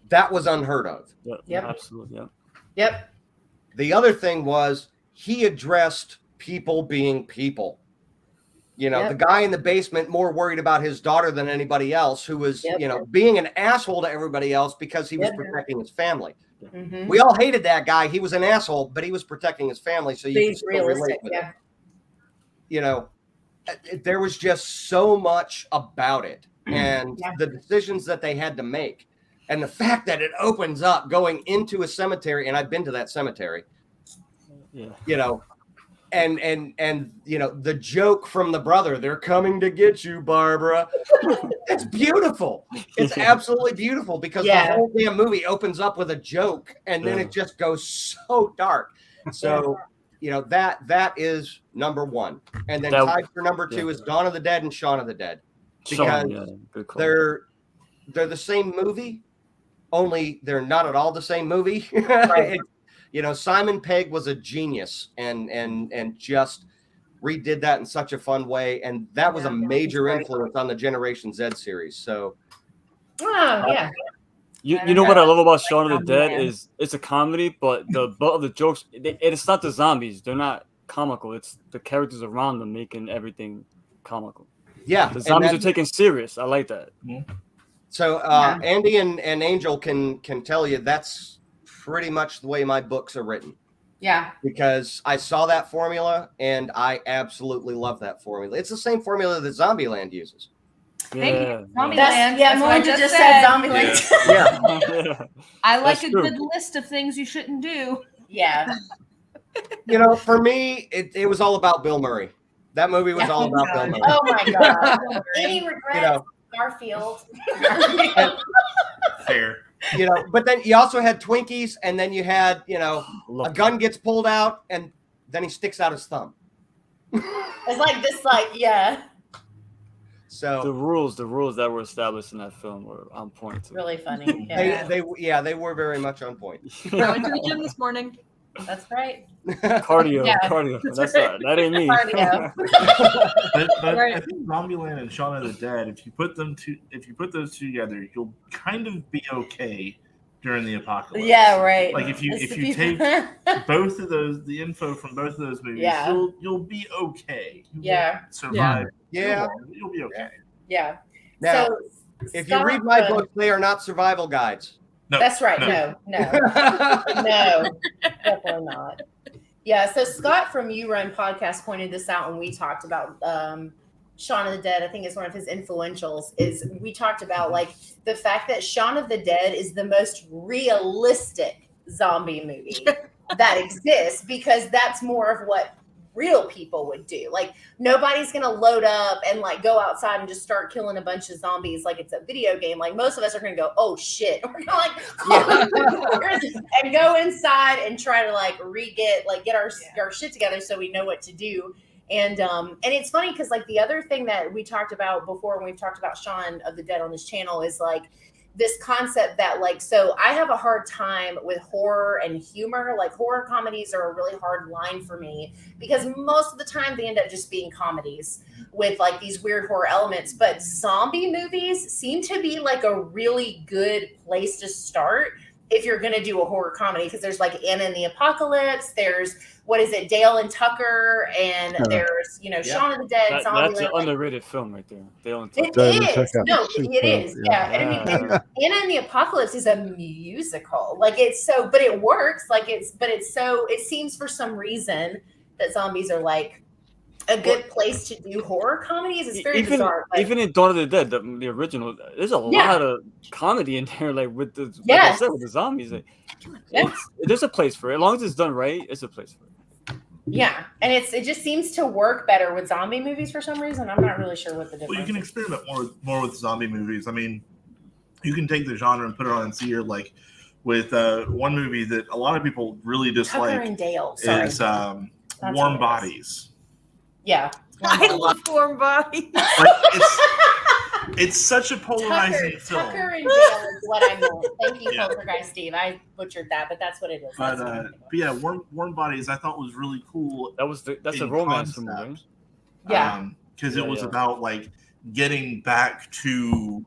That was unheard of. Yep. Absolutely. Yep. Yep. The other thing was he addressed people being people. Yep. The guy in the basement more worried about his daughter than anybody else, who was, Yep. being an asshole to everybody else because he was Yep. protecting his family. Mm-hmm. We all hated that guy. He was an asshole, but he was protecting his family, so you could Being still relate realistic. with Yeah. it. There was just so much about it, and Yeah. the decisions that they had to make, and the fact that it opens up going into a cemetery, and I've been to that cemetery, Yeah. and the joke from the brother, "They're coming to get you, Barbara." It's beautiful. It's absolutely beautiful because Yeah. the whole damn movie opens up with a joke, and then Yeah. it just goes so dark. So, that is number 1, and then That- tied for number 2 is Dawn of the Dead and Shaun of the Dead. Sean, Because good call. They're the same movie, only they're not at all the same movie. Right. Simon Pegg was a genius and just redid that in such a fun way, and that was a major Right. influence on the Generation Z series. So Oh, yeah. You know what I love about Shaun of the Zombie Dead Man. is it's a comedy, but the butt of the jokes, it's not the zombies. They're not comical. It's the characters around them making everything comical. yeah, The and zombies that- are taken serious. I like that. so Yeah. Andy and Angel can tell you that's pretty much the way my books are written, Yeah. because I saw that formula and I absolutely love that formula. It's the same formula that Zombieland uses. Thank you. Yeah. Zombieland. That's, That's what I Melinda just just said. said Zombieland. Yeah. Yeah. I like That's a true. good list of things you shouldn't do. Yeah. For me, it was all about Bill Murray. That movie was all about Bill Murray. Oh my God. Any regrets? know. Garfield. Fair. But then you also had Twinkies, and then you had, a Look, gun gets pulled out, and then he sticks out his thumb. It's like this, yeah. the So rules that were established in that film were on point. Too. Really funny. Yeah. they were very much on point. I went to the gym this morning. That's right. Cardio. Yeah. That's not, that ain't me. Cardio. But Right. I think Zombieland and Shaun of the Dead, if you put those two together, you'll kind of be okay during the apocalypse. Yeah, right. Like if you take both of those, the info from both of those movies, Yeah. you'll be okay. You Yeah. won't survive. Yeah. too long, but you'll be okay. Yeah. Now, So, if you Scott, read my books, they are not survival guides. No, That's right. no. No, definitely not. Yeah. So Scott from You Run Podcast pointed this out when we talked about Shaun of the Dead. I think it's one of his influentials. Is we talked about like the fact that Shaun of the Dead is the most realistic zombie movie that exists, because that's more of what real people would do. Like nobody's gonna load up and like go outside and just start killing a bunch of zombies like it's a video game. Like most of us are gonna go, oh shit, we're gonna like and go inside and try to like get our shit together so we know what to do. And it's funny because like the other thing that we talked about before when we've talked about Shaun of the Dead on this channel is like this concept that like, so I have a hard time with horror and humor. Like horror comedies are a really hard line for me because most of the time they end up just being comedies with like these weird horror elements. But zombie movies seem to be like a really good place to start if you're going to do a horror comedy, because there's like Anna and the Apocalypse, there's what is it, Dale and Tucker, and there's, you know, Shaun of the Dead, That's an Zombieland. underrated film right there. Dale and It Tucker. Dale and is. Tucker. No, Super, it is. Yeah. And I mean, and Anna and the Apocalypse is a musical. Like it's so, but it works. Like but it's so, it seems for some reason that zombies are like a good place to do horror comedies. It's very bizarre. But Even in Dawn of the Dead, the original, there's a lot of comedy in there, like with the like I said, with the zombies. Like, there's a place for it. As long as it's done right, it's a place for it. Yeah, and it just seems to work better with zombie movies for some reason. I'm not really sure what the difference. Well, you can experiment more with zombie movies. I mean, you can take the genre and put it on and see here, like with one movie that a lot of people really dislike. Tucker and Dale. Sorry. Is Warm Bodies. Yeah, I love Warm Bodies. Like, it's such a polarizing film. Tucker and Dale is what I meant. Thank you, Poltergeist Steve. I butchered that, but that's what it is. But yeah, Warm Bodies I thought was really cool. That's a romance film, right? Yeah, because it was about like getting back to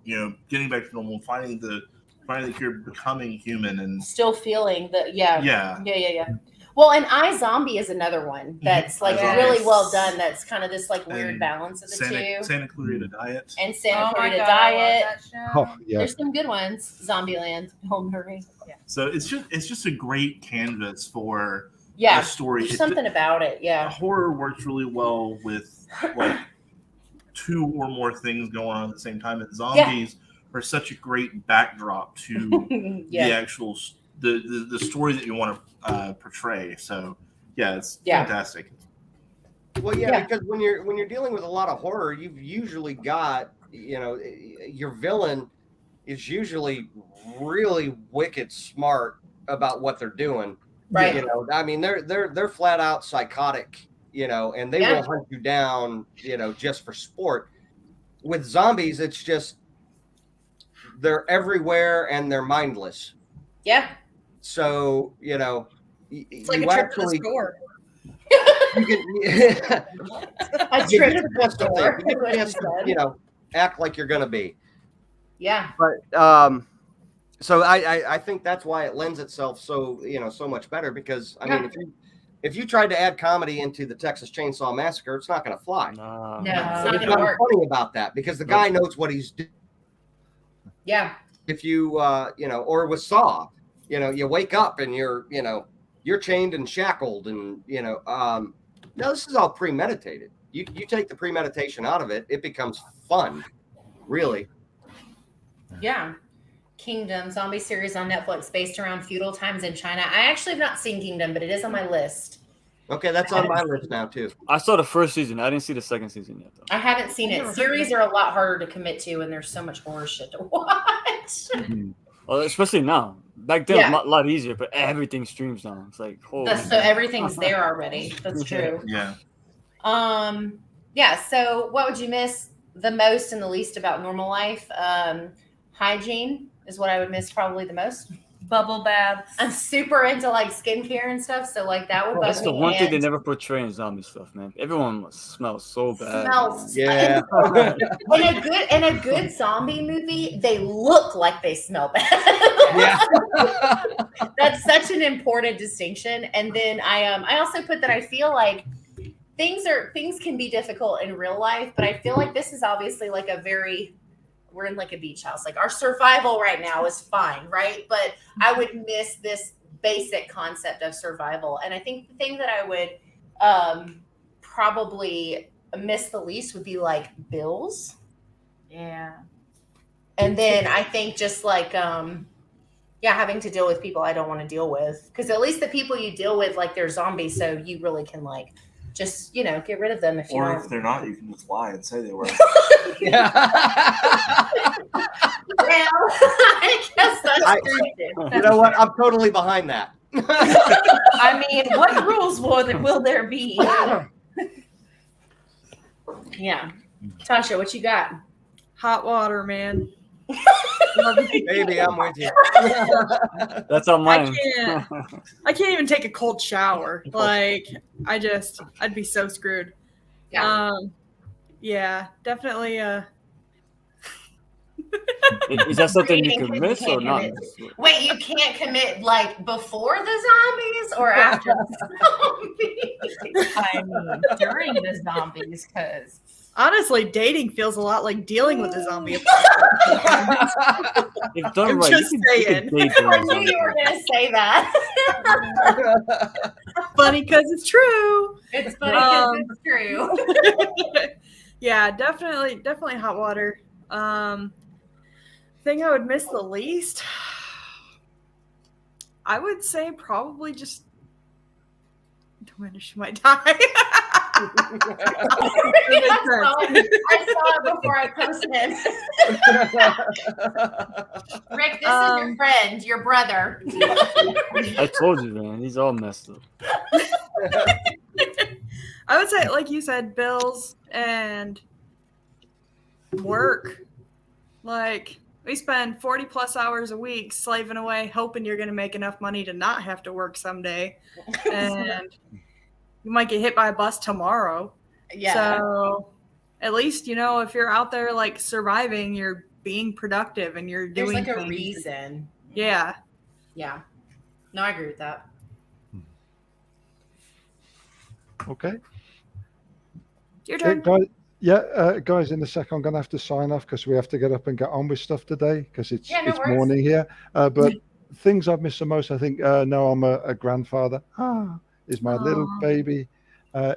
normal, finding the cure, becoming human, and still feeling the yeah. Well, and iZombie is another one that's like really well done. That's kind of this like weird balance of the two. Santa Clarita Diet. And Santa Clarita God, Diet. Oh, yeah. There's some good ones. Zombieland, Bill Murray. Yeah. So it's just a great canvas for a story. There's something about it. Yeah. Horror works really well with like two or more things going on at the same time, and zombies are such a great backdrop to the actual the story that you want to portray. So it's fantastic. Well, because when you're dealing with a lot of horror, you've usually got, your villain is usually really wicked smart about what they're doing. Right. I mean, they're flat out psychotic, and they will hunt you down, just for sport. With zombies, it's just they're everywhere and they're mindless. Yeah. So, it's like a trip to the store. You can, act like you're gonna be. Yeah. But so I think that's why it lends itself so much better, because I mean if you tried to add comedy into the Texas Chainsaw Massacre, it's not gonna fly. No, There's it's not gonna nothing work. funny about that, because the guy knows what he's doing. Yeah. If you or with Saw, you wake up and you're chained and shackled, and no, this is all premeditated. You take the premeditation out of it, it becomes fun, really. Yeah. Kingdom, zombie series on Netflix based around feudal times in China. I actually have not seen Kingdom, but it is on my list. Okay, that's on my list now too. I saw the first season. I didn't see the second season yet, though. I haven't seen it. Series are a lot harder to commit to, and there's so much horror shit to watch. Well, especially now. Back then, it was a lot easier, but everything streams now. It's like, holy. So everything's there already. That's true. Yeah. Yeah. So what would you miss the most and the least about normal life? Hygiene is what I would miss probably the most. Bubble baths. I'm super into like skincare and stuff, so like that would bug That's the me. one thing they And never portray in zombie stuff, man. Everyone smells so bad. smells. Yeah. In a good zombie movie, they look like they smell bad. Yeah. That's such an important distinction. And then I also put that I feel like things can be difficult in real life, but I feel like this is obviously like we're in like a beach house. Like our survival right now is fine, right? But I would miss this basic concept of survival. And I think the thing that I would probably miss the least would be like bills. Yeah. And then I think just like having to deal with people I don't want to deal with. Because at least the people you deal with, like they're zombies, so you really can like just get rid of them if you Or don't. if they're not, you can just lie and say they were. Yeah. Well, I guess that's true. You know what? I'm totally behind that. I mean, what rules will there be? Yeah. Tasha, what you got? Hot water, man. Baby, I'm with you. That's on mine. I can't even take a cold shower. Like, I'd be so screwed. Yeah. Yeah, definitely. Is that something you Breathing, could 'cause miss you or can't not? commit. miss? Wait, you can't commit like before the zombies or after the zombies? I mean, during the zombies, because Honestly, dating feels a lot like dealing with a zombie. If done I'm right, just you saying. can date during I the knew you were zombie. going to say that. Funny because it's true. It's funny because Um, it's true. Yeah, definitely hot water. Thing I would miss the least, I would say probably just diminish my time. I saw it before I posted. Rick, this is your friend, your brother. I told you, man. He's all messed up. I would say, like you said, bills and work. Like, we spend 40 plus hours a week slaving away, hoping you're going to make enough money to not have to work someday. And you might get hit by a bus tomorrow. Yeah. So at least, if you're out there like surviving, you're being productive and you're There's doing like a things. reason. Yeah. Yeah. No, I agree with that. Okay. Your turn. Guys, in a sec, I'm going to have to sign off because we have to get up and get on with stuff today because it's Yeah, no it's worries. morning here. But things I've missed the most, I think, now I'm a grandfather. Is my little Aw. baby,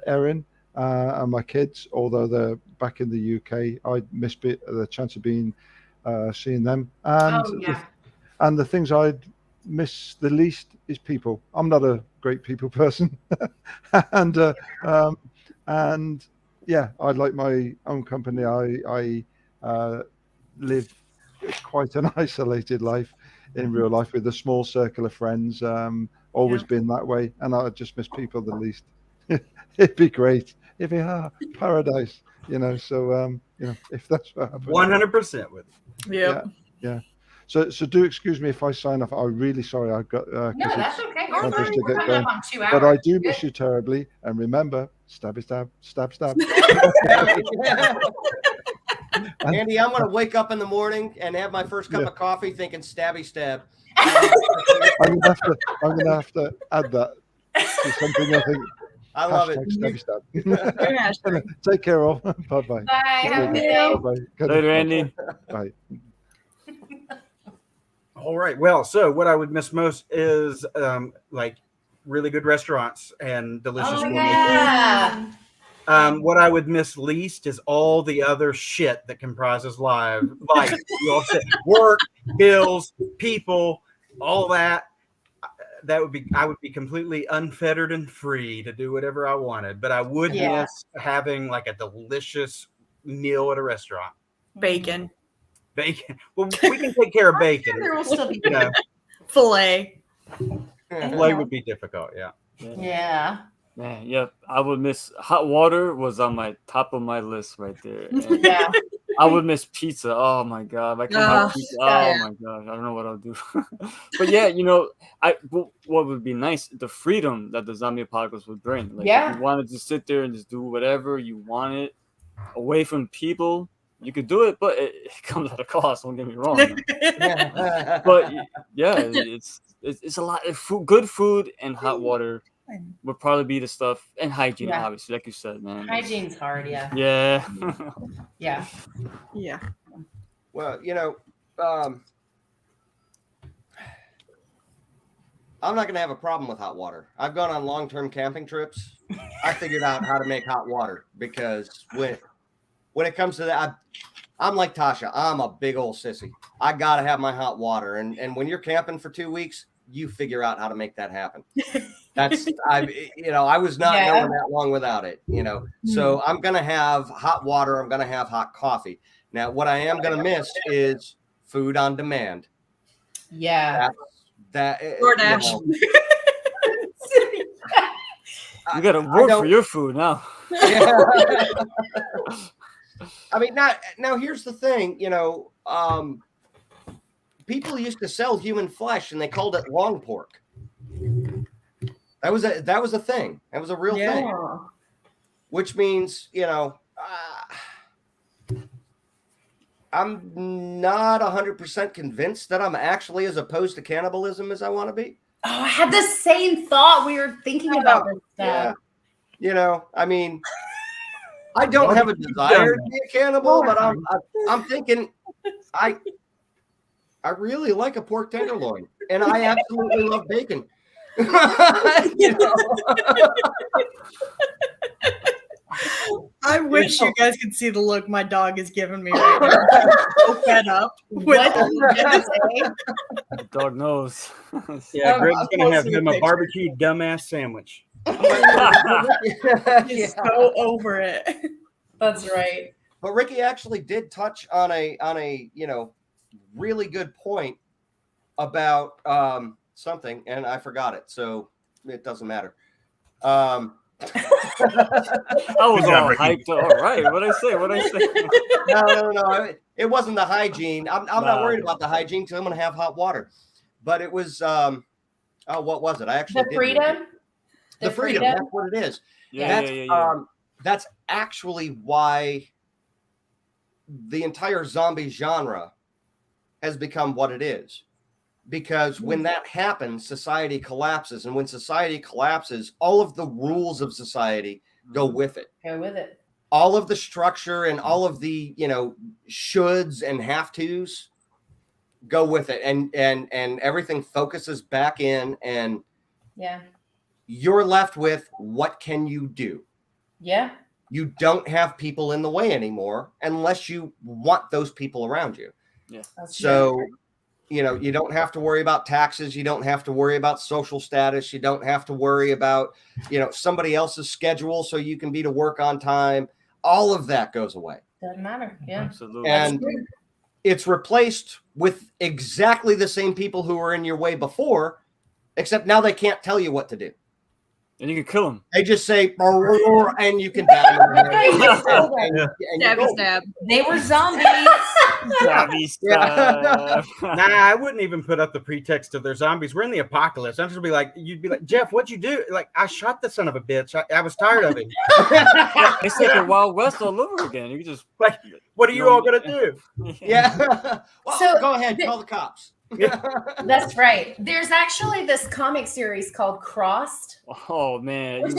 Erin, and my kids, although they're back in the UK. I miss the chance of seeing them. And Oh, yeah. and the things I'd miss the least is people. I'm not a great people person. and yeah, I like my own company. I live quite an isolated life in real life with a small circle of friends. Always been that way, and I just miss people the least. It'd be great if paradise, So if that's what happens. 100% with you. Yeah. So do excuse me if I sign off. I'm really sorry. I got No, that's okay. I'll We're just fine. We're get coming going. up on 2 hours. But I do miss you terribly. And remember, stabby stab, stab stab. Andy, I'm going to wake up in the morning and have my first cup of coffee thinking stabby stab. I'm gonna have to add that to something. I think. I love it. Stabby stab. Yeah, sure. Take care, all. Bye bye. Bye. Have a good day. Bye. Later, Andy. Bye. All right. Well, so what I would miss most is like really good restaurants and delicious Oh, food. yeah. What I would miss least is all the other shit that comprises life. Like you all said, work, bills, people, all that. I would be completely unfettered and free to do whatever I wanted. But I would miss having like a delicious meal at a restaurant. Bacon. Bacon. Well, we can take care of bacon. There will still be Filet. Filet would be difficult. Yeah. Yeah. Man, yep. I would miss hot water was on my top of my list right there. And Yeah. I would miss pizza. Oh my god, if I can have pizza. Oh yeah. my gosh, I don't know what I'll do. But yeah, what would be nice, the freedom that the zombie apocalypse would bring. Like if you wanted to sit there and just do whatever you wanted, away from people, you could do it, but it comes at a cost. Don't get me wrong. But yeah, it's a lot of food, good food and hot water would probably be the stuff, and hygiene, obviously, like you said, man. Hygiene's hard. Yeah. Yeah. Yeah. Yeah. Well, I'm not going to have a problem with hot water. I've gone on long-term camping trips. I figured out how to make hot water because when it comes to that, I'm like Tasha. I'm a big old sissy. I got to have my hot water. And when you're camping for 2 weeks, you figure out how to make that happen. I was not going that long without it, So I'm going to have hot water. I'm going to have hot coffee. Now, what I am going to miss is food on demand. Yeah. DoorDash. You got to work for your food now. I mean, now here's the thing, people used to sell human flesh and they called it long pork. That was a thing. That was a real thing. Which means, I'm not 100% convinced that I'm actually as opposed to cannibalism as I want to be. Oh, I had the same thought. We were thinking about this stuff. Yeah. I mean, I don't have a desire to be a cannibal, but I'm thinking I really like a pork tenderloin, and I absolutely love bacon. I wish you guys could see the look my dog is giving me right now. I'm so fed up with The dog knows. Yeah, Greg's I'll gonna post have you a him a picture. barbecue dumbass sandwich. He's so over it. That's right. But Ricky actually did touch on a really good point about something, and I forgot it, so it doesn't matter. I was all hyped. All right, what I say? No. It wasn't the hygiene. I'm not worried about the hygiene because I'm going to have hot water. But it was what was it? I actually The did freedom. The freedom. That's what it is. Yeah. That's actually why the entire zombie genre has become what it is. Because when that happens, society collapses. And when society collapses, all of the rules of society go with it. Go with it. All of the structure and all of the, shoulds and have tos go with it. And everything focuses back in, and you're left with, what can you do? Yeah. You don't have people in the way anymore unless you want those people around you. Yeah. So, you don't have to worry about taxes. You don't have to worry about social status. You don't have to worry about, somebody else's schedule so you can be to work on time. All of that goes away. Doesn't matter. Yeah. Absolutely. And it's replaced with exactly the same people who were in your way before, except now they can't tell you what to do. And you can kill them. They just say, and you can Stab. They were zombies. Yeah. Nah, I wouldn't even put up the pretext of they're zombies. We're in the apocalypse. I'm just be like, you'd be like, Jeff, what'd you do? Like, I shot the son of a bitch. I was tired of him. It's like the Wild West all over again. You can just Like, what are you all gonna do? Yeah. Well, So- go ahead, call the cops. That's right. There's actually this comic series called Crossed, Oh man. which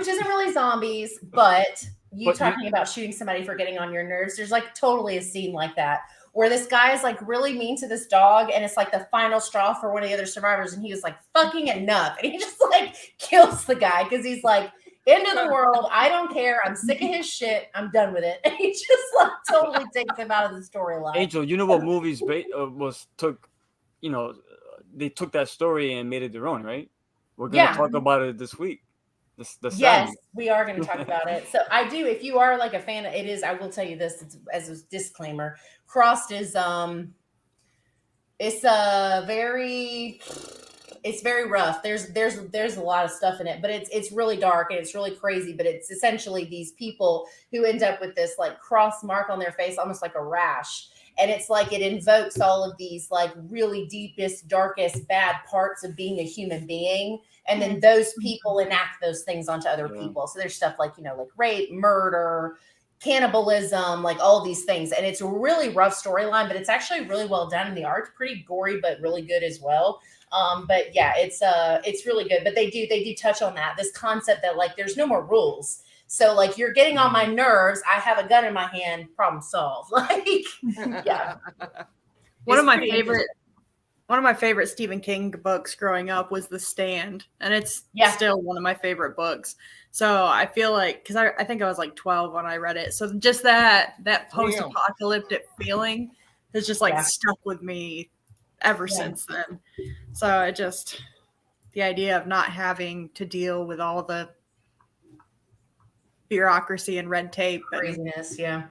isn't really zombies, but But talking about shooting somebody for getting on your nerves. There's like totally a scene like that where this guy is like really mean to this dog, and it's like the final straw for one of the other survivors, and he was like fucking enough, and he just like kills the guy because he's like, end of the world, I don't care, I'm sick of his shit, I'm done with it, and he just like totally takes him out of the storyline. Angel, you know what movies they took that story and made it their own, right? We're gonna talk about it this week. The Yes, sound. we are going to talk about it. So I do. If you are like a fan, it is. I will tell you this as a disclaimer. Crossed is it's very rough. There's a lot of stuff in it, but it's really dark and it's really crazy. But it's essentially these people who end up with this like cross mark on their face, almost like a rash. And it's like it invokes all of these like really deepest, darkest, bad parts of being a human being. And then those people enact those things onto other people. So there's stuff like, like rape, murder, cannibalism, like all of these things. And it's a really rough storyline, but it's actually really well done. And the art's pretty gory, but really good as well. But yeah, it's really good. But they do touch on that, this concept that like there's no more rules. So like you're getting on my nerves. I have a gun in my hand. Problem solved. Like, yeah. One of my favorite Stephen King books growing up was The Stand, and it's still one of my favorite books. So I feel like, because I think I was like 12 when I read it. So just that post-apocalyptic feeling has just like stuck with me ever since then. So the idea of not having to deal with all the bureaucracy and red tape and craziness. Yeah.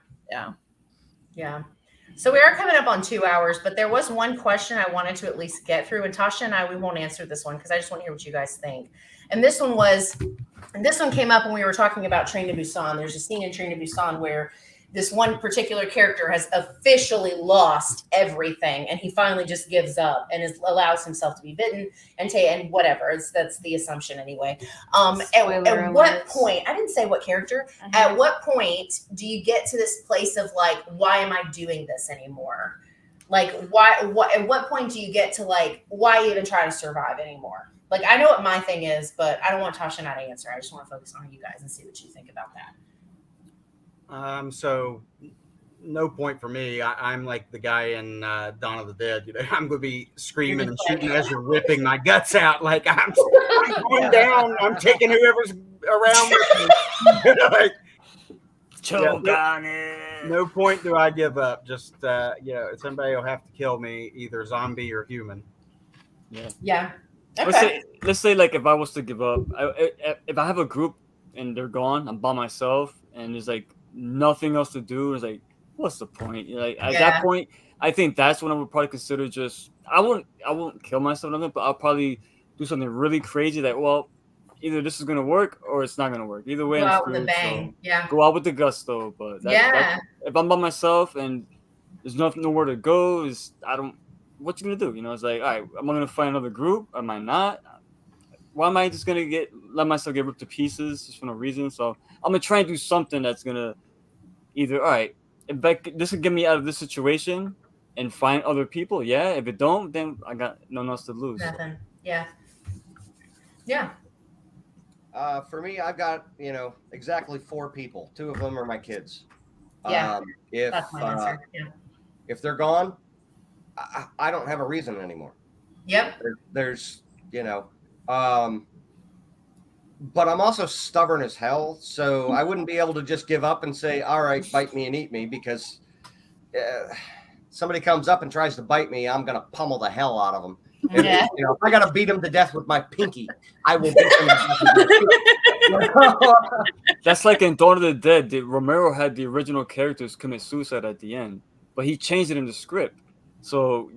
So we are coming up on 2 hours, but there was one question I wanted to at least get through, and Tasha and I, we won't answer this one because I just want to hear what you guys think. And this one came up when we were talking about Train to Busan. There's a scene in Train to Busan where this one particular character has officially lost everything, and he finally just gives up and allows himself to be bitten and whatever. That's the assumption anyway. At what point? I didn't say what character. At what point do you get to this place of like, why am I doing this anymore? Like, why? At what point do you get to like, why even try to survive anymore? Like, I know what my thing is, but I don't want Tasha not to answer. I just want to focus on you guys and see what you think about that. So no point for me. I'm like the guy in Dawn of the Dead. You know, I'm going to be screaming and shooting as you're ripping my guts out. Like I'm going down. I'm taking whoever's around with me. Like, Choke on it. no point do I give up. Just somebody will have to kill me, either zombie or human. Yeah. Let's say like if I was to give up, if I have a group and they're gone, I'm by myself, and there's like nothing else to do. It's like, what's the point? Like at that point, I think that's when I would probably consider I won't kill myself, nothing, but I'll probably do something really crazy that, well, either this is gonna work or it's not gonna work. Either way, Go I'm out with a screwed, bang. so go out with the gusto. But if I'm by myself and there's nowhere to go, what you gonna do? You know, it's like, all right, am I gonna find another group? Am I not? Why am I just gonna let myself get ripped to pieces just for no reason? So I'm gonna try and do something that's gonna either, all right, if this will get me out of this situation and find other people. Yeah. If it don't, then I got no one else to lose. Nothing. Yeah. Yeah. For me, I've got exactly 4 people. 2 of them are my kids. Yeah. That's my answer. If they're gone, I don't have a reason anymore. Yep. There's but I'm also stubborn as hell, so I wouldn't be able to just give up and say, all right, bite me and eat me, because somebody comes up and tries to bite me, I'm going to pummel the hell out of them. Yeah. If I got to beat them to death with my pinky, I will beat them to death with my pinky. That's like in Dawn of the Dead. Romero had the original characters commit suicide at the end, but he changed it in the script. So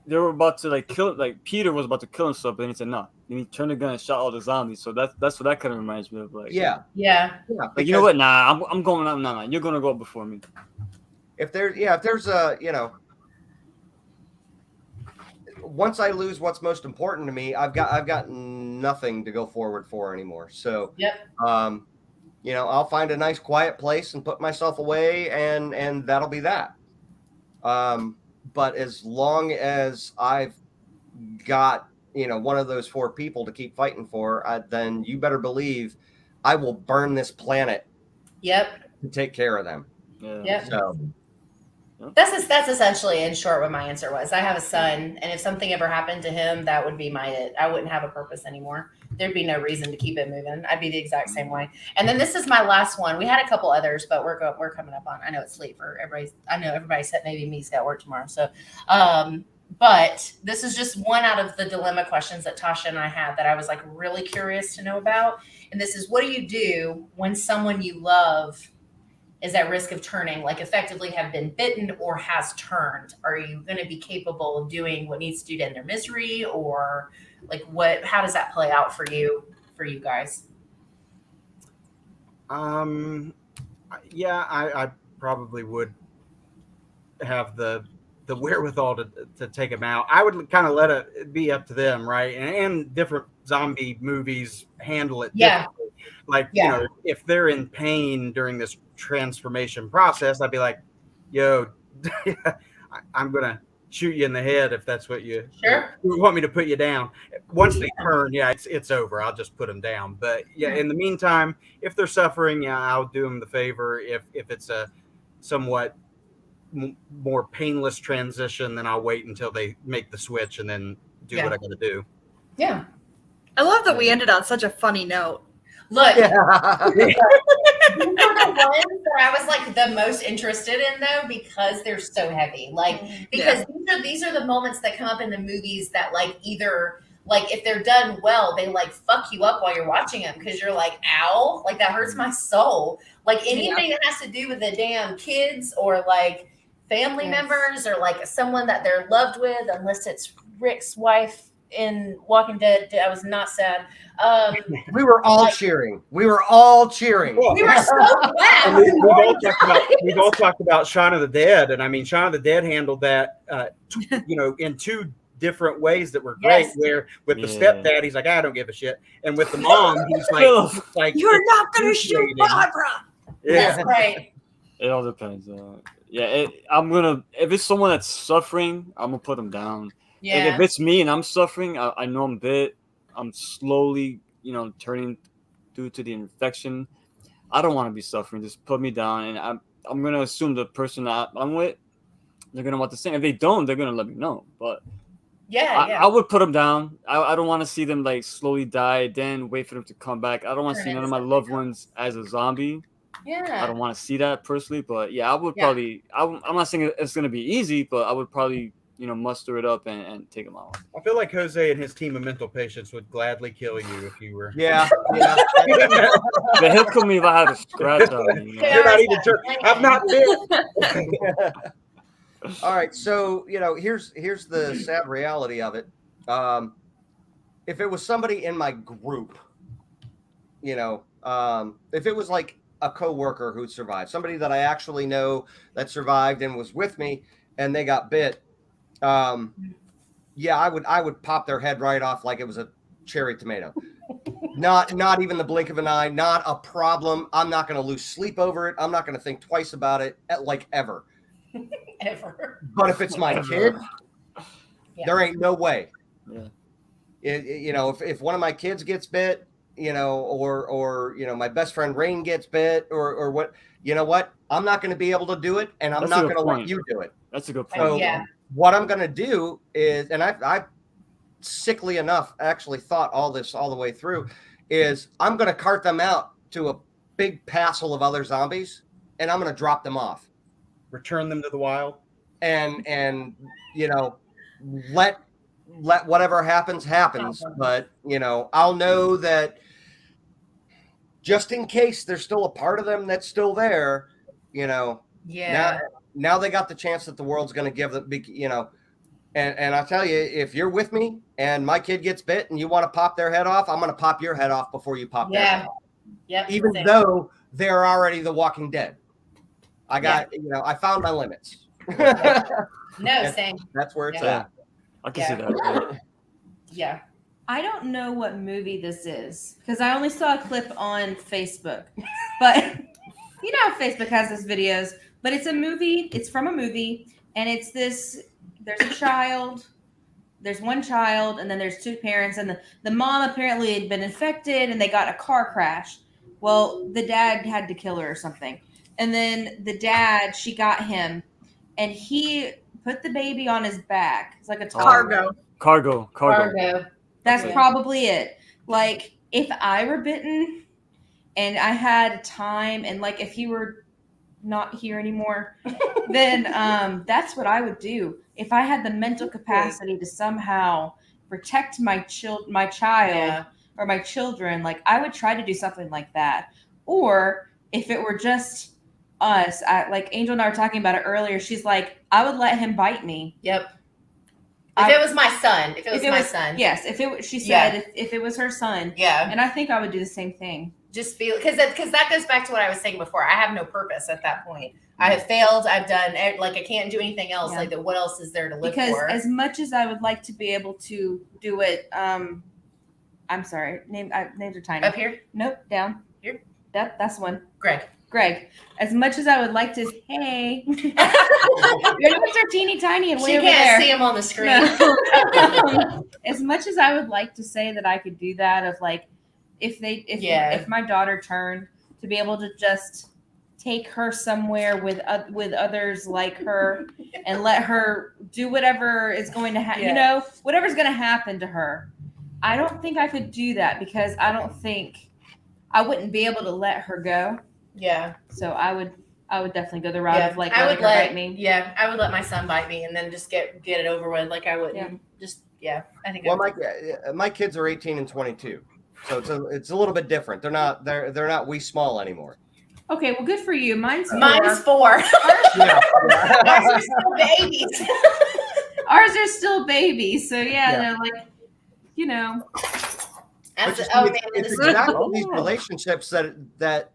they were about to kill, Peter was about to kill himself, but then he said no. And he turned the gun and shot all the zombies. So that's what that kind of reminds me of. Yeah. Like, you know what? Nah, I'm going out. Nah, you're gonna go up before me. If there's a once I lose what's most important to me, I've got nothing to go forward for anymore. So I'll find a nice quiet place and put myself away, and that'll be that. But as long as I've got one of those 4 people to keep fighting for, then you better believe I will burn this planet. Yep. To take care of them. Yep. So that's essentially, in short, what my answer was. I have a son, and if something ever happened to him, that would be it. I wouldn't have a purpose anymore. There'd be no reason to keep it moving. I'd be the exact same way. And then this is my last one. We had a couple others, but we're coming up on. I know it's late for everybody. I know everybody said maybe me's got work tomorrow. So, but this is just one out of the dilemma questions that Tasha and I had that I was really curious to know about. And this is, what do you do when someone you love is at risk of turning, effectively have been bitten or has turned? Are you going to be capable of doing what needs to do to end their misery, or how does that play out for you guys? I probably would have the wherewithal to take them out. I would kind of let it be up to them, right? And different zombie movies handle it differently. If they're in pain during this transformation process, I'd be like, yo, I'm gonna shoot you in the head if that's what you want me to put you down. Once they turn, it's over. I'll just put them down. But in the meantime, if they're suffering, I'll do them the favor. If it's a somewhat more painless transition, then I'll wait until they make the switch and then do what I got to do. Yeah. I love that we ended on such a funny note. Look, these are the ones that I was the most interested in, though, because they're so heavy. Because these are the moments that come up in the movies that either if they're done well, they fuck you up while you're watching them, because you're like, ow, that hurts my soul. Anything that has to do with the damn kids or family members or someone that they're loved with, unless it's Rick's wife in Walking Dead, I was not sad. We were all cheering. We were all cheering. We were so glad. And we've all talked about Shaun of the Dead, and I mean, Shaun of the Dead handled that, in two different ways that were great. Yes. Where with the Yeah. stepdad, he's like, I don't give a shit, and with the mom, he's like, You're not gonna shoot excruciating. Barbara. Yeah. That's right. It all depends. If it's someone that's suffering, I'm gonna put them down. Like, Yeah. if it's me and I'm suffering, I know I'm bit. I'm slowly, turning due to the infection. I don't want to be suffering. Just put me down, and I'm gonna assume the person that I'm with, they're gonna want the same. If they don't, they're gonna let me know. But I would put them down. I don't want to see them like slowly die, then wait for them to come back. I don't want to see none of my loved ones as a zombie. I don't want to see that personally, but yeah, I would probably. I'm not saying it's gonna be easy, but I would probably muster it up and take them out. I feel like Jose and his team of mental patients would gladly kill you if you were. Yeah. But he'll kill me if I had a scratch on me. You're not even sure. I'm not bit. All right, so here's the sad reality of it. If it was somebody in my group, if it was like a coworker who survived, somebody that I actually know that survived and was with me, and they got bit, I would pop their head right off like it was a cherry tomato. Not even the blink of an eye. Not a problem. I'm not going to lose sleep over it. I'm not going to think twice about it, like ever. Ever. But if it's my kid, there ain't no way. Yeah. If one of my kids gets bit, or my best friend Rain gets bit, or what, I'm not going to be able to do it, and I'm not going to let you do it. That's a good point. So what I'm going to do is, and I sickly enough actually thought all this all the way through, is I'm going to cart them out to a big passel of other zombies, and I'm going to drop them off. Return them to the wild. And let whatever happens. But I'll know that just in case there's still a part of them that's still there, now they got the chance that the world's going to give them, and I tell you, if you're with me and my kid gets bit and you want to pop their head off, I'm going to pop your head off before you pop their head off. Yep. Even though they're already the Walking Dead. I found my limits. Same. That's where it's Yeah. at. I can see that. Yeah. I don't know what movie this is because I only saw a clip on Facebook. But you know how Facebook has those videos, but it's a movie. It's from a movie, and it's this. There's a child. There's one child, and then there's two parents, and the mom apparently had been infected, and they got in a car crash. Well, the dad had to kill her or something. And then the dad, she got him, and he put the baby on his back. It's like a toddler. Cargo. Cargo. That's probably it. Like, if I were bitten and I had time, and like if he were not here anymore, then that's what I would do. If I had the mental capacity to somehow protect my child or my children, like I would try to do something like that. Or if it were just us, like Angel and I were talking about it earlier, she's like, I would let him bite me. Yep. If it was my son. Yes. She said if it was her son. Yeah. And I think I would do the same thing. Just feel, because that goes back to what I was saying before. I have no purpose at that point. I have failed. I've done, like, I can't do anything else. Yeah. Like, what else is there to live Because for? as much as I would like to be able to do it, I'm sorry, names are tiny. Up here? Nope, down. Here? Yep, that's one. Greg. As much as I would like to, hey, your notes are teeny tiny and way She over can't there. see him on the screen. No. As much as I would like to say that I could do that, of like, if my daughter turned, to be able to just take her somewhere with others like her and let her do whatever is going to happen, whatever's going to happen to her. I don't think I could do that because I don't think I wouldn't be able to let her go. Yeah. So I would definitely go the route of like I letting would her let bite me. Yeah, I would let my son bite me and then just get it over with. Like I wouldn't I think. Well, my kids are 18 and 22, so it's a little bit different. They're not wee small anymore. Okay, well, good for you. Mine's 4. Yeah. Ours are still babies. Ours are still babies. So Yeah. they're like, you know. As But a, you oh see, man, it's this exactly Oh. these relationships that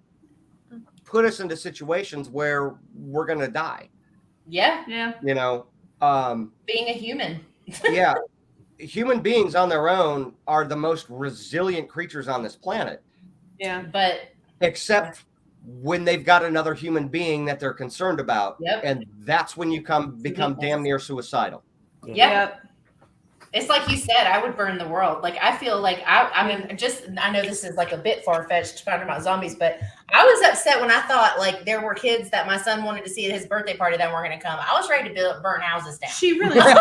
put us into situations where we're gonna die. yeah, Yeah. You know, being a human. yeah, human beings on their own are the most resilient creatures on this planet, Yeah. But except when they've got another human being that they're concerned about, Yep. and that's when you become damn near suicidal. yeah. It's like you said, I would burn the world. Like, I feel like I mean, I know this is like a bit far-fetched talking about zombies, but I was upset when I thought like there were kids that my son wanted to see at his birthday party that weren't going to come. I was ready to burn houses down. She really like,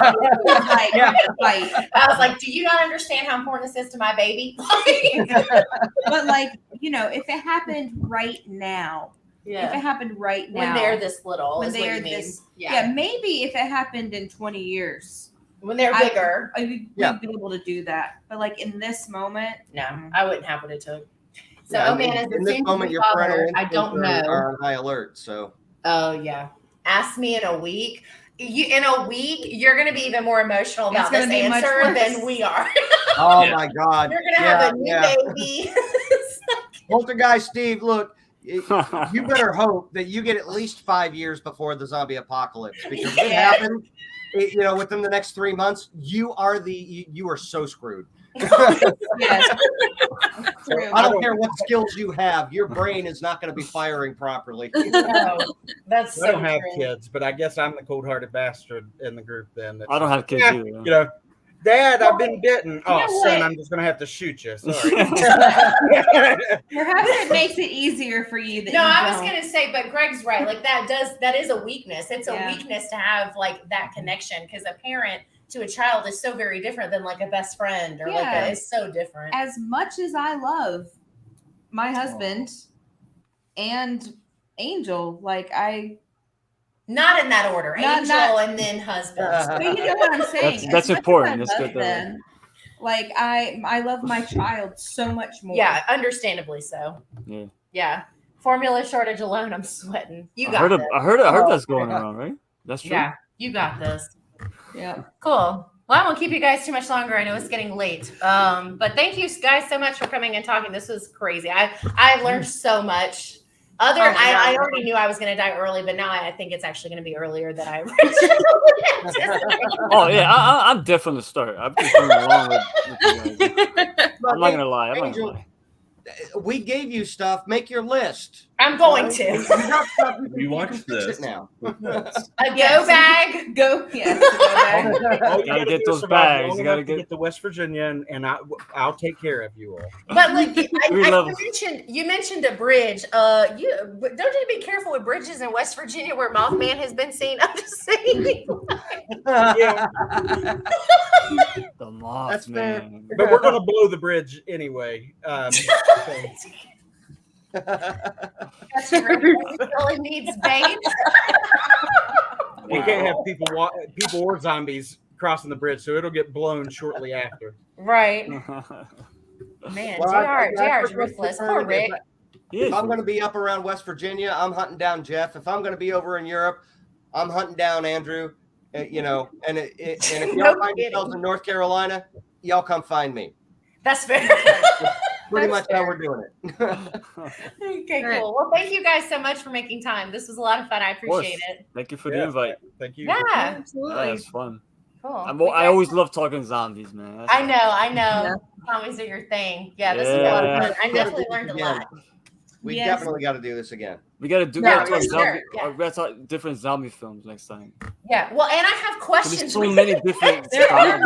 Yeah. like, I was like, do you not understand how important this is to my baby? but like, you know, if it happened right now, if Yeah. it happened right now, When they're this little, When is what they're you mean. this- yeah. yeah, maybe if it happened in 20 years, When they're I- bigger. we'd Yeah. be able to do that. But like in this moment, No, I wouldn't have what it took. So, Yeah, oh man, as in a this moment, soon-to-be your father, parental I don't instincts know. are on high alert. So Oh yeah. Ask me in a week. In a week, you're going to be even more emotional It's about gonna this be much answer worse. than we are. oh Yeah. my god, You're going to have a new yeah. baby. Poltergeist Steve, look, you better hope that you get at least 5 years before the zombie apocalypse, because if it Yeah. happens, you know, within the next 3 months, you are so screwed. yes, true. I don't care what skills you have, your brain is not going to be firing properly. No, that's so I don't have true. kids, but I guess I'm the cold-hearted bastard in the group. Then that's I don't have kids Yeah, either. you know, Dad, I've been bitten. Oh, know son, what? I'm just gonna have to shoot you. Sorry. Perhaps it makes it easier for you that No, you I was don't. gonna say, but Greg's right. Like that is a weakness. It's a Yeah. weakness to have like that connection, because a parent to a child is so very different than like a best friend or Yeah. it's so different. As much as I love my husband and Angel, like Not in that order. Not- Angel not- and then husband. but you know what I'm saying. That's As much as important. I That's love good though. them, like I love my child so much more. Yeah, understandably so. Yeah. Yeah. Formula shortage alone, I'm sweating. You I got heard, this. I heard Oh, that's going around, right? That's true. Yeah, you got this. Yeah. Cool. Well, I won't keep you guys too much longer. I know it's getting late. But thank you guys so much for coming and talking. This was crazy. I learned so much. I already knew I was going to die early, but now I think it's actually going to be earlier than I originally anticipated. Oh yeah, I'm deaf from the start. I've been going along with you guys. I'm not gonna lie. I'm not gonna Angel, lie. we gave you stuff. Make your list. I'm going You to. got stuff, You can watch fix this. it now. A Yes. go bag. Go. Yes. Go back. All you Gotta get do is those survive bags. long You gotta enough to get- to West Virginia, and I'll take care of you all. But like We love- you mentioned a bridge. Don't you be careful with bridges in West Virginia where Mothman has been seen. I'm just saying. Yeah, The moth, That's fair. man. but we're gonna blow the bridge anyway. So- That's true. Really needs bait. We can't have people or zombies crossing the bridge, so it'll get blown shortly after. Right. Man, Well, JR is I ruthless. prefer Poor Rick. If I'm going to be up around West Virginia, I'm hunting down Jeff. If I'm going to be over in Europe, I'm hunting down Andrew. You know, and if No y'all find kidding. yourselves in North Carolina, y'all come find me. That's fair. Pretty That's much how fair. we're doing it. Okay, All right. cool. Well, thank you guys so much for making time. This was a lot of fun. I appreciate it. Thank you for the Yeah. invite. Thank you. Yeah, Yeah, Absolutely. it's fun. cool. I always love talking zombies, man. That's- I know. Zombies are your thing. Yeah, this is a lot of fun. I definitely learned a lot. We Yes. definitely got to do this again. We gotta do. Yeah, we gotta for talk sure, zombie. yeah. We gotta talk different zombie films next time. Yeah. Well, and I have 'Cause questions. There's so many different. There are.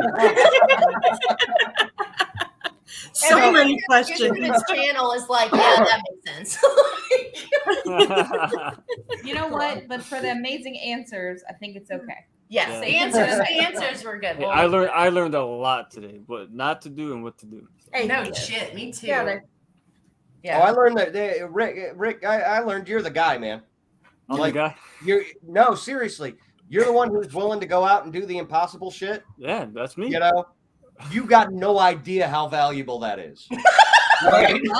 So Everyone many who's questions. using this channel is like, yeah, that makes sense. You know what? But for the amazing answers, I think it's okay. Yes, Yeah. the answers were good. Hey, I learned a lot today, what not to do and what to do. Hey, no shit. Me too. Yeah, they're- Yeah. Oh, I learned that Rick. I learned you're the guy, man. I'm Like- the guy. No, seriously, you're the one who's willing to go out and do the impossible shit. Yeah, that's me. You know, you got no idea how valuable that is. Right. He's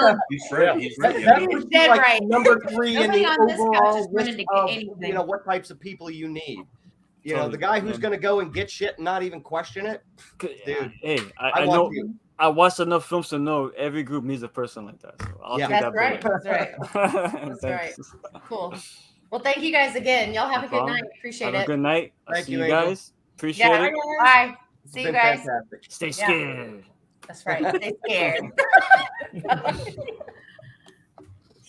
right. He's right. That Yeah. would be Dead like right. number 3 in Nobody the on this couch overall is running list to get of anything. what types of people you need. You know, the guy who's going to go and get shit and not even question it. Dude, Hey, I I know. want you. I watched enough films to know every group needs a person like that. So I'll Yeah. take That's that. right. bullet. That's right. That's right. Cool. Well, thank you guys again. Y'all have a good problem. night. Appreciate Have it. a good night. I'll Thank see you, you Angel. guys. Appreciate Yeah. it. Bye. It's See you been guys. fantastic. Stay Yeah. scared. That's right. Stay scared.